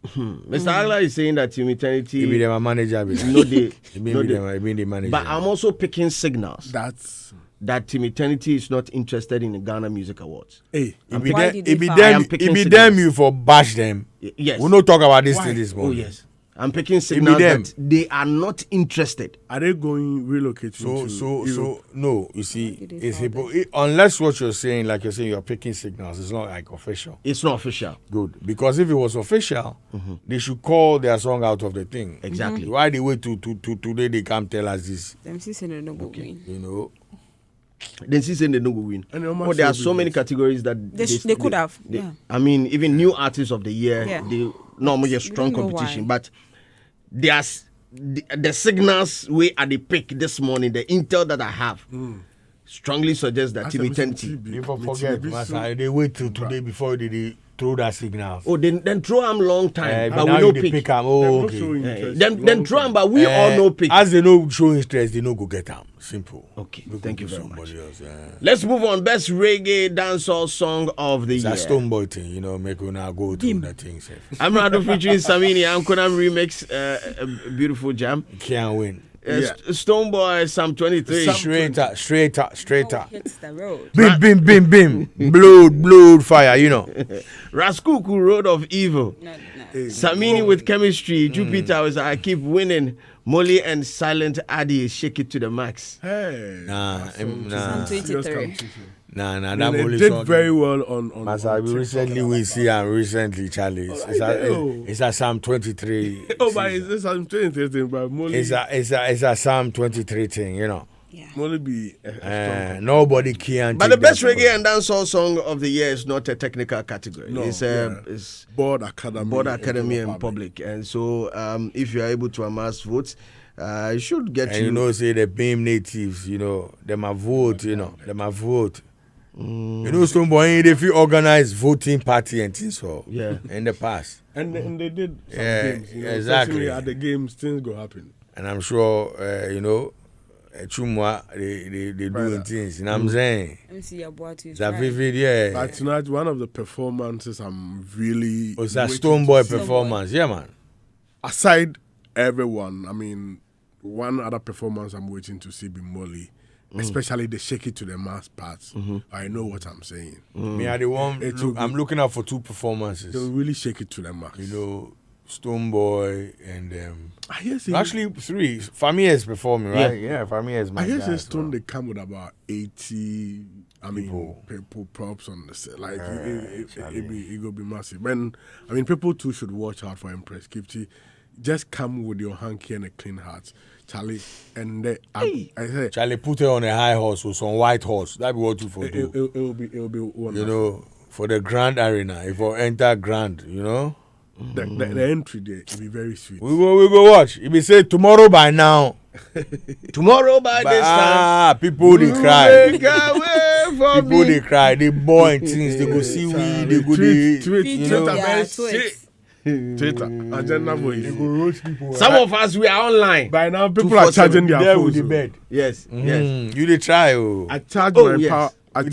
Mr. Agla is saying that Timothy. He be my manager. No, they. He be the manager. But I'm also picking signals that Timothy is not interested in the Ghana Music Awards. Hey, it be them you for bash them. Yes. We no talk about this thing this morning. Oh yes. I'm picking signals that they are not interested. Are they going relocating? So no. You see, it's unless what you're saying, like you're saying, you're picking signals. It's not like official. It's not official. Good, because if it was official, they should call their song out of the thing. Exactly. Why they wait to today? They can't tell us this. Them see say no go win. You know. Then she said they no go win. Oh, there are so many categories that they could have. I mean, even new artists of the year. Yeah. They normally a strong competition, but there's the signals we at the pick this morning. The intel that I have strongly suggests that Timothy. You forget, Master. They wait till today before they throw that signal. Oh, then throw them long time, but we no no pick. pick. Oh, okay. Then throw them, but we all no pick. As they no show interest, they no go get them. Simple. Okay, thank you very much. Else, Let's move on. Best reggae dancehall song of the year. That Stoneboy thing, you know, make you now go through that thing. I'm Rado featuring Samini and Konam remix, a beautiful jam. Can't win. Stoneboy, Psalm 23. Straight up. Hits the road. Bim. blood, fire, you know. Raskuku, Road of Evil. No. Samini with chemistry. Jupiter was I keep winning. Molly and Silent Addy shake it to the max. Hey. Nah. Psalm 23. Nah. That Molly did very well on Masa, we see and recently, Charlie. It's a Psalm 23. Oh, but it's a Psalm 23 thing, but Molly. It's a Psalm 23 thing, you know. Yeah. Molly be nobody can. But the best reggae and dancehall song of the year is not a technical category. No, it's Board Academy and public. And so if you are able to amass votes, you should get and you know, say the BIM natives, you know, them a vote, you know, them a vote. You know, Stoneboy, if you organize voting party and things so in the past. And they did some games. You know, exactly. At the games, things go happen. And I'm sure, you know, Chumwa, they doing things. You know what I'm saying? Let me see your boy too. That vivid, yeah. But tonight, one of the performances I'm really. Was that Stoneboy performance? Yeah, man. Aside everyone, I mean, one other performance I'm waiting to see be Molly. Especially the shake it to the mass parts. I know what I'm saying. Me, I the one. I'm looking out for two performances. They'll really shake it to the max. You know, Stoneboy and actually 3. Fami is performing, right? Yeah, Fami is my guy. I hear Stone they come with about 80. I mean, people props on the set. Like it will be massive. And I mean, people too should watch out for Empress Kipti. Just come with your hanky and a clean heart. Charlie, and I said, Charlie, put her on a high horse or some white horse. That be what you for do. It will be wonderful. You know, for the grand arena, if we enter grand, you know, the entry there will be very sweet. We go watch. If we say tomorrow by now, tomorrow by this time, people they cry. People they cry. They boy and things. They go see we. They go tweet. Twitter, agenda for you. Some of us we are online. By now, people are charging their phones. With the bed. Yes. You they try. I charge my power. We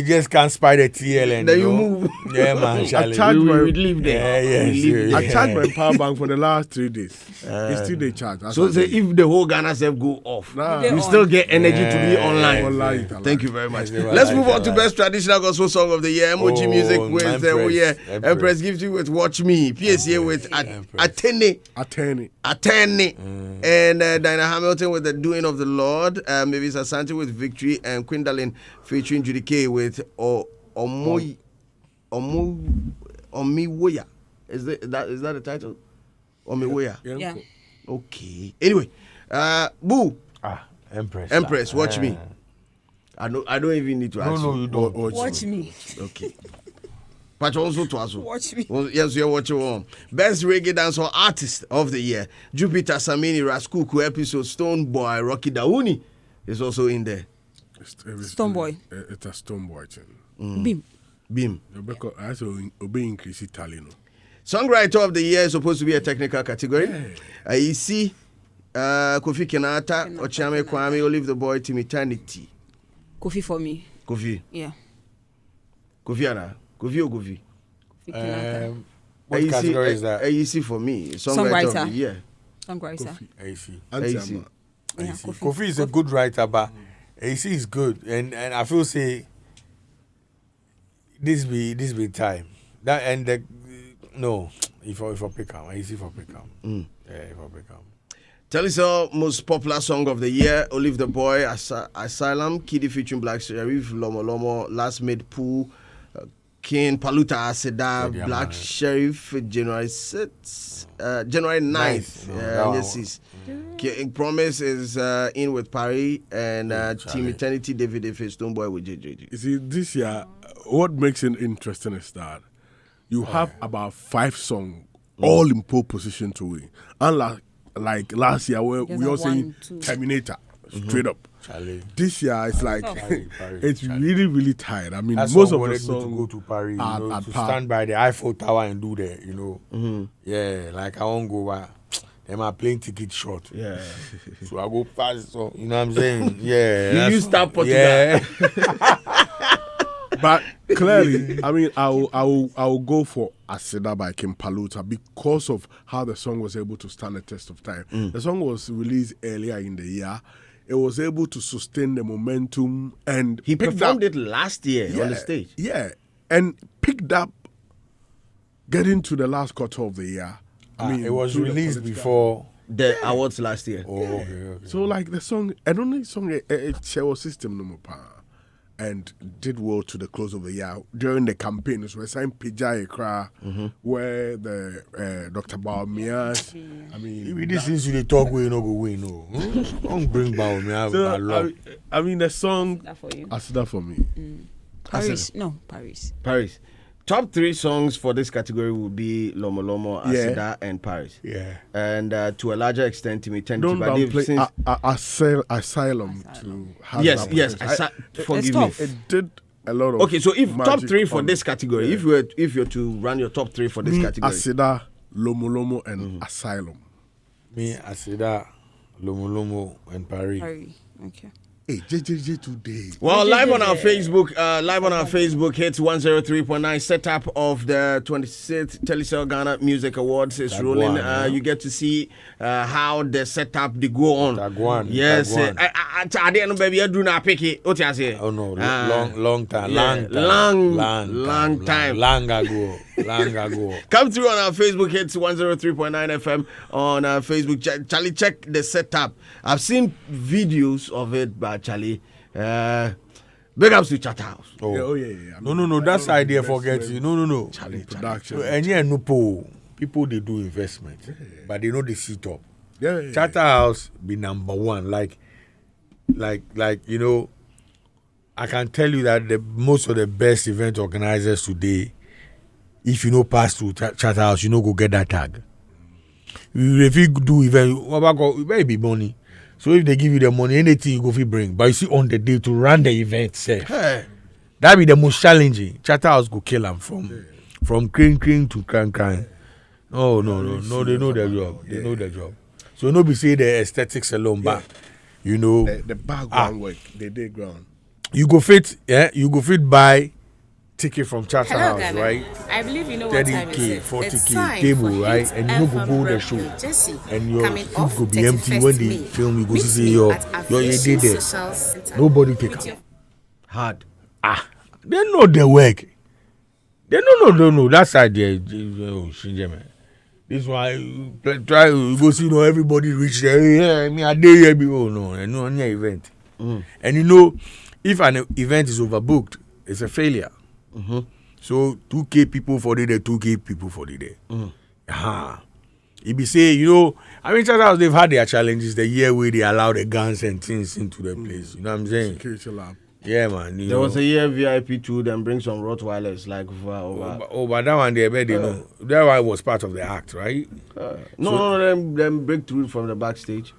just can't spy the TL and then you move. Yeah, man. I charge my leave there. I charge my power bank for the last 3 days. It's still they charge. So say if the whole Ghana self go off, you still get energy to be online. Thank you very much. Let's move on to best traditional gospel song of the year. Emoji music with Empress gives you with Watch Me. PSA with Atene. And Dinah Hamilton with The Doing of the Lord. Maybe it's Asante with Victory, and Quindalin featuring Judy K with Omiwoya. Is that the title? Omiwoya. Yeah. Okay. Anyway, Boo. Empress. Watch Me. I don't even need to ask No, you don't. Watch me. Okay. But also to us. Watch me. Well, yes, you're watching one. Best reggae dancehall artist of the year. Jupiter Samini Raskuku episode Stone Boy Rocky Dauni is also in there. Stone Boy. It's a Stone Boy thing. Beam. I also obey increase Italian. Songwriter of the year is supposed to be a technical category. You see, Kofi Kenata, Ochame Kwame, Olivetheboy, Timitanity. Kofi for me. Kofi. Yeah. Kofi Anna. Kofi or Kofi? What category is that? AEC for me. Songwriter of the year. Songwriter. AC. AEC. Yeah, Kofi is a good writer, but AC is good, and I feel say this be time that and the no if I pick up AC for pick up. Yeah, if I pick up. Telecel most popular song of the year: Olivetheboy, Asylum, Kiddy featuring Black Sherif, Lomo Lomo, Last Made Pool, King Paluta Aseda, Black Sherif, January 9th. Yes. Promise is in with Paris and Team Eternity, David F. Stone Boy with JJG. You see, this year, what makes it interesting is that you have about 5 songs all in pole position to win. Unlike like last year, where we all saying Terminator straight up. Charlie. This year, it's like Paris, it's Charlie. really tight. I mean, That's most of what the wanted me to go songs to Paris, to Paris. stand by the Eiffel Tower and do that, Yeah, like I won't go. Then my plane ticket short. Yeah. So I go past. So you know what I'm saying? Yeah. You start Portugal. Yeah. But clearly, I mean, I will go for Aseda by King Paluta because of how the song was able to stand the test of time. The song was released earlier in the year. It was able to sustain the momentum, and He performed it last year on the stage. Yeah, and picked up getting to the last quarter of the year. I mean, it was through the released political- before. The awards last year. Oh, okay. So like the song, and only song it share system no more power, and did well to the close of the year during the campaign. So we signed Pija Okraku, where the Dr. Baomias. I mean, If this is you talk, we no go win. No, don't bring Bao me. I mean the song. That for you. Asida for me. Paris. No, Paris. Paris. Top 3 songs for this category would be Lomo Lomo, Asida, and Paris. Yeah. And to a larger extent, Team Eternity. Don't But they've downplay since Asylum to have yes, that yes. position. Forgive me. tough. It did a lot of. Okay, so if top magic 3 for on- this category, if you're to run your top 3 for this category, Asida, Lomo Lomo, and Asylum. Me, Asida, Lomo, and Paris. Paris. Okay. Hey, JJJ today. well, live on our Facebook, hits 103.9 setup of the 26th Telecel Ghana Music Awards is rolling. You get to see how the setup they go on. Yes, I didn't know, baby. I do not pick it. What you say? Oh no, long time, yeah, long time. Long ago. Come through on our Facebook, hits 103.9 FM on Facebook. Charlie, check the setup. I've seen videos of it, but Charlie, big ups to Chatterhouse. Oh, yeah. I mean, No, that's the idea. Forget it. No. Charlie production. And yeah, no people they do investment, but they know they sit up. Yeah. Chatterhouse be number 1. Like you know, I can tell you that most of the best event organizers today, if you know pass through Chatterhouse, you know go get that tag. If you do event, it better be money. So if they give you the money, anything you go fi bring. But you see on the day to run the event, that be the most challenging. Chatterhouse go kill them from crane to cran. No, they know their job. They know their job. So no be say the aesthetics alone, but you know The background work, they did ground. you go fit buy ticket from Chatterhouse, Ghana. right? I believe you know what time it 30K, is. 40K table, right? And you no go go the show. And your Coming seat off go be empty 31st when they May. film. You go Meet see me your at day there. Social Center. Nobody pick With up. your Hard. They know the work. They no. That's idea. This one try you go see everybody reach there. Yeah, me I dey here. Oh no, no event. And you know, if an event is overbooked, it's a failure. So 2K people for the day, 2K people for the day. If you say, you know, I mean, Chatterhouse, they've had their challenges the year where they allow the guns and things into the place. You know what I'm saying? Security lab. Yeah, man. There was a year VIP too, then bring some Rottweilers like over. But that one they know. That one was part of the act, right? No, them breakthrough from the backstage.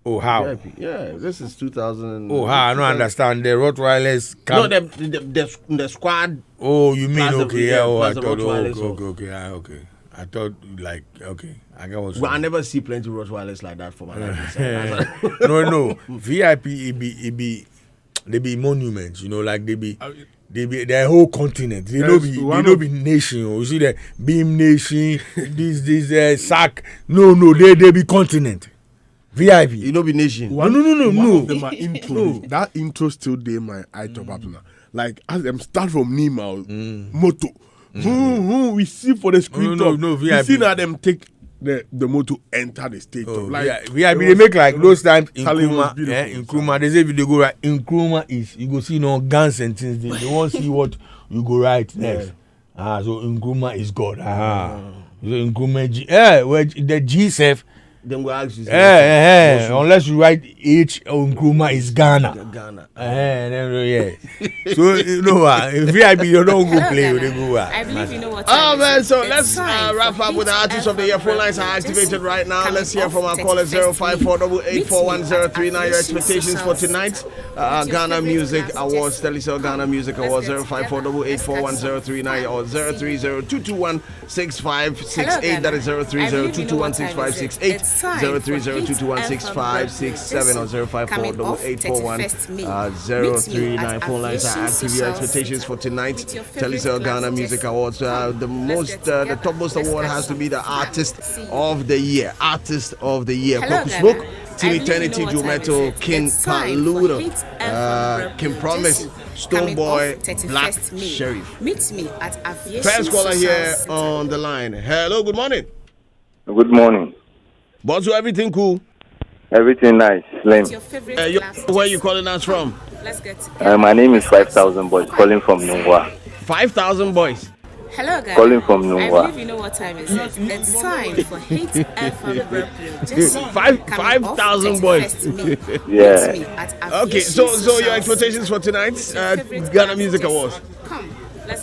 Oh, how? VIP. Yeah, this is 2000. Oh, how? I don't understand. The Rottweilers. No, the squad. Oh, you mean okay? Yeah. Oh, I thought. Okay. I thought okay. I got what. Well, I never see plenty of Rottweilers like that for my life. No. VIP, it be they be monuments, like they be their whole continent. They don't be nation. You see the Beam Nation, this sack. No, they be continent. VIP. You know be nation. No. Of them are intro. That intro still there my eye top up now. Like as them start from Nima, Moto. We see for the screen top. No, VIP. We see now them take the motor enter the stage top. Like VIP, they make like those times in Nkrumah. They say if you go right in Nkrumah is you go see guns and things. They won't see what you go right next. So Nkrumah is God. So Nkrumah the G7. Then we ask you. Unless you write H Nkrumah is Ghana. So if VIP you don't go play with the go. I believe you know what. Oh man, so let's wrap up with the artists of the year. Phone lines are activated right now. Let's hear from our caller 05488411039. Your expectations for tonight? Ghana Music Awards, Telecel Ghana Music Awards 05488411039 or 03022165668. That is 03022165668. 03022165667 or 05488411039. Phone lines are active. Your expectations for tonight? Telecel Ghana Music Awards. The topmost award has to be the Artist of the Year. Artist of the Year. Coco Smoke, Team Eternity, Jumeto, King Paludo, Kim Promise, Stoneboy, Black Sherif. Meet me at Aviation. First caller here on the line. Hello, good morning. Good morning. Boss, everything cool? Everything nice. Slim. Where are you calling us from? Let's get my name is 5,000 Boys, calling from Nungwa. 5,000 Boys. Hello guys. Calling from Nungwa. I believe you know what time it is. It's time for Hate FM Replay. 5,000 Boys. Yeah. Okay, so your expectations for tonight's Ghana Music Awards?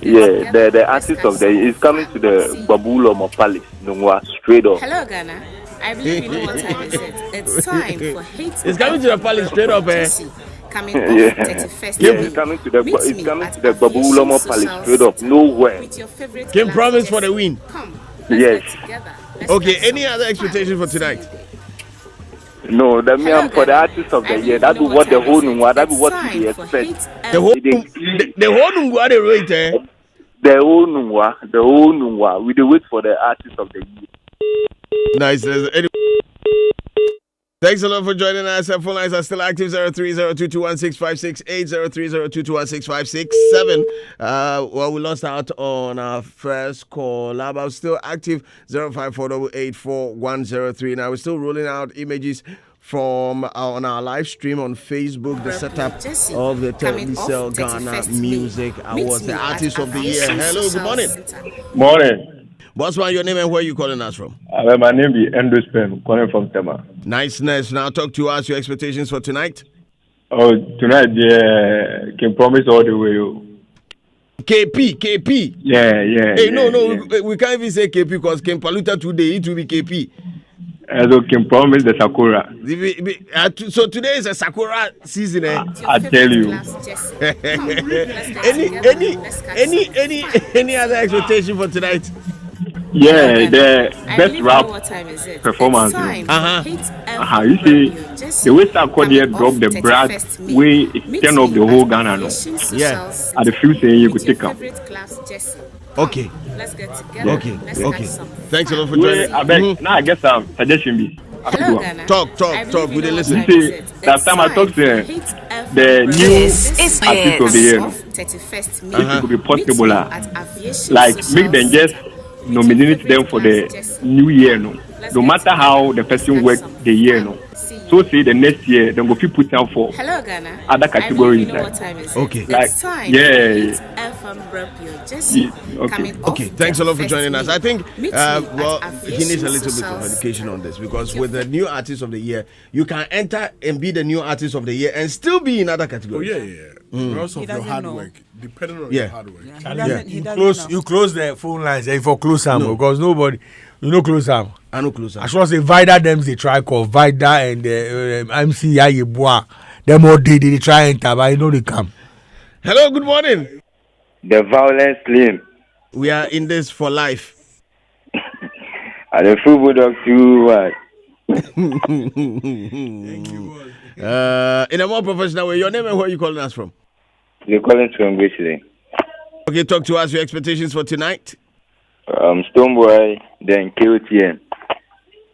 Yeah, the artist of the year is coming to the Babulo Palace, Nungwa, straight up. Hello Ghana. I believe you know what time it is. It's time for Hate. It's coming to the Palace straight up, Coming off 31st. It's coming to the Babulo Palace straight up, nowhere. Can promise for the win. Yes. Okay, any other expectations for tonight? No, that means for the artist of the year. That's what the whole Nungwa. That's what we expect. The whole Nungwa they rate, The whole Nungwa. We do wait for the artist of the year. Nice. Thanks a lot for joining us. Our phone lines are still active. 03022165668, 03022165667. We lost out on our first call. But still active. 054884103. Now we're still rolling out images from on our live stream on Facebook. The setup of the Telecel Ghana Music Awards, the Artist of the Year. Hello, good morning. Morning. What's your name and where are you calling us from? My name is Endospen, calling from Tema. Niceness. Now talk to us, your expectations for tonight. Oh, tonight, yeah, can promise all the way. KP. Yeah. Hey, no, we can't even say KP because King Paluta today, it will be KP. So can promise the Sakura. So today is a Sakura season, I tell you. Any other expectation for tonight? Yeah, the best rap performance. You see, the way Sarkodie dropped the brad, way it turned up the whole Ghana. No? Yeah. At the few saying you could take up. Okay. Let's get together. Okay. Thanks a lot for joining. Now I get some suggestion. Talk. We didn't listen. You see, that time I talked to the new artist of the year. If it could be possible, like make them just nominate them for the new year, no. no matter how the person work the year, no. So say the next year, then go put down for other categories. Okay. Like, Okay, thanks a lot for joining us. I think, he needs a little bit of education on this because with the new artist of the year, you can enter and be the new artist of the year and still be in other categories. Oh, yeah. Because of your hard work, depending on your hard work. You close the phone lines for close arm because nobody, close arm. I know close arm. I should say Vida them they try call Vida and MC Ayeboa. Them all they try enter, but I know they come. Hello, good morning. The violence claim. We are in this for life. And the football dog too. Thank you. In a more professional way, your name and where are you calling us from? You're calling from Greece. Okay, talk to us. Your expectations for tonight. Stoneboy, then KOTM.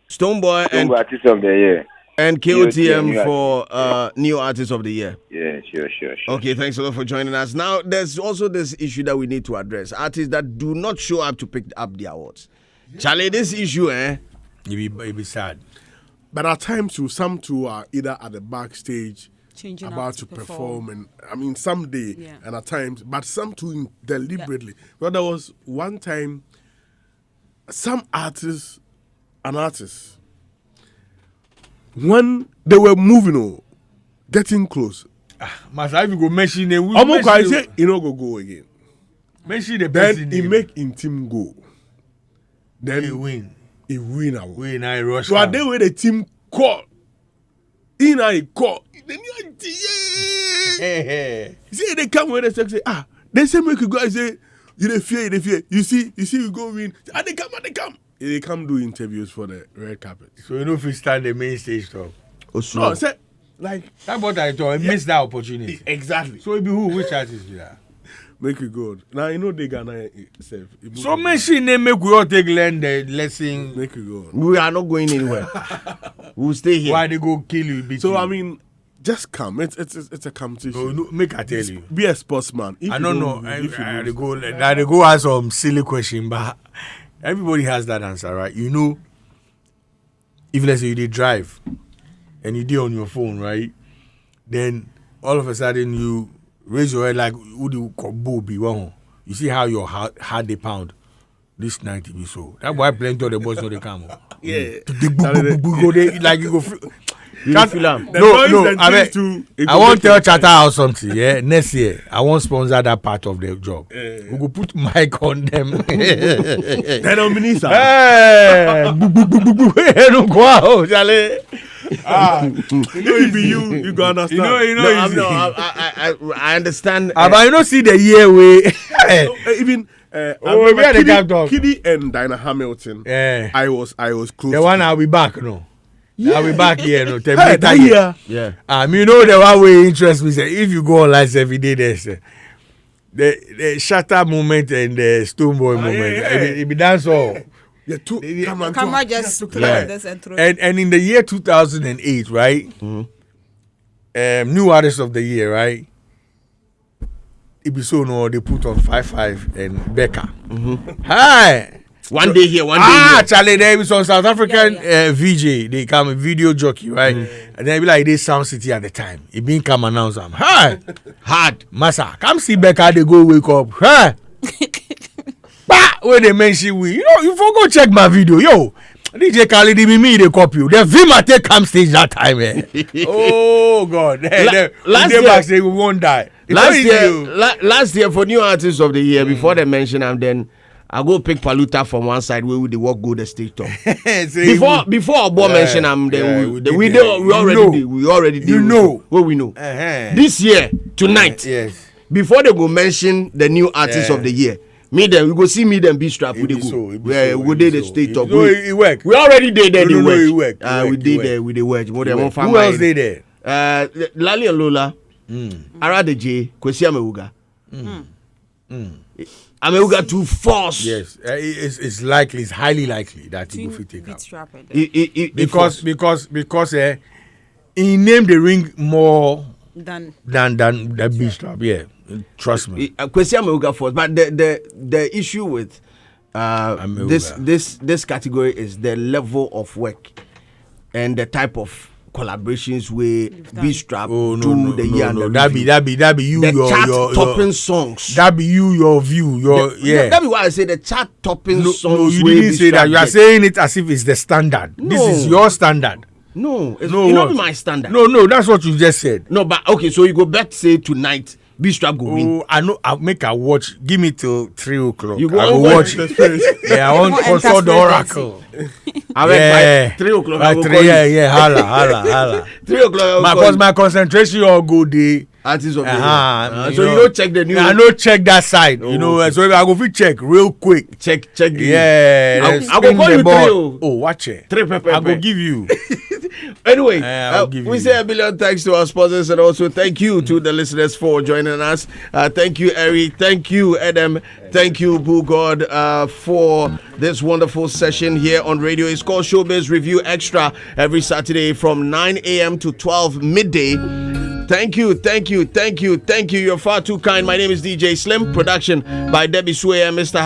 Stoneboy and Artist of the Year. And KOTM for new Artist of the Year. Yeah, sure. Okay, thanks a lot for joining us. Now, there's also this issue that we need to address. Artists that do not show up to pick up the awards. Charlie, this issue, it be sad. But at times, some two are either at the backstage, changing about to perform, and I mean, someday, and at times, but some two deliberately. Well, there was one time, some artists, when they were moving, getting close. Masa, if you go mention it, I say, go again. Mention the then he make in team go. Then he win. He win. I rush. So at the way the team call, I call. Then you see they come when they say, they say make you go. I say you fear. You see you go win. And they come. They come do interviews for the red carpet. So you know if you stand the main stage top. No, say like that's what I thought. I missed that opportunity. Exactly. So it be who? Which artist be that? Make it good. Now you know they Ghana self. So machine name make we all take learn the lesson. Make it good. We are not going anywhere. We'll stay here. Why they go kill you? So I mean, just come. It's a competition. So, no, make I tell you. Be a sportsman. If I don't know. They go ask some silly question, but everybody has that answer, right? You know, if let's say you did drive and you did on your phone, right? Then all of a sudden you raise your head like who do be one. You see how your heart they pound. This 90 be so. That's why plenty of the boys know they come. Yeah. Like you go. No. I won't tell Chatter House something. Yeah, next year I won't sponsor that part of their job. We go put mic on them. They don't mean so. If be you go understand. I understand. But you don't see the year way. Even Kiddy and Dinah Hamilton. I was close. The one I'll be back, no. Yeah. I'll be back here, no. Yeah. You know the one way interest me say if you go online every day, there's the Shatter moment and the Stoneboy moment. It be dance all. Come on, just play this intro. And in the year 2008, right? Mm-hmm. New Artist of the Year, right? It be so no they put on 5-5 and Becca. Mm-hmm. Hi. One day here, one day here. Charlie, there was some South African VJ. They come a video jockey, right? And they be like, they Sound City at the time. It been come announce them. Hi, hard, massa. Come see Becca. They go wake up. Huh? When they mention we, you forgot check my video, yo. DJ Khalid, me they copy you. The Vima take come stage that time, Oh God, last year say we won't die. Last year for New Artist of the Year, before they mention them, then I go pick Paluta from one side where they walk go the stage top. before Obo mention them, we already did. You know what we know. This year tonight, before they go mention the New Artist of the Year. We go see me them be strap with the go. We did the state top. We already did there. We did there with the work. Who else did there? Lali and Lola, Arade J, Kwesi Ameuga. Ameuga to force. Yes, it's likely, it's highly likely that he will take up. Because he named the ring more than beat strap. Yeah. Trust me. Kwesi Ameuga force, but the issue with this category is the level of work and the type of collaborations with B-Strap to the year. That be you the your chart-topping songs. That be your view. That be why I say the chart-topping songs. No, you didn't say that. You are saying it as if it's the standard. No. This is your standard. No, it's not my standard. No, that's what you just said. No, but okay, so you go back say tonight. B-Strap go win. I know. I'll make a watch. Give me till 3 o'clock. You go I will watch it. Yeah, I want to consult the oracle. By 3 o'clock. By 3, yeah. Holla. 3 o'clock. Because my concentration all go day. Artists of the so you don't check the news. I don't check that side. You know, so I go fit check real quick. Check. Yeah. I go call you 3. Oh, watch it. 3 pepper. I go give you. Anyway, we say a million thanks to our sponsors and also thank you to the listeners for joining us. Thank you, Eric. Thank you, Adam. Thank you, Boo God, for this wonderful session here on radio. It's called Showbiz Review Extra every Saturday from 9 a.m. to 12 midday. Thank you. You're far too kind. My name is DJ Slim. Production by Debbie Sway and Mr.